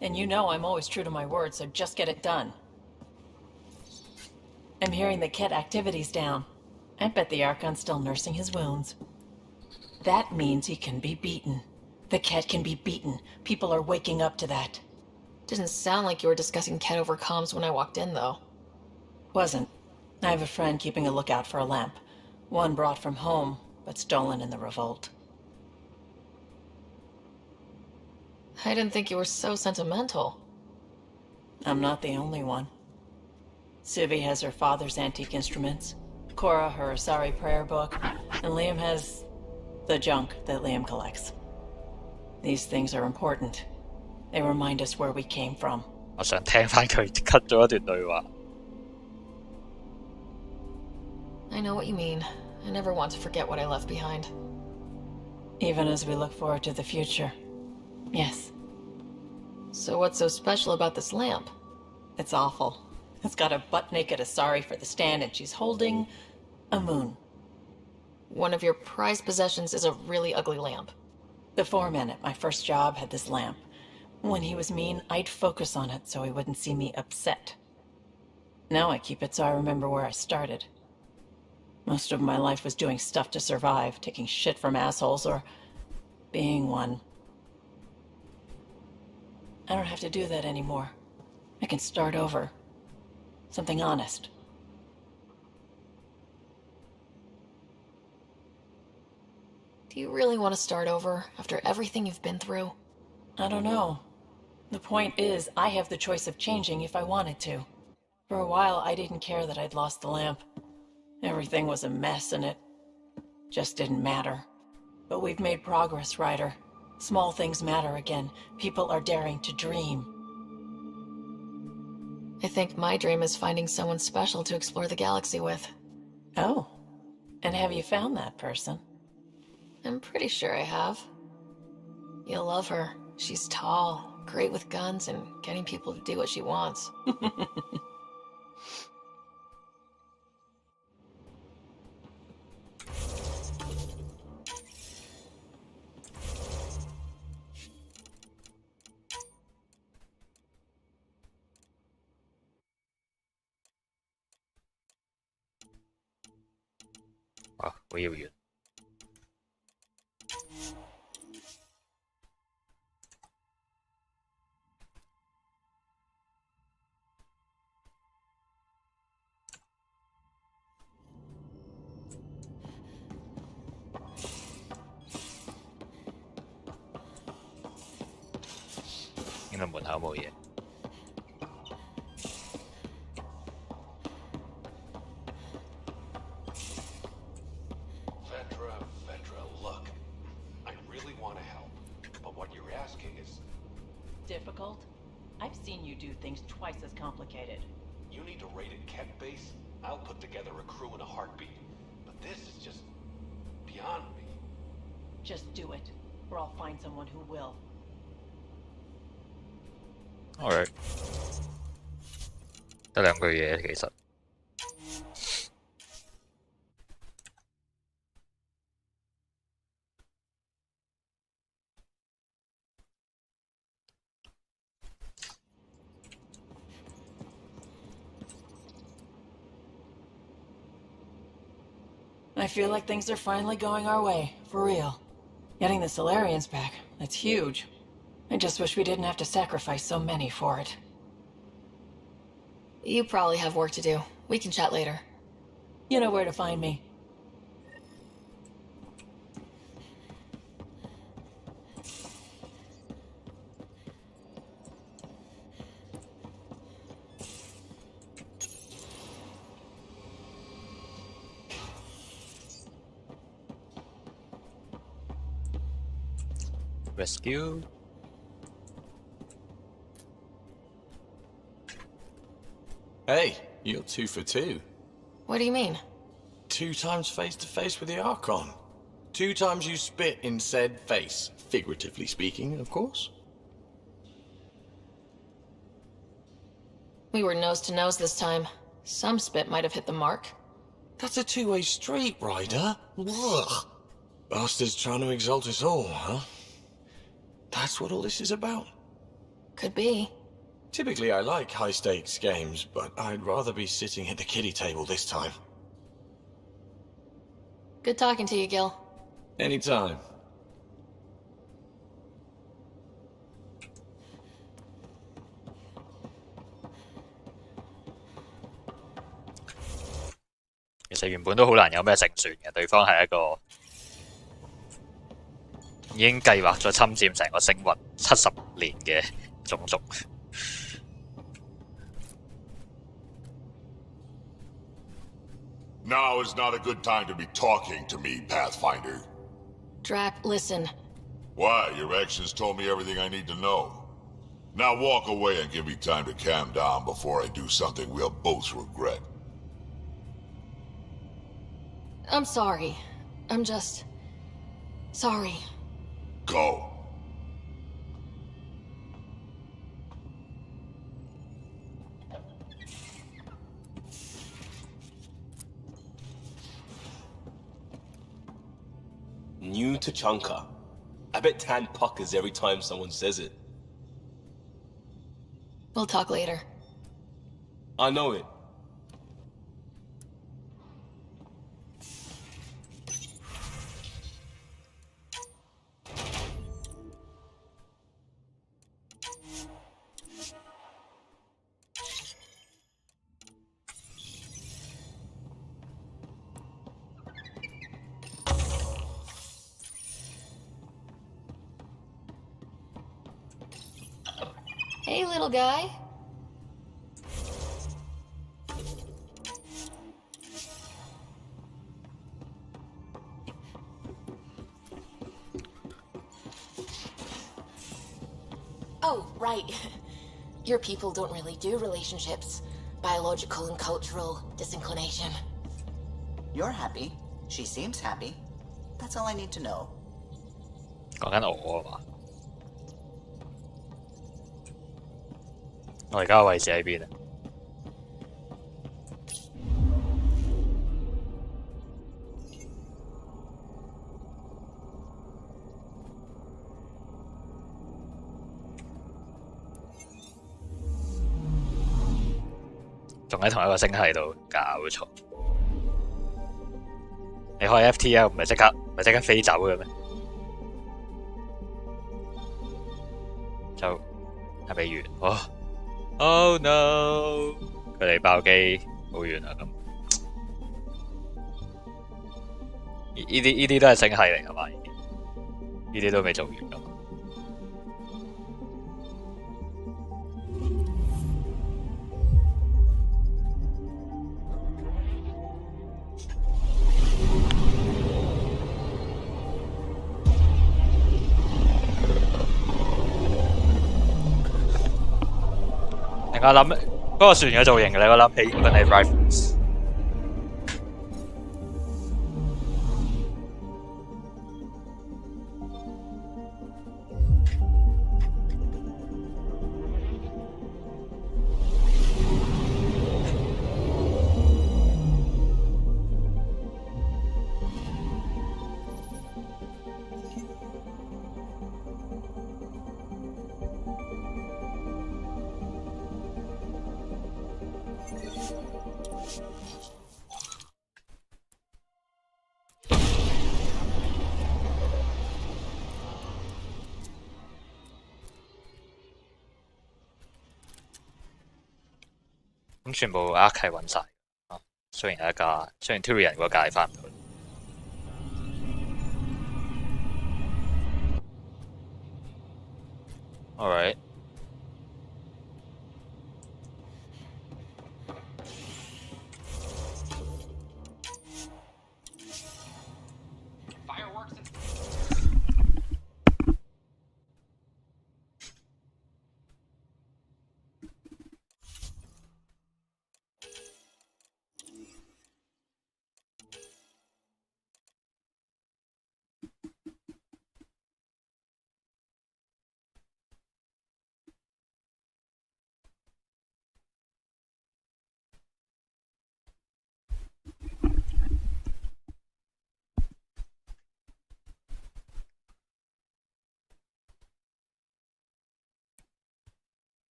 S18: And you know I'm always true to my word, so just get it done. I'm hearing the Ket activity's down. I bet the Archon's still nursing his wounds. That means he can be beaten. The Ket can be beaten. People are waking up to that.
S2: Didn't sound like you were discussing Ket over comms when I walked in, though.
S18: Wasn't. I have a friend keeping a lookout for a lamp. One brought from home, but stolen in the revolt.
S2: I didn't think you were so sentimental.
S18: I'm not the only one. Civi has her father's antique instruments, Cora her Asari prayer book, and Liam has the junk that Liam collects. These things are important. They remind us where we came from.
S1: 我想聽翻佢 cut 咗一段對話。
S2: I know what you mean. I never want to forget what I left behind.
S18: Even as we look forward to the future. Yes.
S2: So what's so special about this lamp?
S18: It's awful. It's got a butt-naked Asari for the stand, and she's holding a moon.
S2: One of your prized possessions is a really ugly lamp.
S18: The foreman at my first job had this lamp. When he was mean, I'd focus on it so he wouldn't see me upset. Now I keep it so I remember where I started. Most of my life was doing stuff to survive, taking shit from assholes, or being one. I don't have to do that anymore. I can start over. Something honest.
S2: Do you really want to start over after everything you've been through?
S18: I don't know. The point is, I have the choice of changing if I wanted to. For a while, I didn't care that I'd lost the lamp. Everything was a mess and it just didn't matter. But we've made progress, Ryder. Small things matter again. People are daring to dream.
S2: I think my dream is finding someone special to explore the galaxy with.
S18: Oh. And have you found that person?
S2: I'm pretty sure I have. You'll love her. She's tall, great with guns, and getting people to do what she wants.
S1: Wow, 好遙遠。應該門口冇嘢。
S19: Look, I really want to help, but what you're asking is...
S18: Difficult? I've seen you do things twice as complicated.
S19: You need a rated Ket base? I'll put together a crew in a heartbeat. But this is just... beyond me.
S18: Just do it, or I'll find someone who will.
S1: Alright，得兩句嘢其實。
S18: I feel like things are finally going our way, for real. Getting the Solarians back, that's huge. I just wish we didn't have to sacrifice so many for it.
S2: You probably have work to do. We can chat later.
S18: You know where to find me.
S1: Rescue.
S20: Hey, you're 2 for 2.
S2: What do you mean?
S20: 2 times face to face with the Archon. 2 times you spit in said face. Figuratively speaking, of course.
S2: We were nose to nose this time. Some spit might have hit the mark.
S20: That's a two-way street, Ryder. Ugh. Bastards trying to exalt us all, huh? That's what all this is about?
S18: Could be.
S20: Typically I like high-stakes games, but I'd rather be sitting at the kiddie table this time.
S18: Good talking to you, Gil.
S20: Anytime.
S1: 其實原本都好難有咩勝算嘅，對方係一個已經計劃咗侵佔成個星雲70年嘅種族。
S4: Now is not a good time to be talking to me, Pathfinder.
S18: Drac, listen.
S4: Why? Your actions told me everything I need to know. Now walk away and give me time to calm down before I do something we'll both regret.
S18: I'm sorry. I'm just... sorry.
S4: Go.
S6: New Tachanka. I bet Tan puckers every time someone says it.
S18: We'll talk later.
S6: I know it.
S18: Hey, little guy. Oh, right. Your people don't really do relationships. Biological and cultural disinclination.
S17: You're happy. She seems happy. That's all I need to know.
S1: 講緊我啊嘛，我而家嘅位置喺邊啊？仲喺同一個星系度搞錯。你開 FTL 唔係即刻飛走嘅咩？就係未完哦。Oh no！佢哋爆機好遠啊咁。呢啲都係星系嚟㗎嘛？呢啲都未做完㗎嘛？令我諗嗰個船嘅造型，令我諗起佢係 Rifles。咁全部 Arc 係揾晒，雖然有一架，雖然 Turian 嗰架係翻唔到。Alright。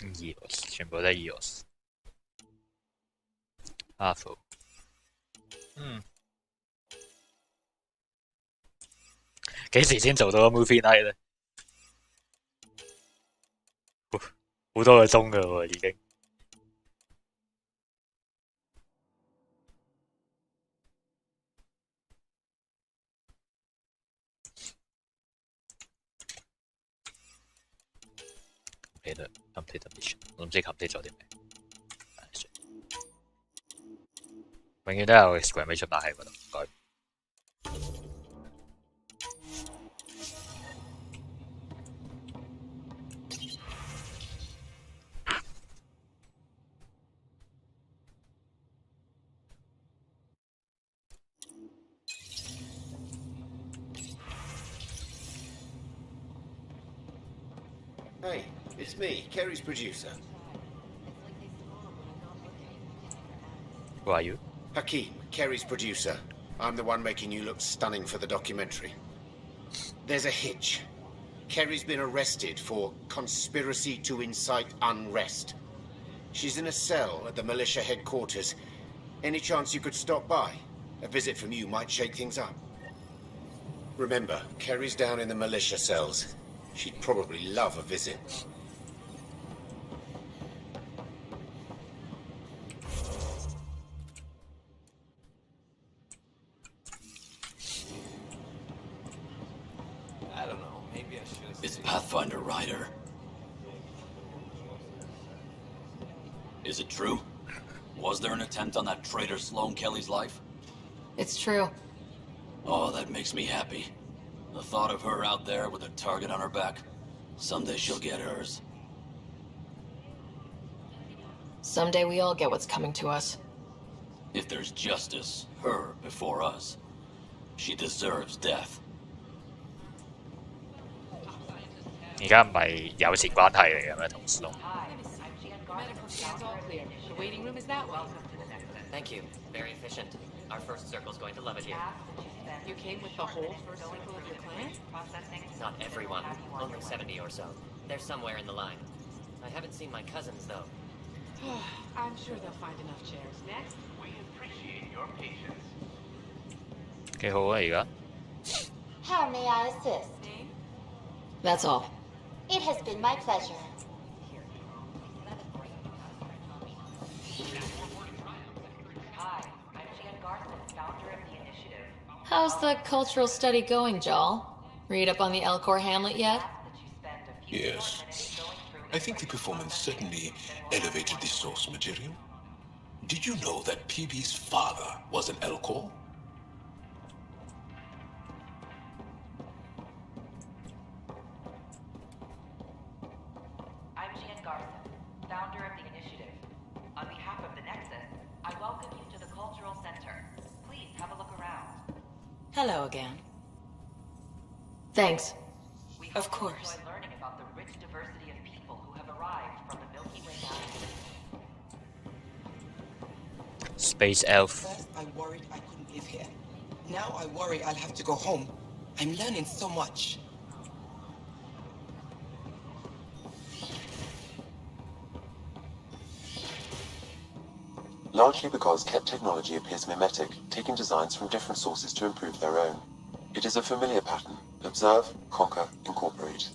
S1: EOS 全部都係 EOS。Half。幾時先做到個 movie night 咧？好多個鐘噶喎，已經。complete mission， 我唔知 complete 咗啲咩。永遠都有 exclamation mark 喺嗰度，唔該。
S8: Hey, it's me, Kerry's producer.
S1: Who are you?
S8: Hakeem, Kerry's producer. I'm the one making you look stunning for the documentary. There's a hitch. Kerry's been arrested for conspiracy to incite unrest. She's in a cell at the militia headquarters. Any chance you could stop by? A visit from you might shake things up. Remember, Kerry's down in the militia cells. She'd probably love a visit.
S20: I don't know, maybe I should have... It's Pathfinder Ryder. Is it true? Was there an attempt on that traitor Sloane Kelly's life?
S15: It's true.
S20: Oh, that makes me happy. The thought of her out there with a target on her back. Someday she'll get hers.
S18: Someday we all get what's coming to us.
S20: If there's justice, her before us. She deserves death.
S1: 而家唔係友善關係嚟嘅咩？同 Sloan。Medical
S2: scans all clear. The waiting room is that way.
S11: Thank you. Very efficient. Our first circle's going to love it here.
S2: You came with the whole first circle of your clan?
S11: Not everyone. Only 70 or so. They're somewhere in the line. I haven't seen my cousins, though.
S2: I'm sure they'll find enough chairs. Next,
S7: We appreciate your patience.
S1: 幾好啊！而家
S12: How may I assist?
S18: That's all.
S12: It has been my pleasure.
S18: How's the cultural study going, Jal? Read up on the Elcor Hamlet yet?
S5: Yes. I think the performance certainly elevated the source material. Did you know that PB's father was an Elcor?
S7: I'm Jan Garson, founder of the initiative. On behalf of the Nexus, I welcome you to the Cultural Center. Please have a look around.
S18: Hello again. Thanks.
S7: Of course. Enjoy learning about the rich diversity of people who have arrived from the Milky Way galaxy.
S1: Space Elf。
S21: First, I worried I couldn't live here. Now I worry I'll have to go home. I'm learning so much.
S9: Largely because Ket technology appears mimetic, taking designs from different sources to improve their own. It is a familiar pattern. Observe, conquer, incorporate.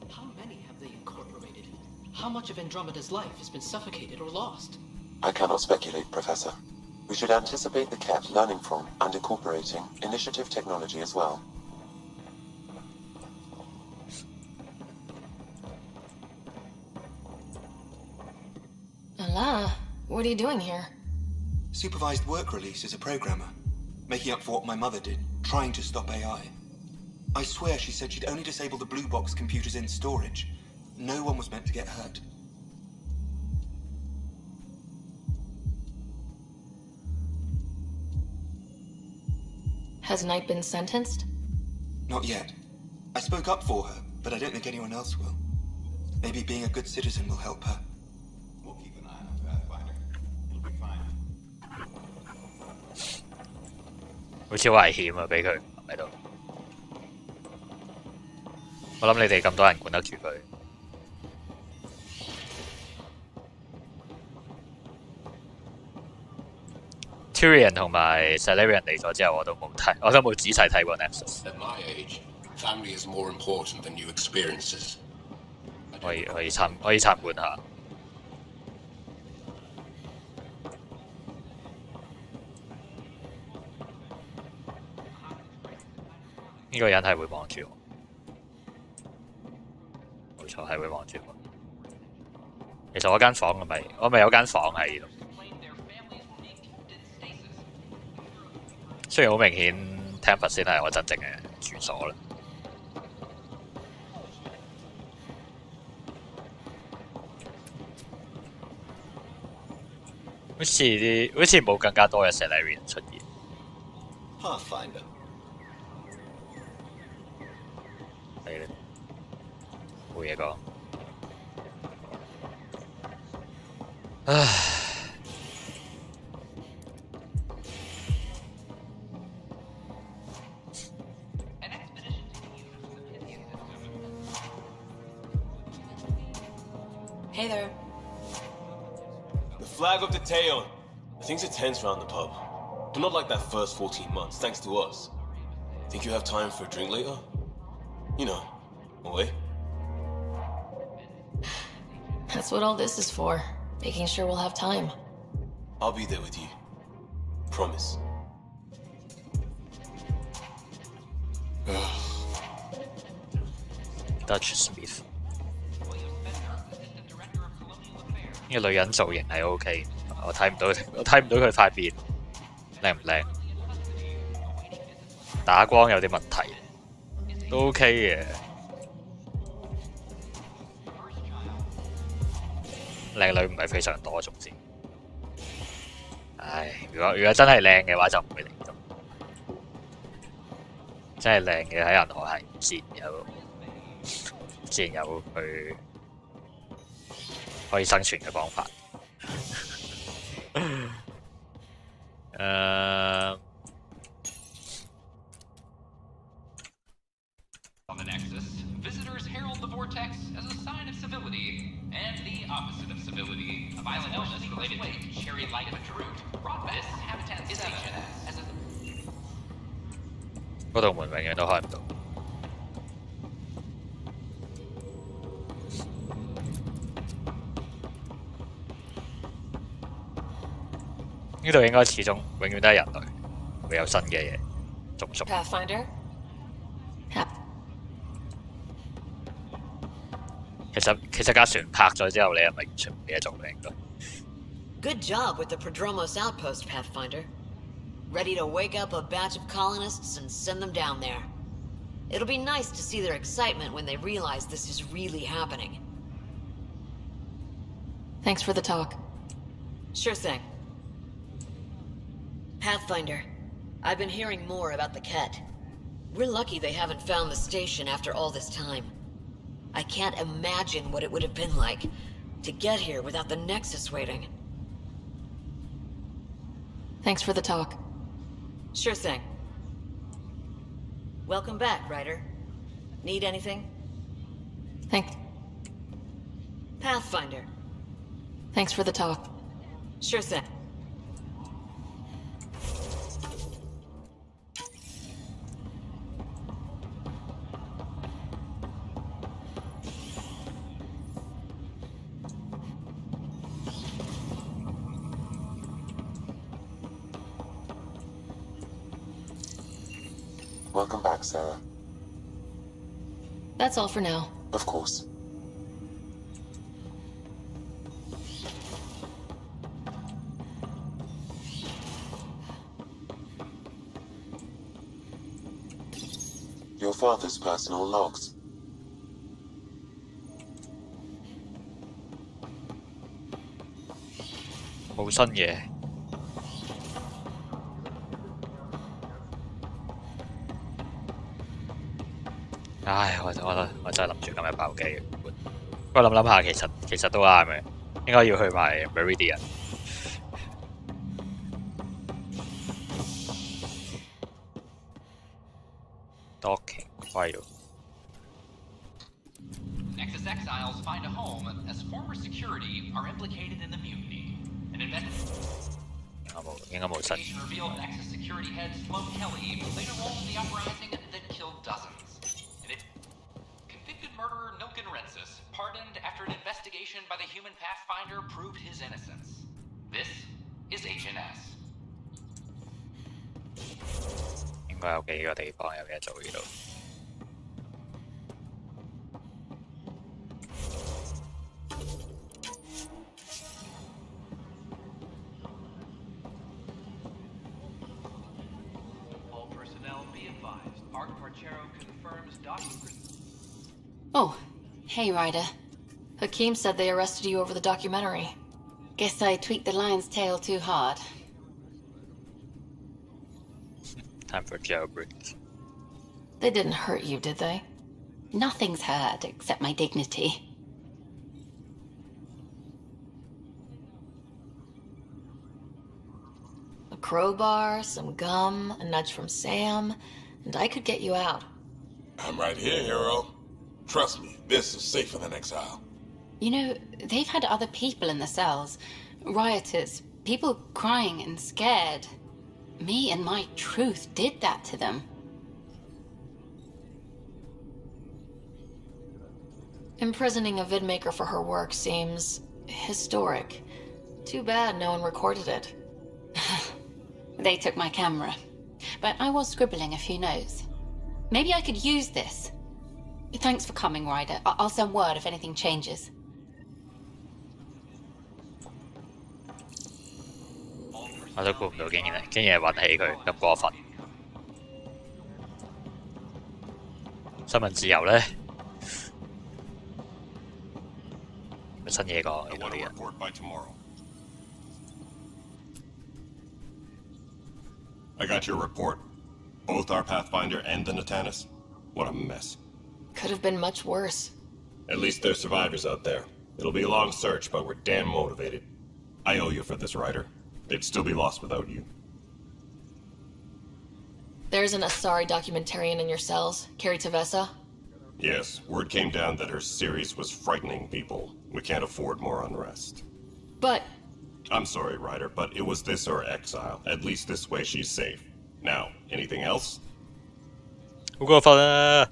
S22: How many have they incorporated? How much of Andromeda's life has been suffocated or lost?
S9: I cannot speculate, Professor. We should anticipate the Ket learning from and incorporating initiative technology as well.
S18: Allah, what are you doing here?
S21: Supervised work release as a programmer. Making up for what my mother did, trying to stop AI. I swear she said she'd only disable the blue box computers in storage. No one was meant to get hurt.
S18: Has Knight been sentenced?
S21: Not yet. I spoke up for her, but I don't think anyone else will. Maybe being a good citizen will help her.
S8: We'll keep an eye on Pathfinder. It'll be fine.
S1: 好似好危險啊！俾佢喺度。我諗你哋咁多人管得住佢。Tyrion 同埋 Salarian 嚟咗之後，我都冇仔細睇過 Nexus。
S5: At my age, family is more important than new experiences.
S1: 可以參觀下。呢個人係會望住我，冇錯係會望住我。其實我間房我咪有間房喺度，雖然好明顯 Tempus 先係我真正嘅住所啦。好似冇更加多嘅 Salarian 出現。
S20: Pathfinder。
S1: 係啦，冇嘢講。唉。
S18: Hey there.
S6: The flag of the Teon. Things are tense around the pub. But not like that first 14 months, thanks to us. Think you have time for a drink later? You know, away.
S18: That's what all this is for. Making sure we'll have time.
S6: I'll be there with you. Promise.
S1: Dutch Smith 呢個女人造型係 OK， 我睇唔到佢塊面靚唔靚，打光有啲問題，都 OK 嘅。靚女唔係非常多，總之，唉，如果真係靚嘅話就唔會嚟到，真係靚嘅喺銀河系自然有佢可以生存嘅方法。
S3: On the Nexus, visitors herald the vortex as a sign of civility, and the opposite of civility, a violent illness related to cherry-like root, brought back this habitat station as a...
S1: 嗰道門永遠都開唔到。呢度應該始終永遠都係人類，會有新嘅嘢種族。
S18: Pathfinder?
S1: 其實架船拍咗之後，你係咪完全唔記得做咩㗎？
S16: Good job with the Prodromos outpost, Pathfinder. Ready to wake up a batch of colonists and send them down there. It'll be nice to see their excitement when they realize this is really happening.
S18: Thanks for the talk.
S16: Sure thing. Pathfinder, I've been hearing more about the Ket. We're lucky they haven't found the station after all this time. I can't imagine what it would have been like to get here without the Nexus waiting.
S18: Thanks for the talk.
S16: Sure thing. Welcome back, Ryder. Need anything? Pathfinder.
S18: Thanks for the talk.
S16: Sure thing.
S9: Welcome back, Sarah.
S18: That's all for now.
S9: Of course. Your father's personal logs.
S1: 冇新嘢。唉，我真係諗住今日爆機嘅，不過諗下其實都啱嘅，應該要去埋 Meridian。Docking file.
S3: Nexus exiles find a home as former security are implicated in the mutiny. An Investigation revealed Nexus security head Sloan Kelly played a role in the uprising that killed dozens. And convicted murderer Nilken Rensis pardoned after an investigation by the human Pathfinder proved his innocence. This is Agent S.
S1: 應該有幾個地方有嘢做呢度。
S3: All personnel be advised. Art Marchero confirms document.
S18: Oh, hey, Ryder. Hakeem said they arrested you over the documentary.
S15: Guess I tweaked the lion's tail too hard.
S1: Time for jailbreak.
S18: They didn't hurt you, did they?
S15: Nothing's hurt except my dignity.
S18: A crowbar, some gum, a nudge from Sam, and I could get you out.
S10: I'm right here, hero. Trust me, this is safer than exile.
S15: You know, they've had other people in the cells. Rioters, people crying and scared. Me and my truth did that to them.
S18: Imprisoning a vidmaker for her work seems historic. Too bad no one recorded it.
S15: They took my camera. But I was scribbling a few notes. Maybe I could use this. Thanks for coming, Ryder. I'll send word if anything changes.
S1: 我都估唔到竟然揾起佢咁過分。新聞自由呢？有新嘢講，呢度啲人。
S13: I got your report. Both our Pathfinder and the Natanus. What a mess.
S18: Could have been much worse.
S13: At least there's survivors out there. It'll be a long search, but we're damn motivated. I owe you for this, Ryder. They'd still be lost without you.
S18: There's an Asari documentarian in your cells, Carrie Tavessa.
S13: Yes, word came down that her series was frightening people. We can't afford more unrest.
S18: But...
S13: I'm sorry, Ryder, but it was this or exile. At least this way she's safe. Now, anything else?
S1: 好過分啊！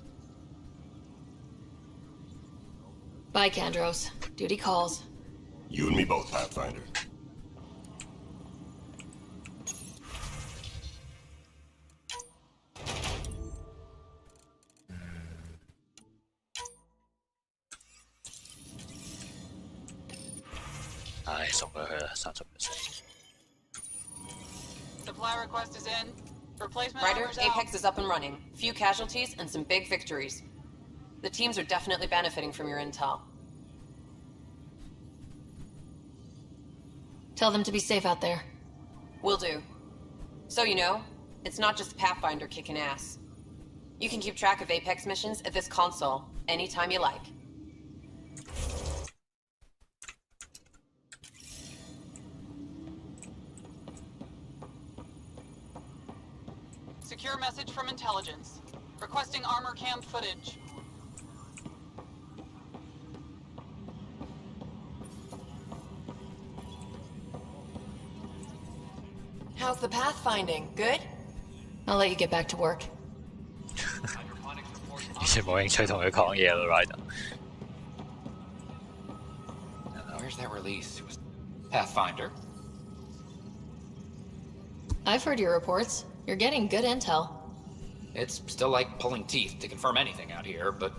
S18: Bye, Kandros. Duty calls.
S13: You and me both, Pathfinder.
S23: Supply request is in. Replacement
S24: Ryder,
S23: orders
S24: Apex is up and running. Few casualties and some big victories. The teams are definitely benefiting from your intel.
S18: Tell them to be safe out there.
S24: Will do. So you know, it's not just Pathfinder kicking ass. You can keep track of Apex missions at this console, anytime you like.
S23: Secure message from intelligence. Requesting armor cam footage.
S18: How's the pathfinding? Good? I'll let you get back to work.
S1: 完全冇興趣同佢講嘢咯 ，Ryder。
S3: Where's that release? It was Pathfinder.
S18: I've heard your reports. You're getting good intel.
S3: It's still like pulling teeth to confirm anything out here, but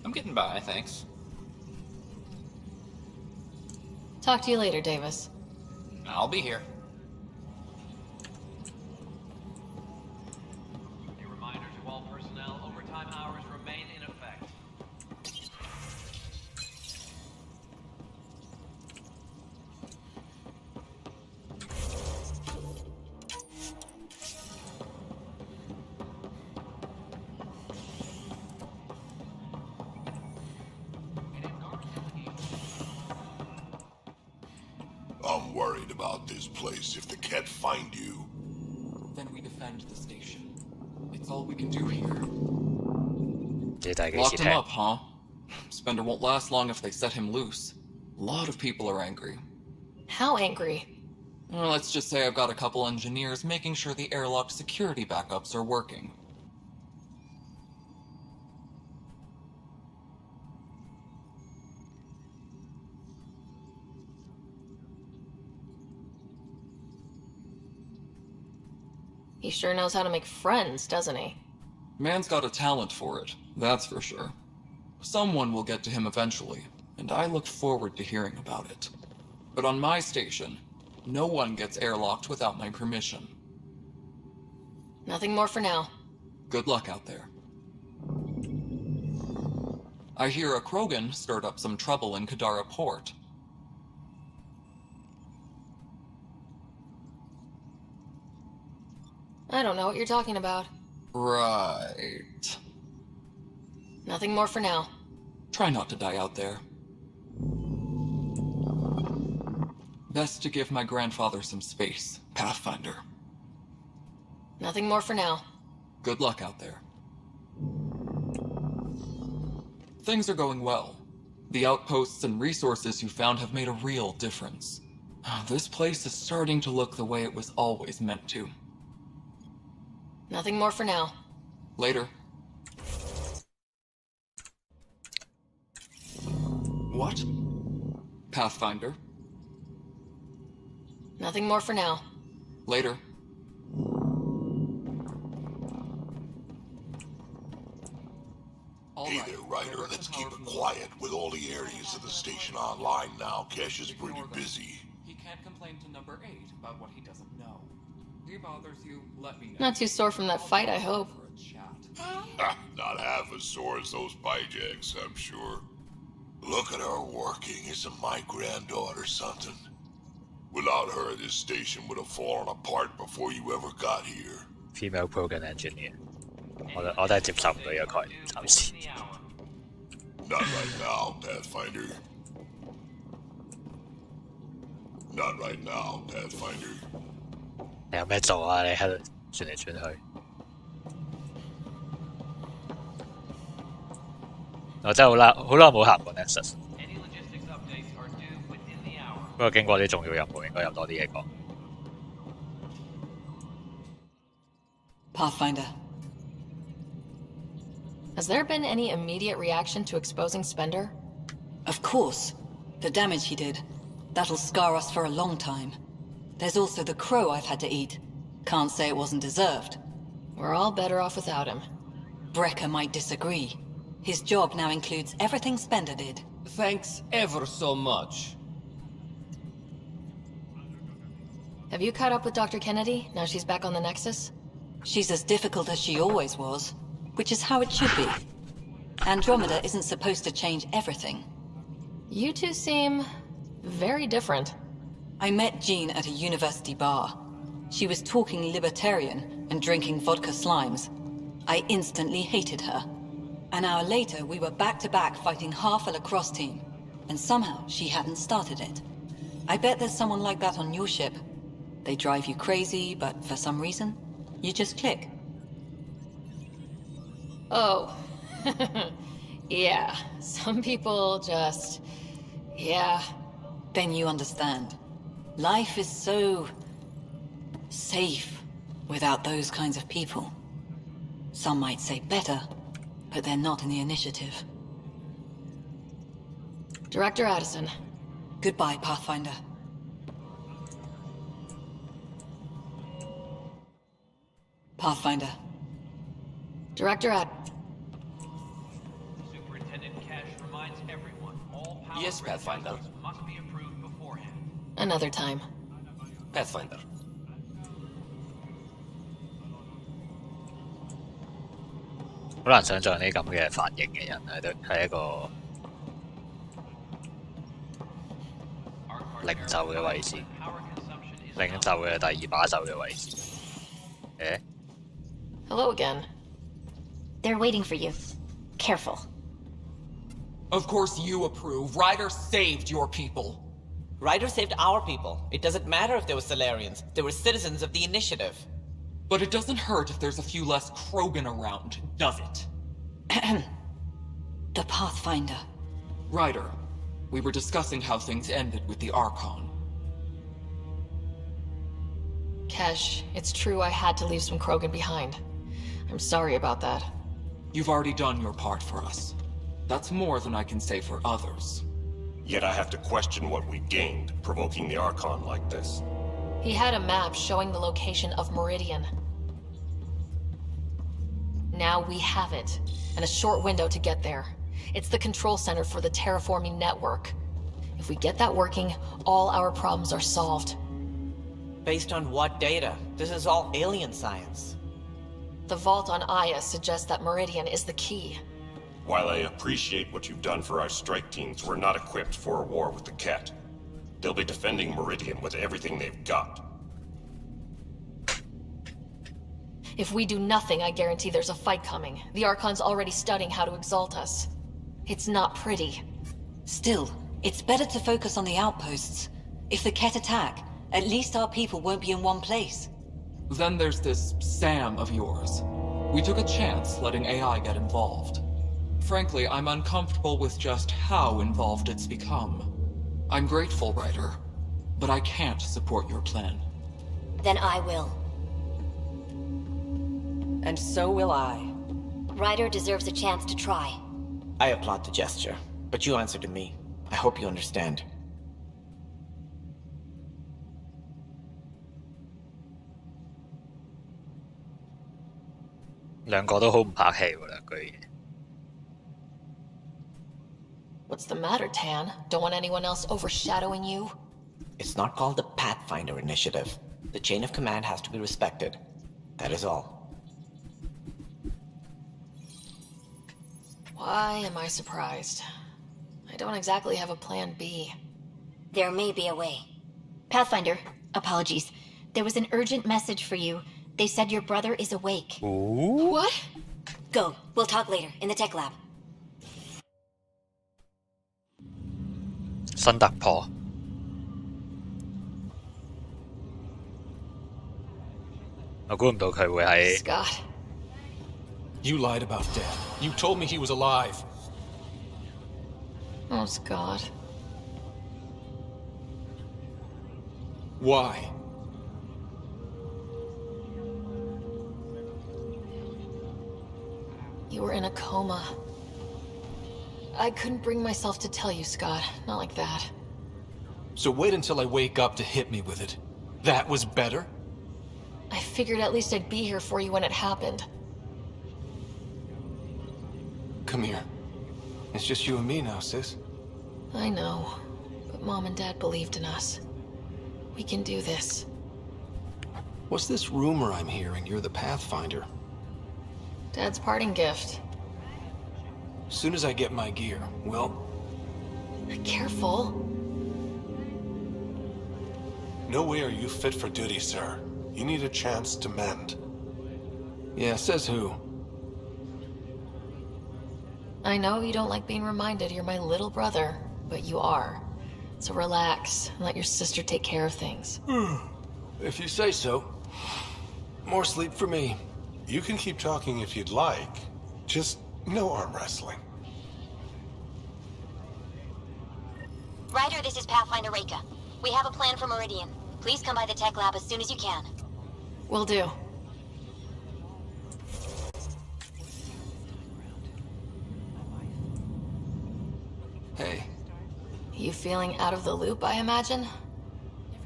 S3: I'm getting by, thanks.
S18: Talk to you later, Davis.
S3: I'll be here.
S25: A reminder to all personnel, overtime hours remain in effect.
S14: I'm worried about this place. If the cat find you...
S26: Then we defend the station. It's all we can do here.
S1: Locked
S26: Locked him up, huh? Spender won't last long if they set him loose. A lot of people are angry.
S18: How angry?
S26: Well, let's just say I've got a couple engineers making sure the airlock security backups are working.
S18: He sure knows how to make friends, doesn't he?
S26: Man's got a talent for it, that's for sure. Someone will get to him eventually, and I look forward to hearing about it. But on my station, no one gets airlocked without my permission.
S18: Nothing more for now.
S26: Good luck out there. I hear a Krogan stirred up some trouble in Kadara Port.
S18: I don't know what you're talking about.
S26: Right.
S18: Nothing more for now.
S26: Try not to die out there. Best to give my grandfather some space, Pathfinder.
S18: Nothing more for now.
S26: Good luck out there. Things are going well. The outposts and resources you found have made a real difference. This place is starting to look the way it was always meant to.
S18: Nothing more for now.
S26: Later. What? Pathfinder.
S18: Nothing more for now.
S26: Later.
S14: Hey there, Ryder. Let's keep it quiet. With all the areas of the station online now, Cash is pretty busy.
S26: He can't complain to number 8 about what he doesn't know. If he bothers you, let me know.
S18: Not too sore from that fight, I hope.
S14: Not half as sore as those bijacks, I'm sure. Look at her working. Isn't my granddaughter something? Without her, this station would have fallen apart before you ever got here.
S1: Female program engineer，我都係接受唔到呢個概念，暫時。
S14: Not right now, Pathfinder. Not right now, Pathfinder.
S1: 你有咩做啊？你喺度轉嚟轉去。我真係好耐冇行過 Nexus。不過經過啲重要任務，應該有多啲嘢講。
S15: Pathfinder.
S18: Has there been any immediate reaction to exposing Spender?
S15: Of course. The damage he did. That'll scar us for a long time. There's also the crow I've had to eat. Can't say it wasn't deserved.
S18: We're all better off without him.
S15: Brecker might disagree. His job now includes everything Spender did.
S2: Thanks ever so much.
S18: Have you caught up with Dr. Kennedy, now she's back on the Nexus?
S15: She's as difficult as she always was, which is how it should be. Andromeda isn't supposed to change everything.
S18: You two seem very different.
S15: I met Jean at a university bar. She was talking libertarian and drinking vodka slimes. I instantly hated her. An hour later, we were back-to-back fighting half a lacrosse team. And somehow, she hadn't started it. I bet there's someone like that on your ship. They drive you crazy, but for some reason, you just click.
S18: Oh. Yeah. Some people just... Yeah.
S15: Then you understand. Life is so... safe without those kinds of people. Some might say better, but they're not in the initiative.
S18: Director Addison.
S15: Goodbye, Pathfinder. Pathfinder.
S18: Director
S25: Superintendent Cash reminds everyone all power
S2: Yes, Pathfinder.
S25: must be approved beforehand.
S18: Another time.
S2: Pathfinder.
S1: 好難想像呢咁嘅髮型嘅人係一個領袖嘅位置，領袖嘅第二把手嘅位置。誒
S18: Hello again.
S4: They're waiting for you. Careful.
S26: Of course you approve. Ryder saved your people.
S2: Ryder saved our people. It doesn't matter if they were Solarians. They were citizens of the Initiative.
S26: But it doesn't hurt if there's a few less Krogan around, does it?
S15: The Pathfinder.
S26: Ryder, we were discussing how things ended with the Archon.
S18: Kesh, it's true I had to leave some Krogan behind. I'm sorry about that.
S26: You've already done your part for us. That's more than I can say for others.
S13: Yet I have to question what we gained, provoking the Archon like this.
S18: He had a map showing the location of Meridian. Now we have it, and a short window to get there. It's the control center for the terraforming network. If we get that working, all our problems are solved.
S2: Based on what data? This is all alien science.
S18: The vault on Aya suggests that Meridian is the key.
S13: While I appreciate what you've done for our strike teams, we're not equipped for a war with the Cat. They'll be defending Meridian with everything they've got.
S18: If we do nothing, I guarantee there's a fight coming. The Archon's already studying how to exalt us. It's not pretty.
S7: Still, it's better to focus on the outposts. If the Ket attack, at least our people won't be in one place.
S26: Then there's this Sam of yours. We took a chance letting AI get involved. Frankly, I'm uncomfortable with just how involved it's become. I'm grateful, Ryder, but I can't support your plan.
S4: Then I will.
S2: And so will I.
S4: Ryder deserves a chance to try.
S2: I applaud the gesture, but you answer to me. I hope you understand.
S1: 兩個都好唔客氣喎，兩句嘢。
S18: What's the matter, Tan? Don't want anyone else overshadowing you?
S2: It's not called the Pathfinder Initiative. The chain of command has to be respected. That is all.
S18: Why am I surprised? I don't exactly have a plan B.
S4: There may be a way. Pathfinder, apologies. There was an urgent message for you. They said your brother is awake.
S1: Ooh.
S18: What?
S4: Go. We'll talk later, in the tech lab.
S1: 新突破。我估唔到佢會喺。
S18: Scott.
S11: You lied about Dad. You told me he was alive.
S18: Oh, Scott.
S11: Why?
S18: You were in a coma. I couldn't bring myself to tell you, Scott. Not like that.
S11: So wait until I wake up to hit me with it. That was better?
S18: I figured at least I'd be here for you when it happened.
S11: Come here. It's just you and me now, sis.
S18: I know, but Mom and Dad believed in us. We can do this.
S11: What's this rumor I'm hearing? You're the Pathfinder.
S18: Dad's parting gift.
S11: As soon as I get my gear, well...
S18: Careful.
S10: No way are you fit for duty, sir. You need a chance to mend.
S11: Yeah, says who?
S18: I know you don't like being reminded you're my little brother, but you are. So relax and let your sister take care of things.
S11: If you say so. More sleep for me.
S10: You can keep talking if you'd like. Just no arm wrestling.
S4: Ryder, this is Pathfinder Reika. We have a plan for Meridian. Please come by the tech lab as soon as you can.
S18: Will do.
S11: Hey.
S18: You feeling out of the loop, I imagine?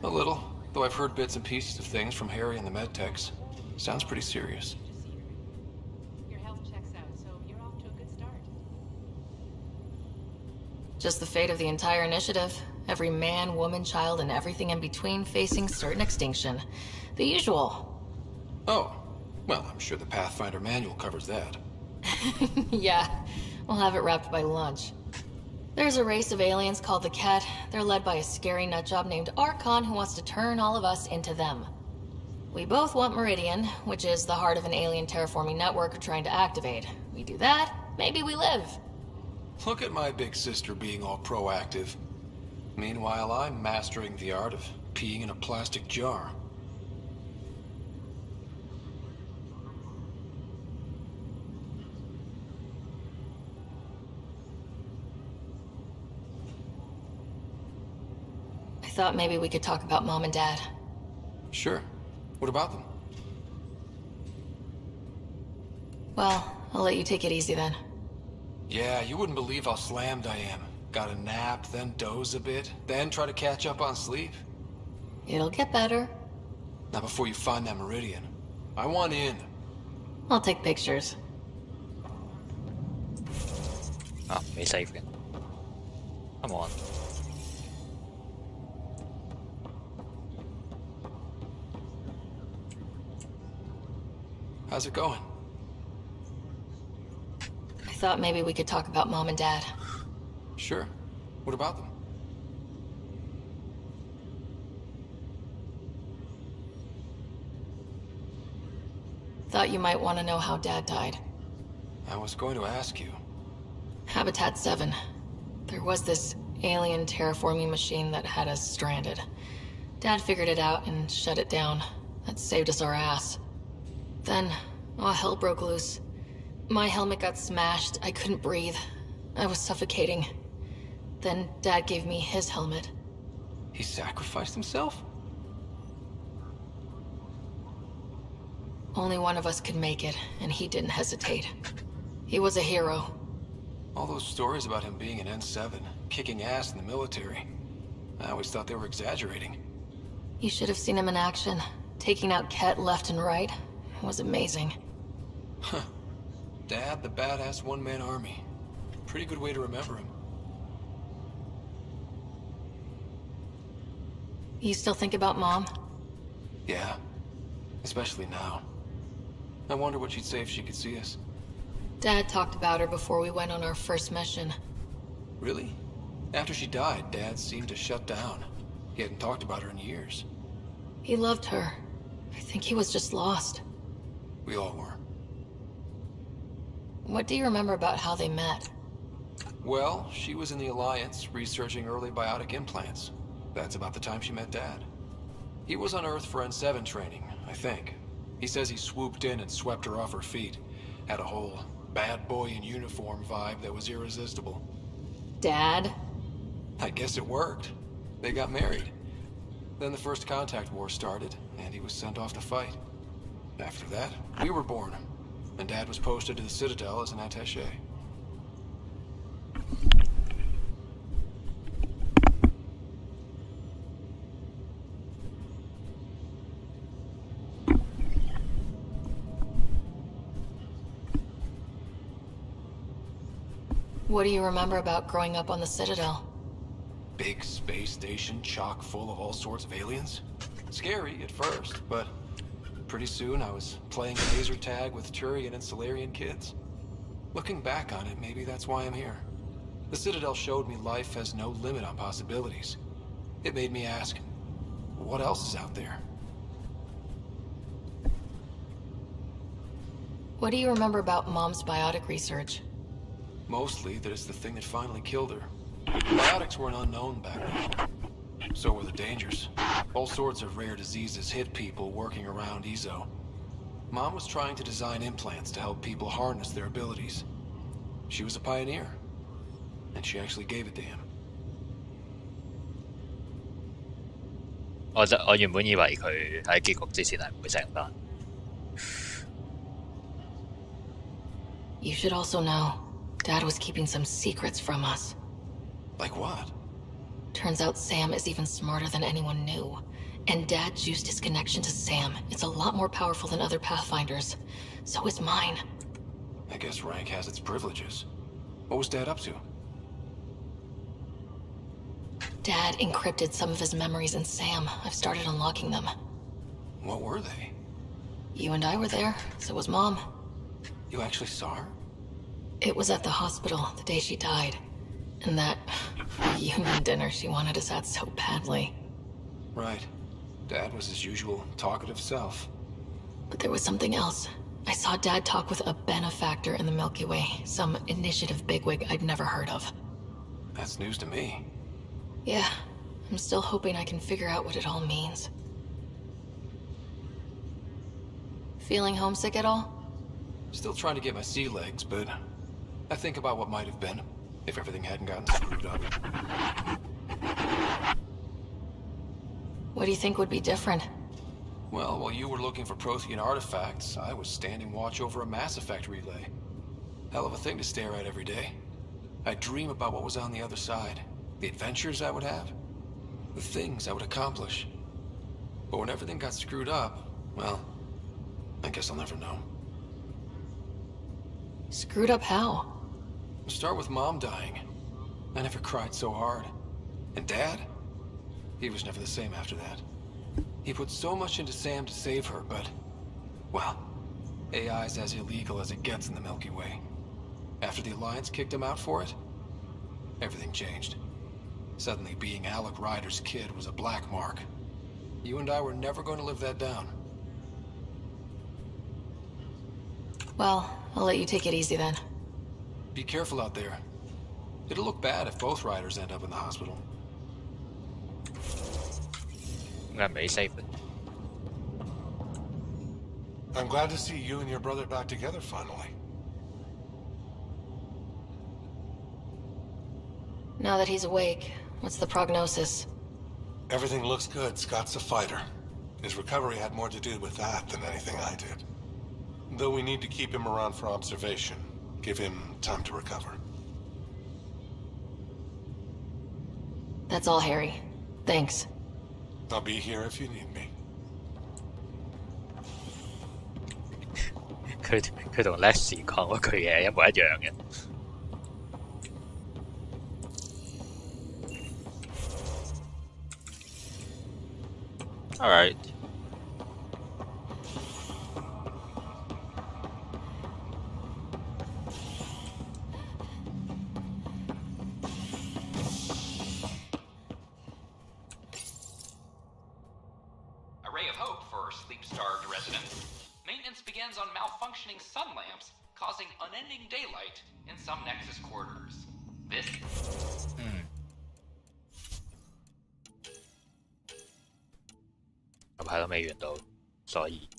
S11: A little, though I've heard bits and pieces of things from Harry and the medtechs. Sounds pretty serious.
S23: Your health checks out, so you're off to a good start.
S18: Just the fate of the entire initiative. Every man, woman, child, and everything in between facing certain extinction. The usual.
S11: Oh. Well, I'm sure the Pathfinder manual covers that.
S18: Yeah, we'll have it wrapped by lunch. There's a race of aliens called the Ket. They're led by a scary nutjob named Archon who wants to turn all of us into them. We both want Meridian, which is the heart of an alien terraforming network we're trying to activate. We do that, maybe we live.
S11: Look at my big sister being all proactive. Meanwhile, I'm mastering the art of peeing in a plastic jar.
S18: I thought maybe we could talk about Mom and Dad.
S11: Sure. What about them?
S18: Well, I'll let you take it easy then.
S11: Yeah, you wouldn't believe how slammed I am. Gotta nap, then doze a bit, then try to catch up on sleep.
S18: It'll get better.
S11: Not before you find that Meridian. I want in.
S18: I'll take pictures.
S1: Oh, may save again. Come on.
S11: How's it going?
S18: I thought maybe we could talk about Mom and Dad.
S11: Sure. What about them?
S18: Thought you might want to know how Dad died.
S11: I was going to ask you.
S18: Habitat 7. There was this alien terraforming machine that had us stranded. Dad figured it out and shut it down. That saved us our ass. Then, all hell broke loose. My helmet got smashed. I couldn't breathe. I was suffocating. Then Dad gave me his helmet.
S11: He sacrificed himself?
S18: Only one of us could make it, and he didn't hesitate. He was a hero.
S11: All those stories about him being an N7, kicking ass in the military. I always thought they were exaggerating.
S18: You should have seen him in action, taking out Ket left and right. It was amazing.
S11: Huh. Dad, the badass one-man army. Pretty good way to remember him.
S18: You still think about Mom?
S11: Yeah. Especially now. I wonder what she'd say if she could see us.
S18: Dad talked about her before we went on our first mission.
S11: Really? After she died, Dad seemed to shut down. He hadn't talked about her in years.
S18: He loved her. I think he was just lost.
S11: We all were.
S18: What do you remember about how they met?
S11: Well, she was in the Alliance, researching early biotic implants. That's about the time she met Dad. He was on Earth for N7 training, I think. He says he swooped in and swept her off her feet. Had a whole bad boy in uniform vibe that was irresistible.
S18: Dad?
S11: I guess it worked. They got married. Then the first contact war started, and he was sent off to fight. After that, we were born, and Dad was posted to the Citadel as an attaché.
S18: What do you remember about growing up on the Citadel?
S11: Big space station chock full of all sorts of aliens. Scary at first, but pretty soon I was playing laser tag with Turian and Solarian kids. Looking back on it, maybe that's why I'm here. The Citadel showed me life has no limit on possibilities. It made me ask, what else is out there?
S18: What do you remember about Mom's biotic research?
S11: Mostly that it's the thing that finally killed her. Biotics were an unknown back then. So were the dangers. All sorts of rare diseases hit people working around EZO. Mom was trying to design implants to help people harness their abilities. She was a pioneer. And she actually gave it to him.
S1: 我原本以為佢喺結局之前係唔會醒返。
S18: You should also know, Dad was keeping some secrets from us.
S11: Like what?
S18: Turns out Sam is even smarter than anyone knew. And Dad juiced his connection to Sam. It's a lot more powerful than other Pathfinders. So is mine.
S11: I guess rank has its privileges. What was Dad up to?
S18: Dad encrypted some of his memories in Sam. I've started unlocking them.
S11: What were they?
S18: You and I were there, so was Mom.
S11: You actually saw her?
S18: It was at the hospital the day she died. And that reunion dinner she wanted us at so badly.
S11: Right. Dad was his usual talkative self.
S18: But there was something else. I saw Dad talk with a benefactor in the Milky Way, some initiative bigwig I'd never heard of.
S11: That's news to me.
S18: Yeah, I'm still hoping I can figure out what it all means. Feeling homesick at all?
S11: Still trying to get my sea legs, but I think about what might have been if everything hadn't gotten screwed up.
S18: What do you think would be different?
S11: Well, while you were looking for Prothean artifacts, I was standing watch over a Mass Effect relay. Hell of a thing to stare at every day. I dream about what was on the other side, the adventures I would have, the things I would accomplish. But when everything got screwed up, well, I guess I'll never know.
S18: Screwed up how?
S11: Start with Mom dying. I never cried so hard. And Dad? He was never the same after that. He put so much into Sam to save her, but... well, AI's as illegal as it gets in the Milky Way. After the Alliance kicked him out for it, everything changed. Suddenly being Alec Ryder's kid was a black mark. You and I were never going to live that down.
S18: Well, I'll let you take it easy then.
S11: Be careful out there. It'll look bad if both Ryders end up in the hospital.
S1: I'm very safe.
S8: I'm glad to see you and your brother back together finally.
S18: Now that he's awake, what's the prognosis?
S8: Everything looks good. Scott's a fighter. His recovery had more to do with that than anything I did. Though we need to keep him around for observation. Give him time to recover.
S18: That's all, Harry. Thanks.
S8: I'll be here if you need me.
S1: 佢同 Leslie 講嗰句嘢一模一樣嘅。Alright.
S3: A ray of hope for sleep-starved residents. Maintenance begins on malfunctioning sun lamps, causing unending daylight in some Nexus corridors. This...
S1: 個牌都未完到，所以。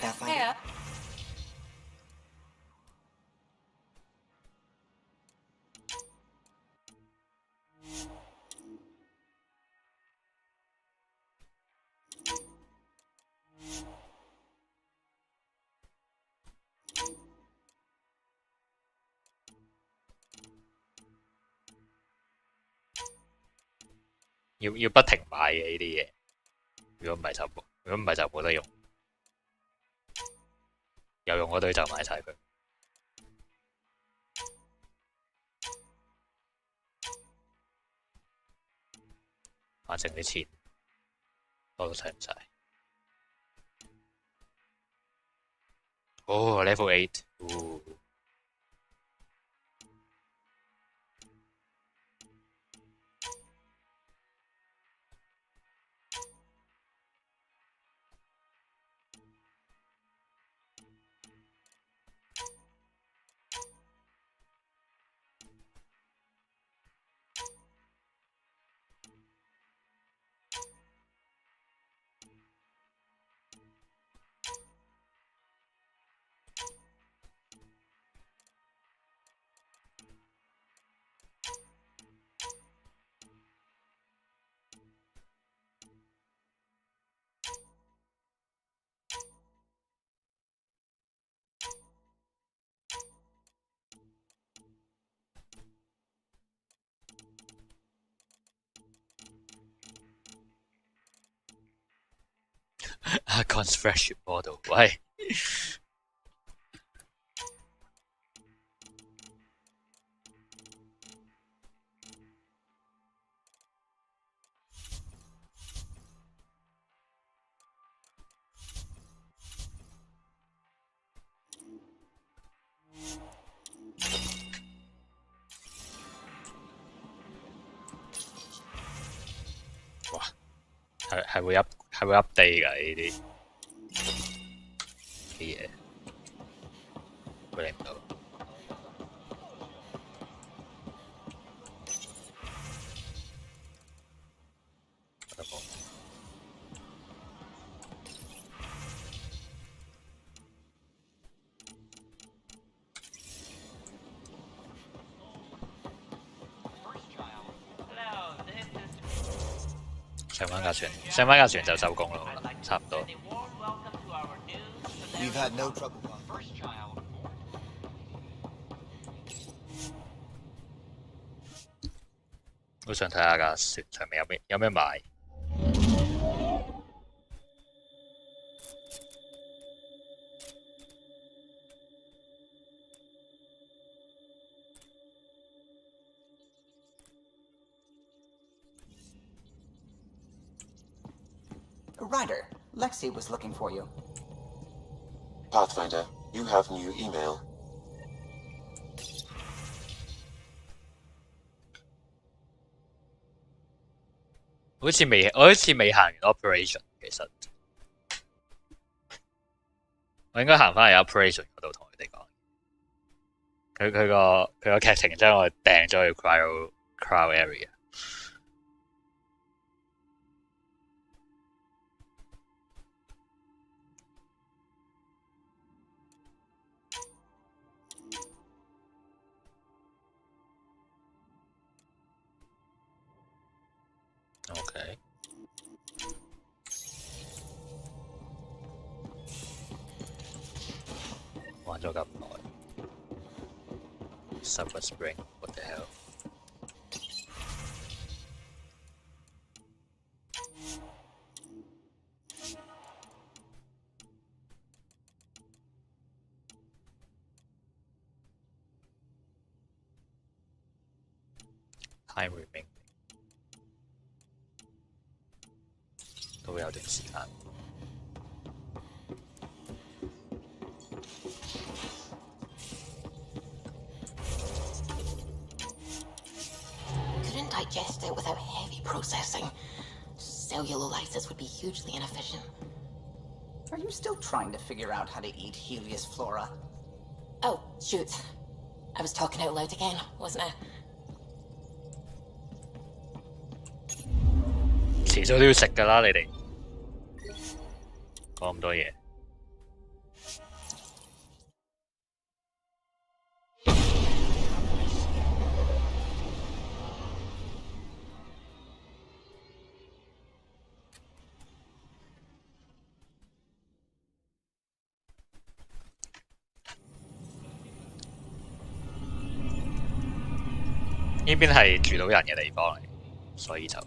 S2: Pathfinder?
S23: Hey,
S1: 要不停買嘅呢啲嘢，如果唔係就冇得用，有用嗰堆就買晒佢。反正啲錢多都使唔晒。哦 ，level 8，哦。Icon's flagship model，喂。係會 update 㗎呢啲嘢，估你唔到。上翻架船就收工咯，差唔多。
S5: We've had no trouble.
S1: 好想睇下架船上面有咩賣。
S2: Ryder, Lexi was looking for you.
S9: Pathfinder, you have new email.
S1: 我好似未行完 operation， 其實我應該行翻去 operation 嗰度同佢哋講。佢個劇情將我掟咗去 cryo area。OK， 玩咗咁耐 ，Summer Spring，what the hell？ Time remaining。都有段時間。
S4: Couldn't digest it without heavy processing. Cellulolysis would be hugely inefficient.
S2: Are you still trying to figure out how to eat Helios flora?
S4: Oh, shoot. I was talking out loud again, wasn't I?
S1: 遲早都要食㗎啦，你哋講咁多嘢。呢邊係住到人嘅地方嚟，所以就。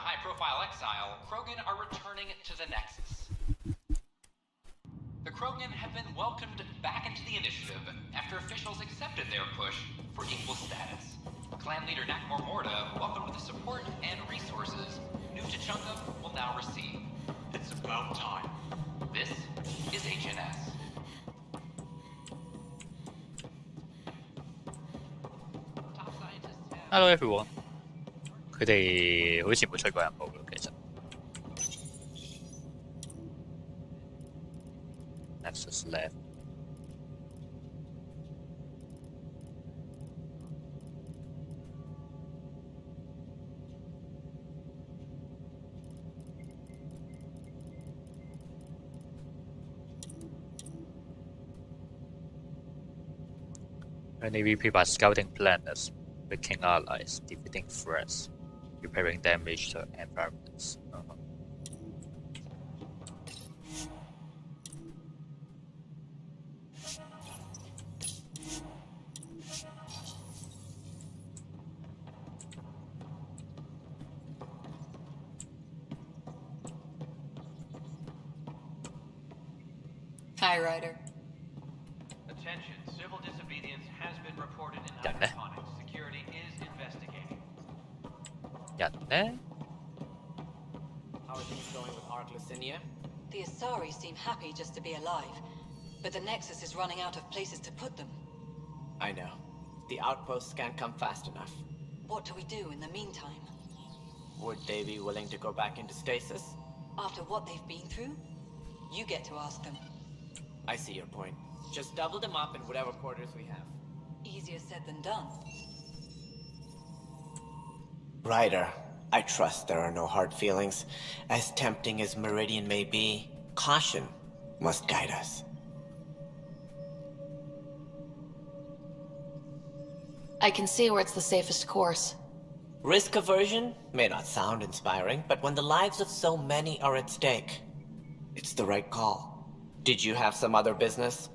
S3: high-profile exile, Krogan are returning to the Nexus. The Krogan have been welcomed back into the initiative after officials accepted their push for equal status. Clan leader Nakmor Morda welcomed the support and resources New Tachanka will now receive. It's about time. This is HNS.
S1: Hello everyone， 佢哋好似冇出過任務咯，其實。Nexus left。An EVP by scouting planets, picking allies, defeating threats, repairing damage to environments.
S7: Hi, Ryder.
S25: Attention, civil disobedience has been reported in
S1: 人呢？
S25: hydroponics. Security is investigating.
S1: 人呢？
S2: How are things going with Ark Lucinia?
S7: The Asari seem happy just to be alive, but the Nexus is running out of places to put them.
S2: I know. The outposts can't come fast enough.
S7: What do we do in the meantime?
S2: Would they be willing to go back into stasis?
S7: After what they've been through? You get to ask them.
S2: I see your point. Just double them up in whatever quarters we have.
S7: Easier said than done.
S2: Ryder, I trust there are no hard feelings. As tempting as Meridian may be, caution must guide us.
S18: I can see where it's the safest course.
S2: Risk aversion may not sound inspiring, but when the lives of so many are at stake, it's the right call. Did you have some other business?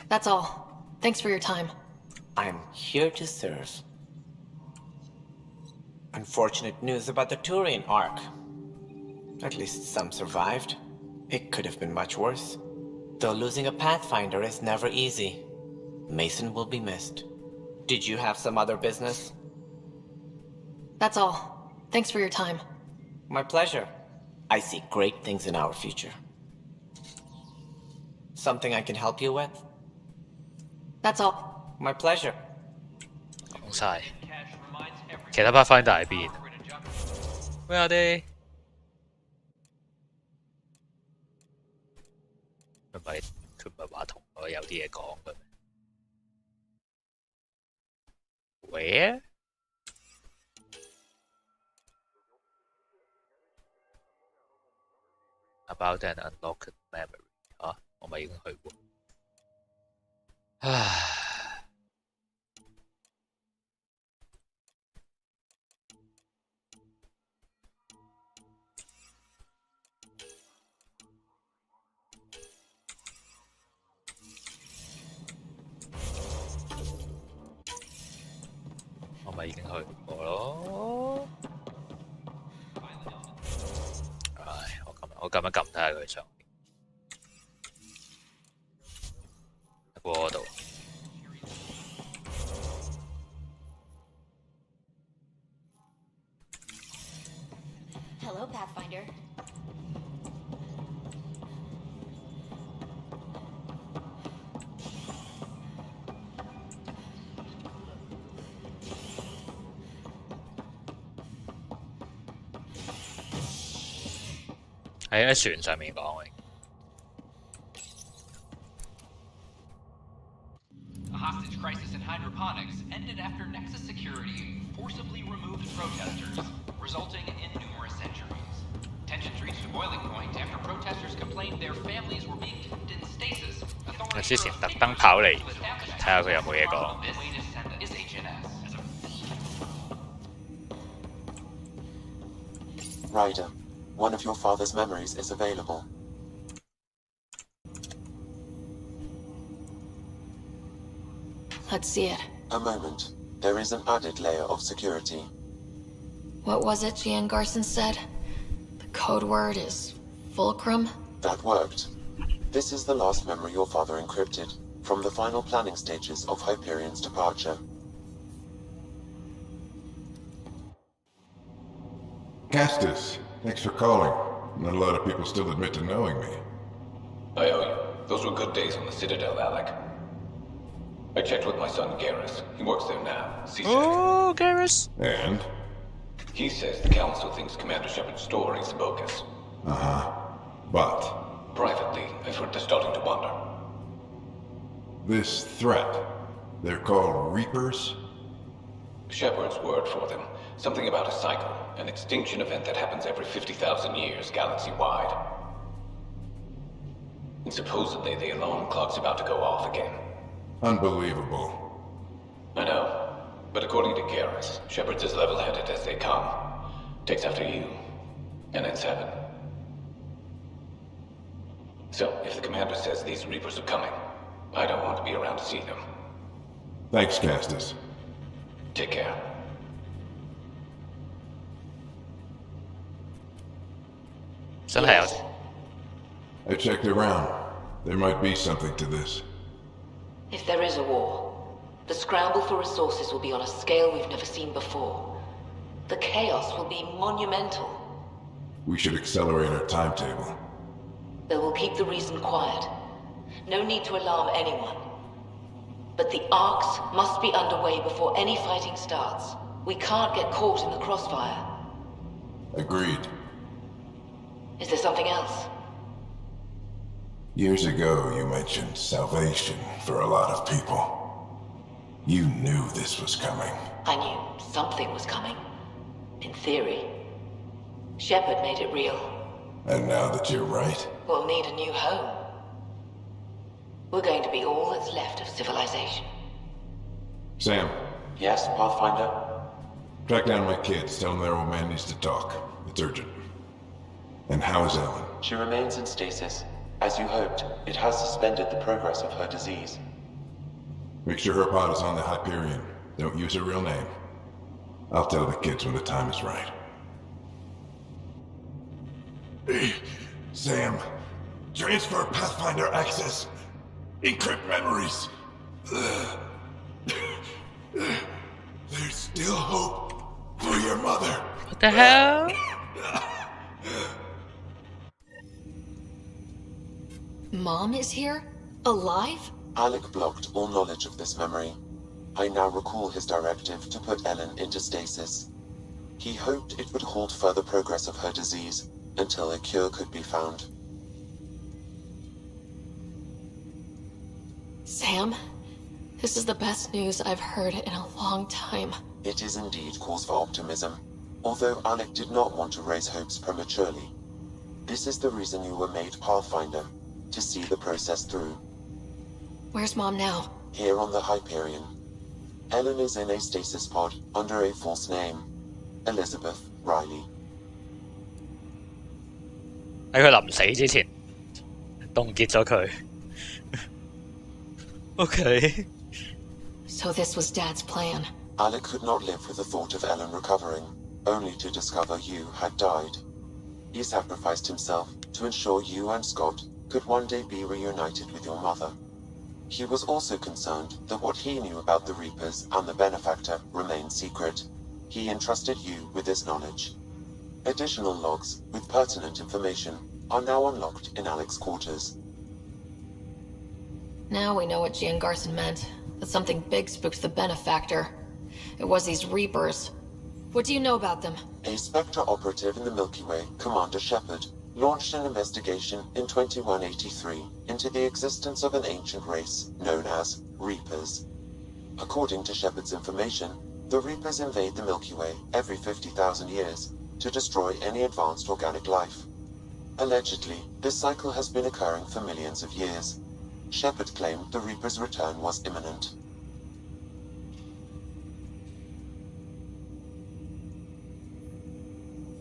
S18: That's all. Thanks for your time.
S2: I'm here to serve. Unfortunate news about the Turian Ark. At least some survived. It could have been much worse. Though losing a Pathfinder is never easy. Mason will be missed. Did you have some other business?
S18: That's all. Thanks for your time.
S2: My pleasure. I see great things in our future. Something I can help you with?
S18: That's all.
S2: My pleasure.
S1: 講晒。其他 Pathfinder 喺邊？Where are they？佢唔係話同我有啲嘢講嘅咩？Where？ About an unlocked memory 啊，我咪已經去過。唉。我咪已經去過咯。唉，我撳一撳睇下佢上面。喺嗰度。
S4: Hello, Pathfinder.
S1: 喺船上面講嘅。
S3: A hostage crisis in hydroponics ended after Nexus security forcibly removed protesters, resulting in numerous injuries. Tensions reached a boiling point after protesters complained their families were being kept in stasis.
S1: 我之前特登跑嚟睇下佢有冇嘢講。
S3: Is HNS.
S9: Ryder, one of your father's memories is available.
S18: Let's see it.
S9: A moment. There is an added layer of security.
S18: What was it Jan Garson said? The code word is fulcrum?
S9: That worked. This is the last memory your father encrypted, from the final planning stages of Hyperion's departure.
S14: Castus, thanks for calling. Not a lot of people still admit to knowing me.
S5: I owe you. Those were good days on the Citadel, Alec. I checked with my son, Garrus. He works there now.
S1: Oh, Garrus.
S14: And?
S5: He says the Council thinks Commander Shepard's story is bogus.
S14: Uh-huh. But?
S5: Privately, I've heard they're starting to wonder.
S14: This threat, they're called Reapers?
S5: Shepard's word for them. Something about a cycle, an extinction event that happens every 50,000 years, galaxy-wide. And supposedly the alarm clock's about to go off again.
S14: Unbelievable.
S5: I know. But according to Garrus, Shepard's as level-headed as they come. Takes after you. And then 7. So, if the commander says these Reapers are coming, I don't want to be around to see them.
S14: Thanks, Castus.
S5: Take care.
S12: I checked around. There might be something to this.
S7: If there is a war, the scramble for resources will be on a scale we've never seen before. The chaos will be monumental.
S12: We should accelerate our timetable.
S7: They will keep the reason quiet. No need to alarm anyone. But the arcs must be underway before any fighting starts. We can't get caught in the crossfire.
S12: Agreed.
S7: Is there something else?
S12: Years ago, you mentioned salvation for a lot of people. You knew this was coming.
S7: I knew something was coming. In theory. Shepard made it real.
S12: And now that you're right,
S7: We'll need a new home. We're going to be all that's left of civilization.
S12: Sam,
S9: Yes, Pathfinder?
S12: track down my kids. Tell them their old man needs to talk. It's urgent. And how is Ellen?
S9: She remains in stasis. As you hoped, it has suspended the progress of her disease.
S12: Make sure her pod is on the Hyperion. Don't use her real name. I'll tell the kids when the time is right.
S10: Hey, Sam. Transfer Pathfinder access. Encrypt memories. There's still hope for your mother.
S1: What the hell?
S18: Mom is here? Alive?
S9: Alec blocked all knowledge of this memory. I now recall his directive to put Ellen into stasis. He hoped it would halt further progress of her disease until a cure could be found.
S18: Sam, this is the best news I've heard in a long time.
S9: It is indeed cause for optimism, although Alec did not want to raise hopes prematurely. This is the reason you were made Pathfinder, to see the process through.
S18: Where's Mom now?
S9: Here on the Hyperion. Ellen is in a stasis pod under a false name. Elizabeth Riley.
S1: 喺佢臨死之前凍結咗佢。Okay.
S18: So this was Dad's plan.
S9: Alec could not live with the thought of Ellen recovering, only to discover you had died. He sacrificed himself to ensure you and Scott could one day be reunited with your mother. He was also concerned that what he knew about the Reapers and the Benefactor remained secret. He entrusted you with this knowledge. Additional logs with pertinent information are now unlocked in Alec's quarters.
S18: Now we know what Gian Garson meant. That something big spooked the Benefactor. It was these Reapers. What do you know about them?
S9: A Spectre operative in the Milky Way, Commander Shepard, launched an investigation in 2183 into the existence of an ancient race known as Reapers. According to Shepard's information, the Reapers invade the Milky Way every 50,000 years to destroy any advanced organic life. Allegedly, this cycle has been occurring for millions of years. Shepard claimed the Reaper's return was imminent.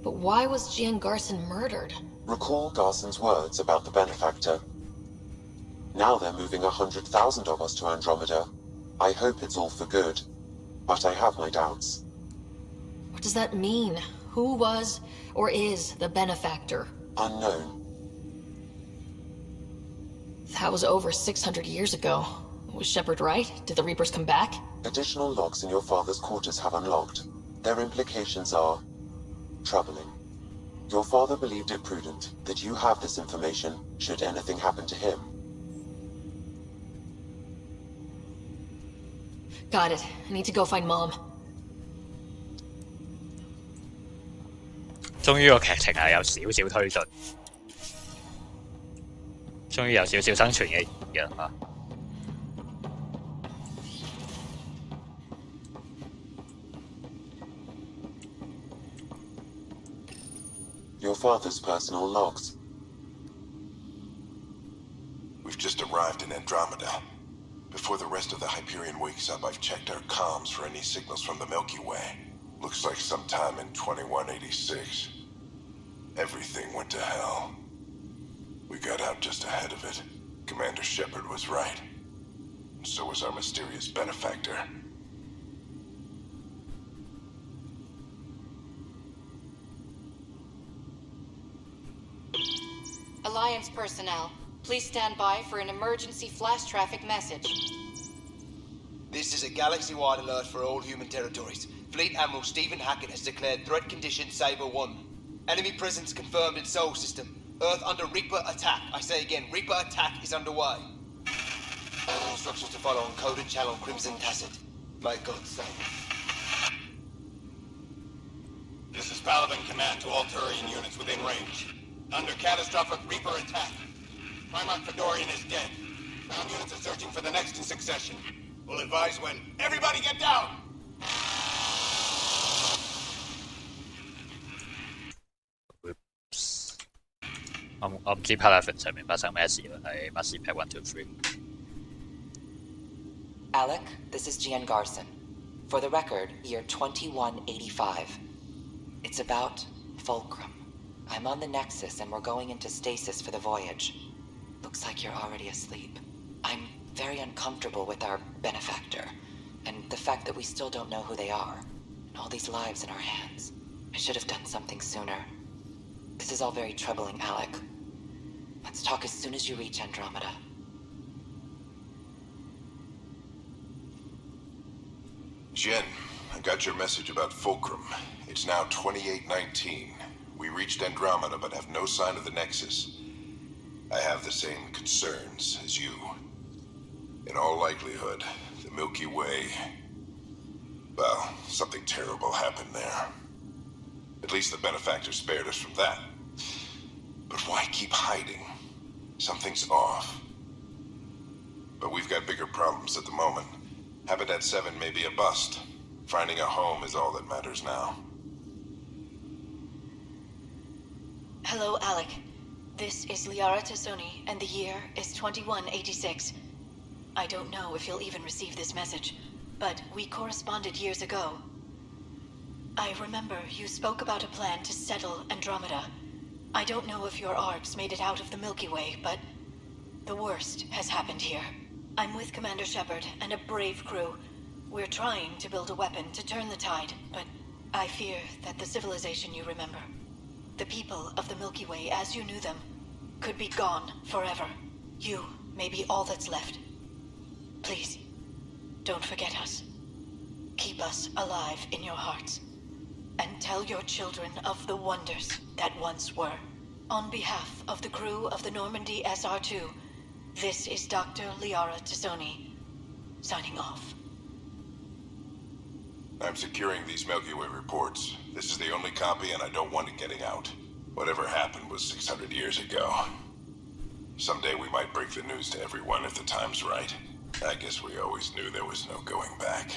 S18: But why was Gian Garson murdered?
S9: Recall Garson's words about the Benefactor. Now they're moving 100,000 of us to Andromeda. I hope it's all for good, but I have my doubts.
S18: What does that mean? Who was or is the Benefactor?
S9: Unknown.
S18: That was over 600 years ago. Was Shepard right? Did the Reapers come back?
S9: Additional logs in your father's quarters have unlocked. Their implications are troubling. Your father believed it prudent that you have this information should anything happen to him.
S18: Got it. I need to go find Mom.
S1: 終於個劇情係有少少推進，終於有少少生存嘅意義啦嚇。
S9: Your father's personal logs.
S10: We've just arrived in Andromeda. Before the rest of the Hyperion wakes up, I've checked our comms for any signals from the Milky Way. Looks like sometime in 2186. Everything went to hell. We got out just ahead of it. Commander Shepard was right. And so was our mysterious benefactor.
S24: Alliance
S15: Alliance personnel, please stand by for an emergency flash traffic message.
S6: This is a galaxy-wide alert for all human territories. Fleet Admiral Stephen Hackett has declared threat condition Saber 1. Enemy presence confirmed in Sol System. Earth under Reaper attack. I say again, Reaper attack is underway. All instructions to follow on coded channel Crimson Tacit. May God save.
S13: This is Paladin Command to all Turian units within range. Under catastrophic Reaper attack. Primarch Fedorian is dead. Ground units are searching for the next in succession. We'll advise when. Everybody get down!
S1: 我唔知 Palaven 上面發生咩事啦，喺 Mass Effect 1 to 3。Alec,
S17: this is Gian Garson. For the record, year 2185. It's about Fulcrum. I'm on the Nexus and we're going into stasis for the voyage. Looks like you're already asleep. I'm very uncomfortable with our benefactor, and the fact that we still don't know who they are, and all these lives in our hands. I should have done something sooner. This is all very troubling, Alec. Let's talk as soon as you reach Andromeda.
S10: Jen, I got your message about Fulcrum. It's now 2819. We reached Andromeda but have no sign of the Nexus. I have the same concerns as you. In all likelihood, the Milky Way... Well, something terrible happened there. At least the benefactor spared us from that. But why keep hiding? Something's off. But we've got bigger problems at the moment. Habitat 7 may be a bust. Finding a home is all that matters now.
S4: Hello, Alec. This is Liara Tassoni, and the year is 2186. I don't know if you'll even receive this message, but we corresponded years ago. I remember you spoke about a plan to settle Andromeda. I don't know if your arcs made it out of the Milky Way, but the worst has happened here. I'm with Commander Shepard and a brave crew. We're trying to build a weapon to turn the tide, but I fear that the civilization you remember, the people of the Milky Way as you knew them, could be gone forever. You may be all that's left. Please, don't forget us. Keep us alive in your hearts. And tell your children of the wonders that once were. On behalf of the crew of the Normandy SR2, this is Dr. Liara Tassoni, signing off.
S10: I'm securing these Milky Way reports. This is the only copy and I don't want it getting out. Whatever happened was 600 years ago. Someday we might break the news to everyone if the time's right. I guess we always knew there was no going back.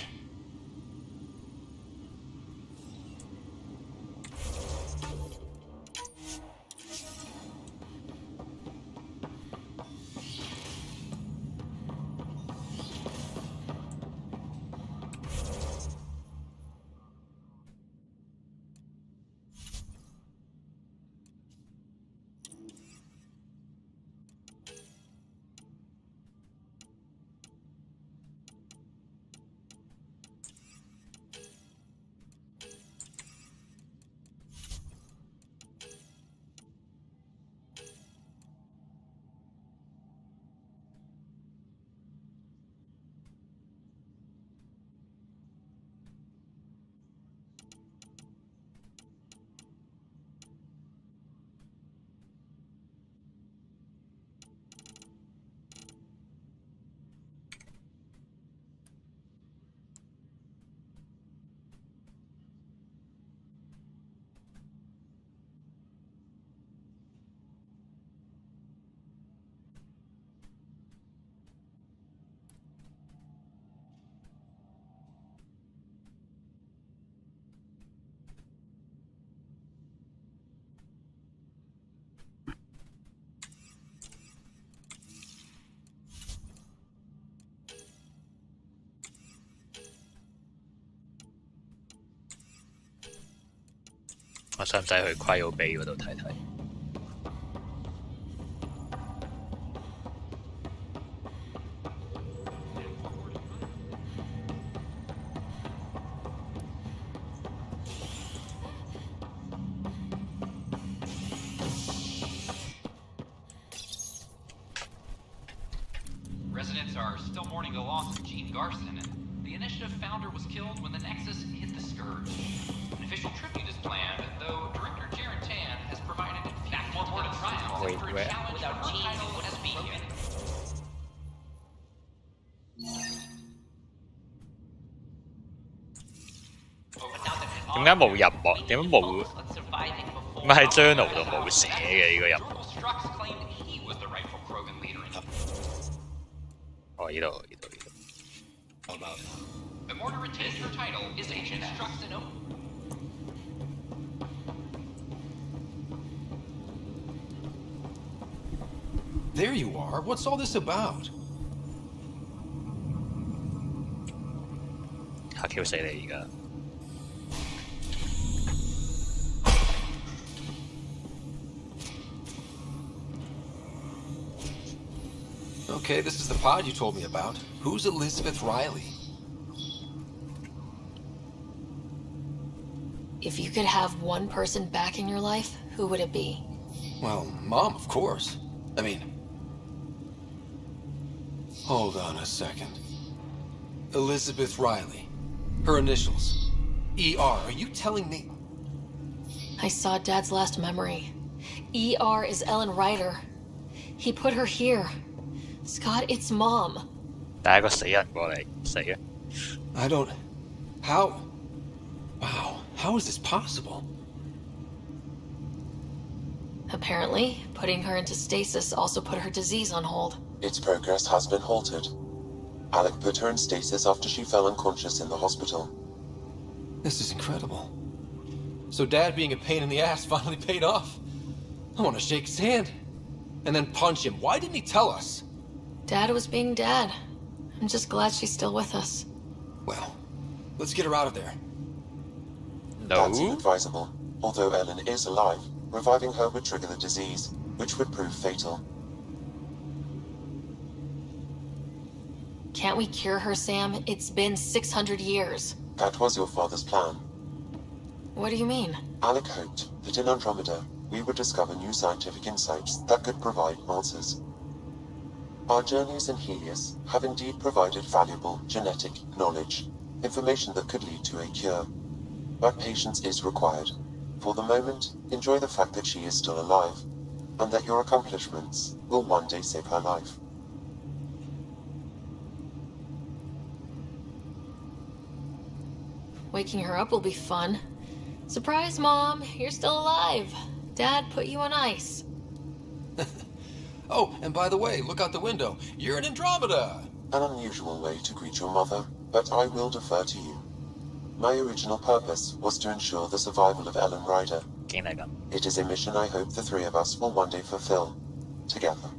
S1: 我使唔使去 Cryo Bay 嗰度睇睇？
S3: Garson, the Initiative founder was killed when the Nexus hit the Scourge. An official tribute is planned, though Director Jaren Tan has provided more trials
S1: Wait,
S3: after a
S1: where?
S3: challenge
S24: Without
S3: her
S24: cheese,
S3: title
S24: it wouldn't
S3: as
S24: be
S3: broken.
S24: here.
S1: 點解冇任務？點解冇？唔係 journal 度冇寫嘅呢個任務。
S3: Strux claimed he was the rightful Krogan leader in
S1: 哦，呢度。
S3: Immorta retains her title as Agent Strux and
S11: There you are. What's all this about?
S1: 嚇 Q 死你而家！
S11: Okay, this is the pod you told me about. Who's Elizabeth Riley?
S18: If you could have one person back in your life, who would it be?
S11: Well, Mom, of course. I mean... Hold on a second. Elizabeth Riley. Her initials. ER. Are you telling me...
S18: I saw Dad's last memory. ER is Ellen Ryder. He put her here. Scott, it's Mom.
S1: 帶一個死人過嚟死啊！
S11: I don't... How... Wow, how is this possible?
S18: Apparently, putting her into stasis also put her disease on hold.
S9: Its progress has been halted. Alec put her in stasis after she fell unconscious in the hospital.
S11: This is incredible. So Dad being a pain in the ass finally paid off. I want to shake his hand. And then punch him. Why didn't he tell us?
S18: Dad was being Dad. I'm just glad she's still with us.
S11: Well, let's get her out of there.
S9: That's inadvisable. Although Ellen is alive, reviving her would trigger the disease, which would prove fatal.
S18: Can't we cure her, Sam? It's been 600 years.
S9: That was your father's plan.
S18: What do you mean?
S9: Alec hoped that in Andromeda, we would discover new scientific insights that could provide answers. Our journeys in Helios have indeed provided valuable genetic knowledge, information that could lead to a cure. But patience is required. For the moment, enjoy the fact that she is still alive, and that your accomplishments will one day save her life.
S18: Waking her up will be fun. Surprise, Mom! You're still alive. Dad put you on ice.
S11: Oh, and by the way, look out the window. You're in Andromeda!
S9: An unusual way to greet your mother, but I will defer to you. My original purpose was to ensure the survival of Ellen Ryder. It is a mission I hope the three of us will one day fulfill, together.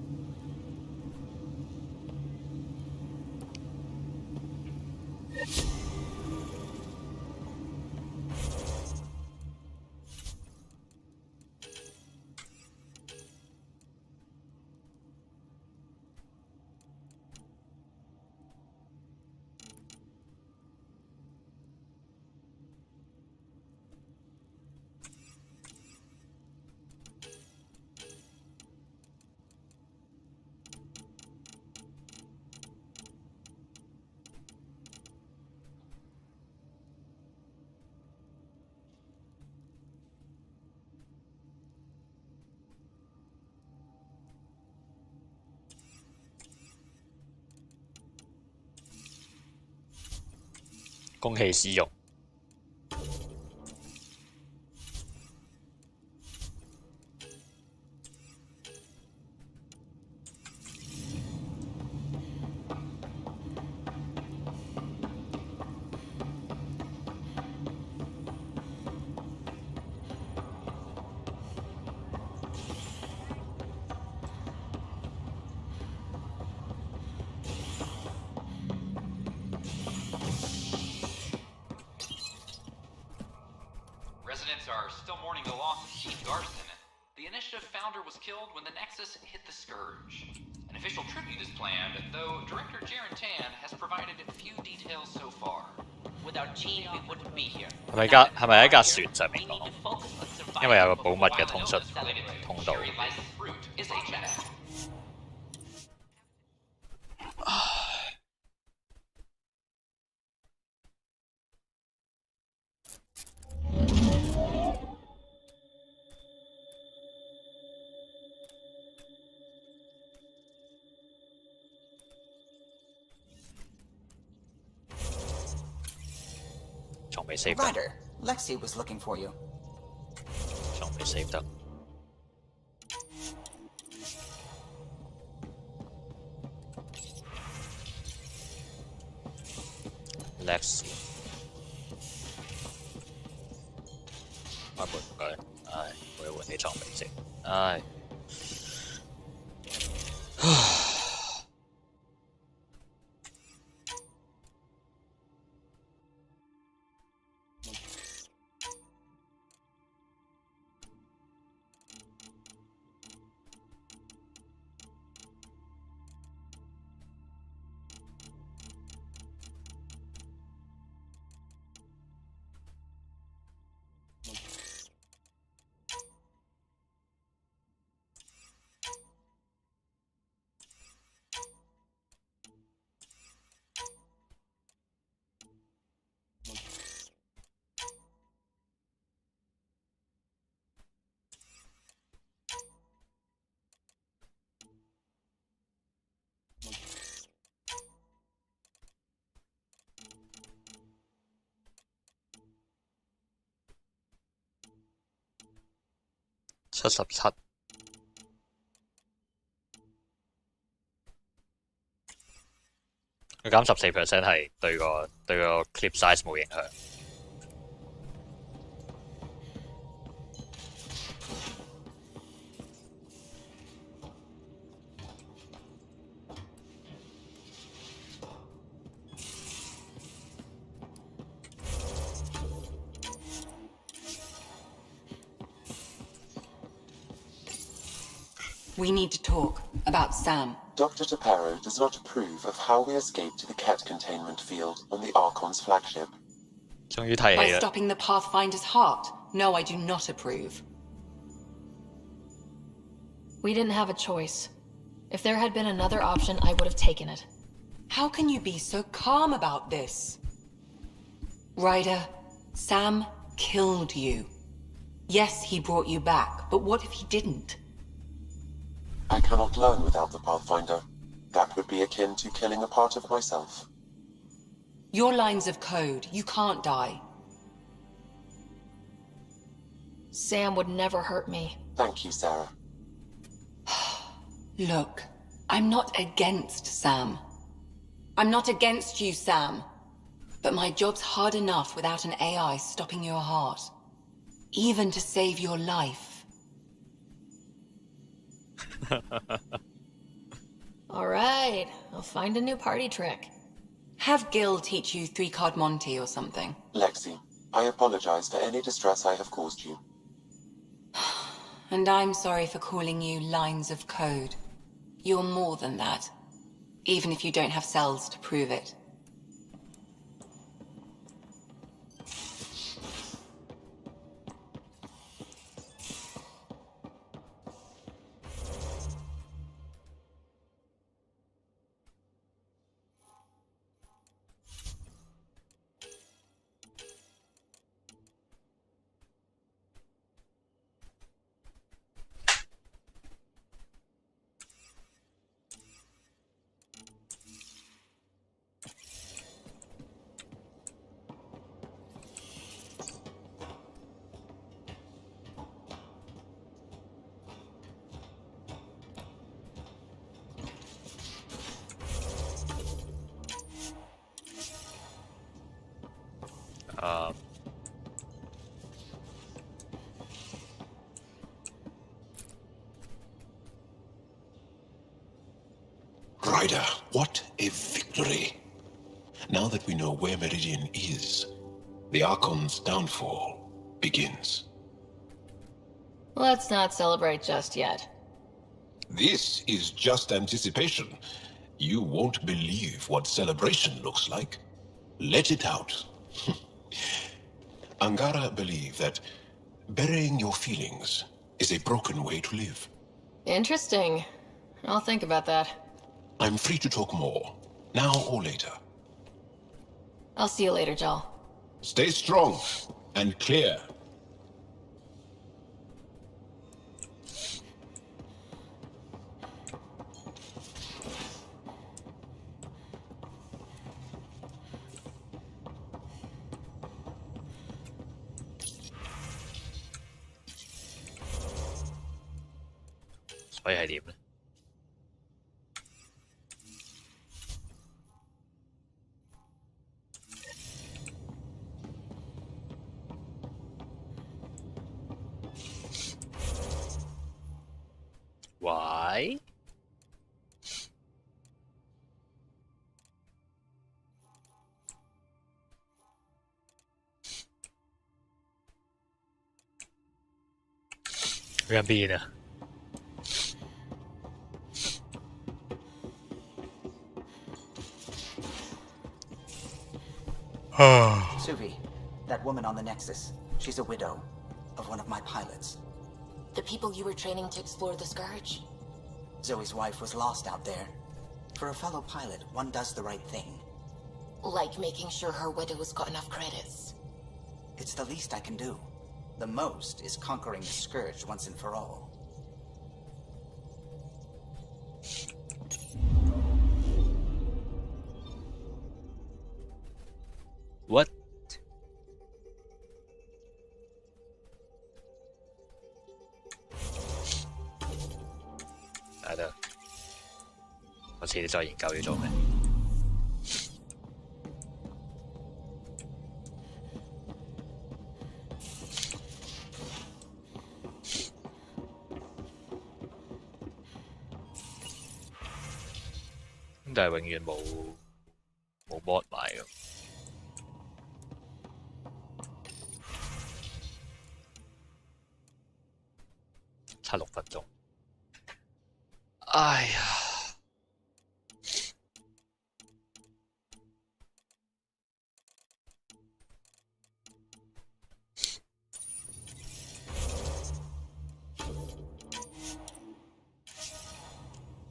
S1: 公器私用。
S3: Residents are still mourning the loss of Chief Garson. The Initiative founder was killed when the Nexus hit the Scourge. An official tribute is planned, though Director Jaren Tan has provided few details so far.
S17: Without Gene, we wouldn't be here.
S1: 係咪喺架船上面講？因為有個保密嘅通訊通道。
S3: Is a genetic.
S1: 仲未 save 得，
S16: Ryder, Lexi was looking for you.
S1: 仲未 save 得。Lex， 開門唔該，唉，我要換啲裝備先，唉。77，佢減14% 係對個clip size 冇影響。
S7: We need to talk about Sam.
S9: Dr. Taparo does not approve of how we escaped to the Ket containment field on the Archon's flagship.
S1: 終於睇
S7: By
S1: 戲啦！
S7: stopping the Pathfinder's heart. No, I do not approve.
S18: We didn't have a choice. If there had been another option, I would have taken it.
S7: How can you be so calm about this? Ryder, Sam killed you. Yes, he brought you back, but what if he didn't?
S9: I cannot learn without the Pathfinder. That would be akin to killing a part of myself.
S7: Your lines of code, you can't die.
S18: Sam would never hurt me.
S9: Thank you, Sarah.
S7: Look, I'm not against Sam. I'm not against you, Sam. But my job's hard enough without an AI stopping your heart. Even to save your life.
S18: Alright, I'll find a new party trick.
S7: Have Gil teach you 3-card Monty or something.
S9: Lexi, I apologize for any distress I have caused you.
S7: And I'm sorry for calling you lines of code. You're more than that. Even if you don't have cells to prove it.
S10: Ryder, what a victory! Now that we know where Meridian is, the Archon's downfall begins.
S18: Let's not celebrate just yet.
S10: This is just anticipation. You won't believe what celebration looks like. Let it out. Angara believe that burying your feelings is a broken way to live.
S18: Interesting. I'll think about that.
S10: I'm free to talk more, now or later.
S18: I'll see you later, Jal.
S10: Stay strong and clear.
S1: 可以係點咧？喂？去緊邊啊？Suvi,
S16: that woman on the Nexus. She's a widow of one of my pilots.
S8: The people you were training to explore the Scourge?
S16: Zoe's wife was lost out there. For a fellow pilot, one does the right thing.
S8: Like making sure her widow's got enough credits.
S16: It's the least I can do. The most is conquering the Scourge once and for all.
S1: What? 得，我遲啲再研究要做咩。但係永遠冇 mod 埋㗎。76分鐘。哎呀！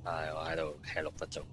S1: 唉，我喺度 hea 6分鐘。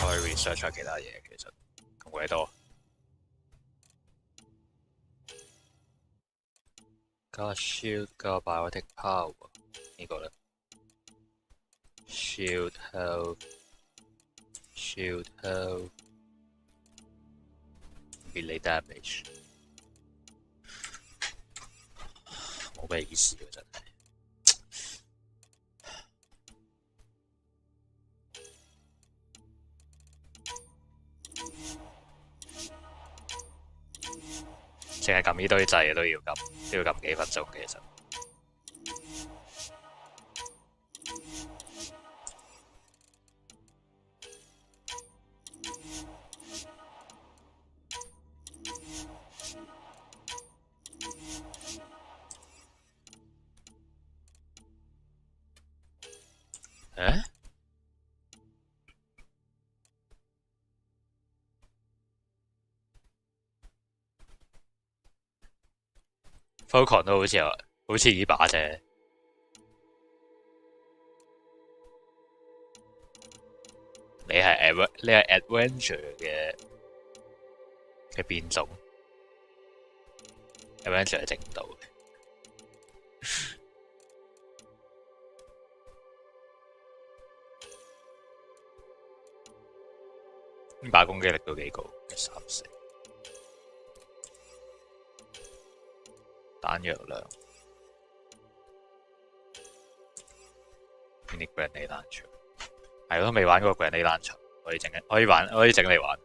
S1: 可以 research 下其他嘢，其實咁鬼多。加 shield 加 biotic power 呢個咧 ，shield health melee damage 冇咩意思嘅真係。淨係撳呢堆掣都要撳幾分鐘嘅其實。誒？ Falcon 都好似呢把啫。你係 adventure 嘅變種 ，adventure 係整唔到嘅。呢把攻擊力都幾高，34。彈藥量 ，mini grenade launcher， 係咯，未玩過 grenade launcher， 可以整嚟玩。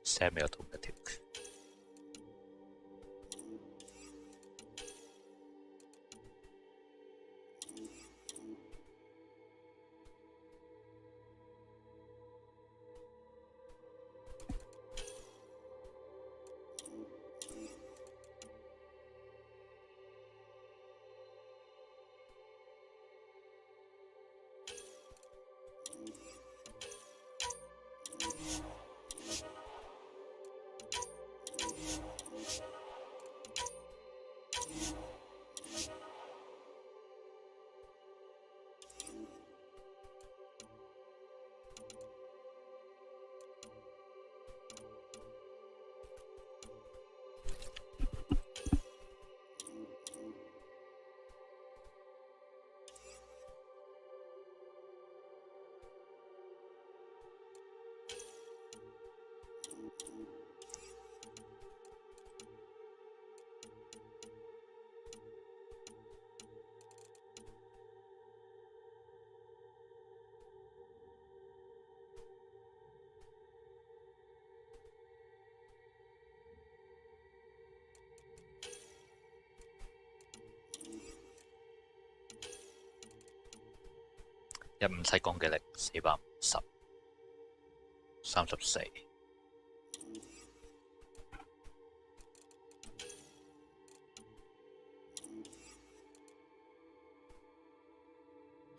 S1: Semi-automatic。157攻擊力，450，34。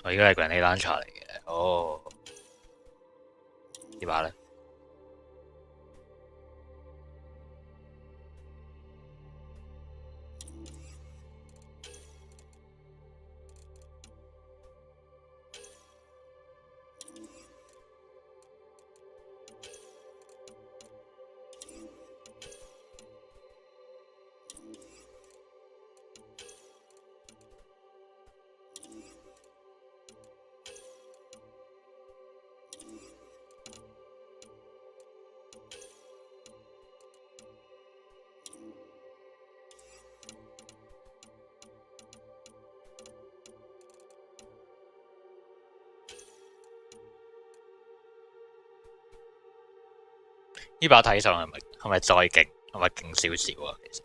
S1: 我而家係 grenade launcher 嚟嘅，哦，呢把咧。呢把睇上係咪再勁？係咪勁少少啊？其實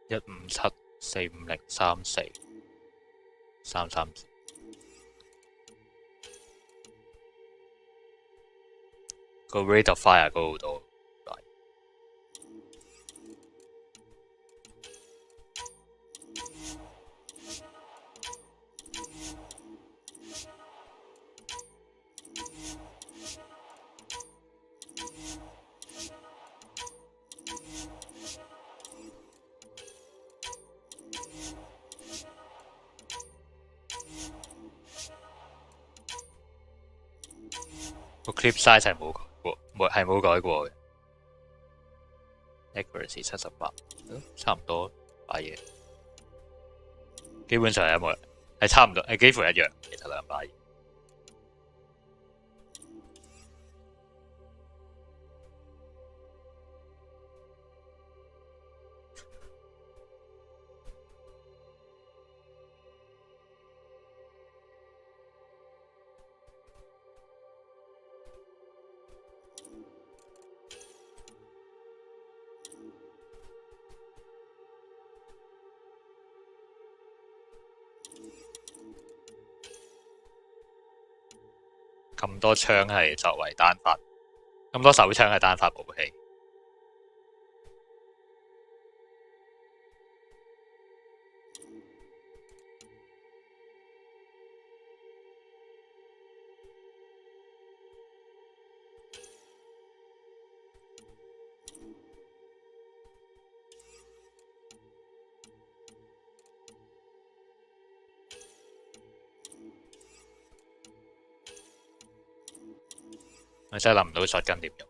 S1: 157450343個 rate of fire 高好多。個 clip size 係冇改過，冇改過嘅。accuracy 78，差唔多把嘢，基本上係一模，係差唔多，係幾乎一樣。其實兩把嘢。咁多槍係作為單發，咁多手槍係單發武器。我真係諗唔到shotgun點用。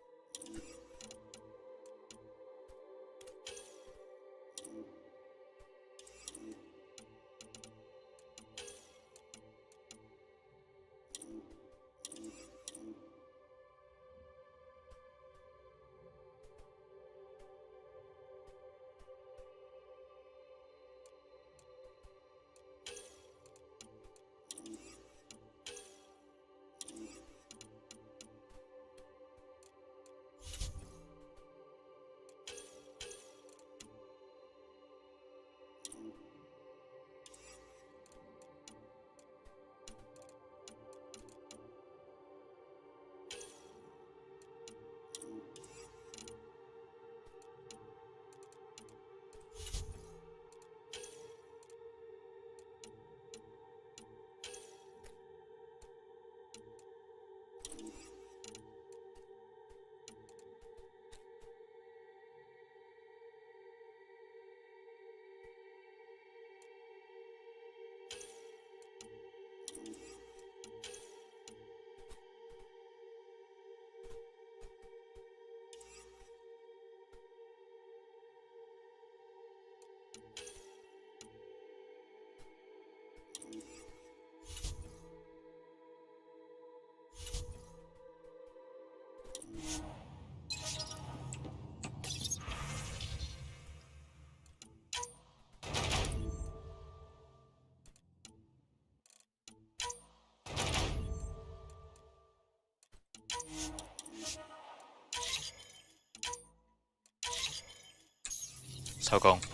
S1: 收工。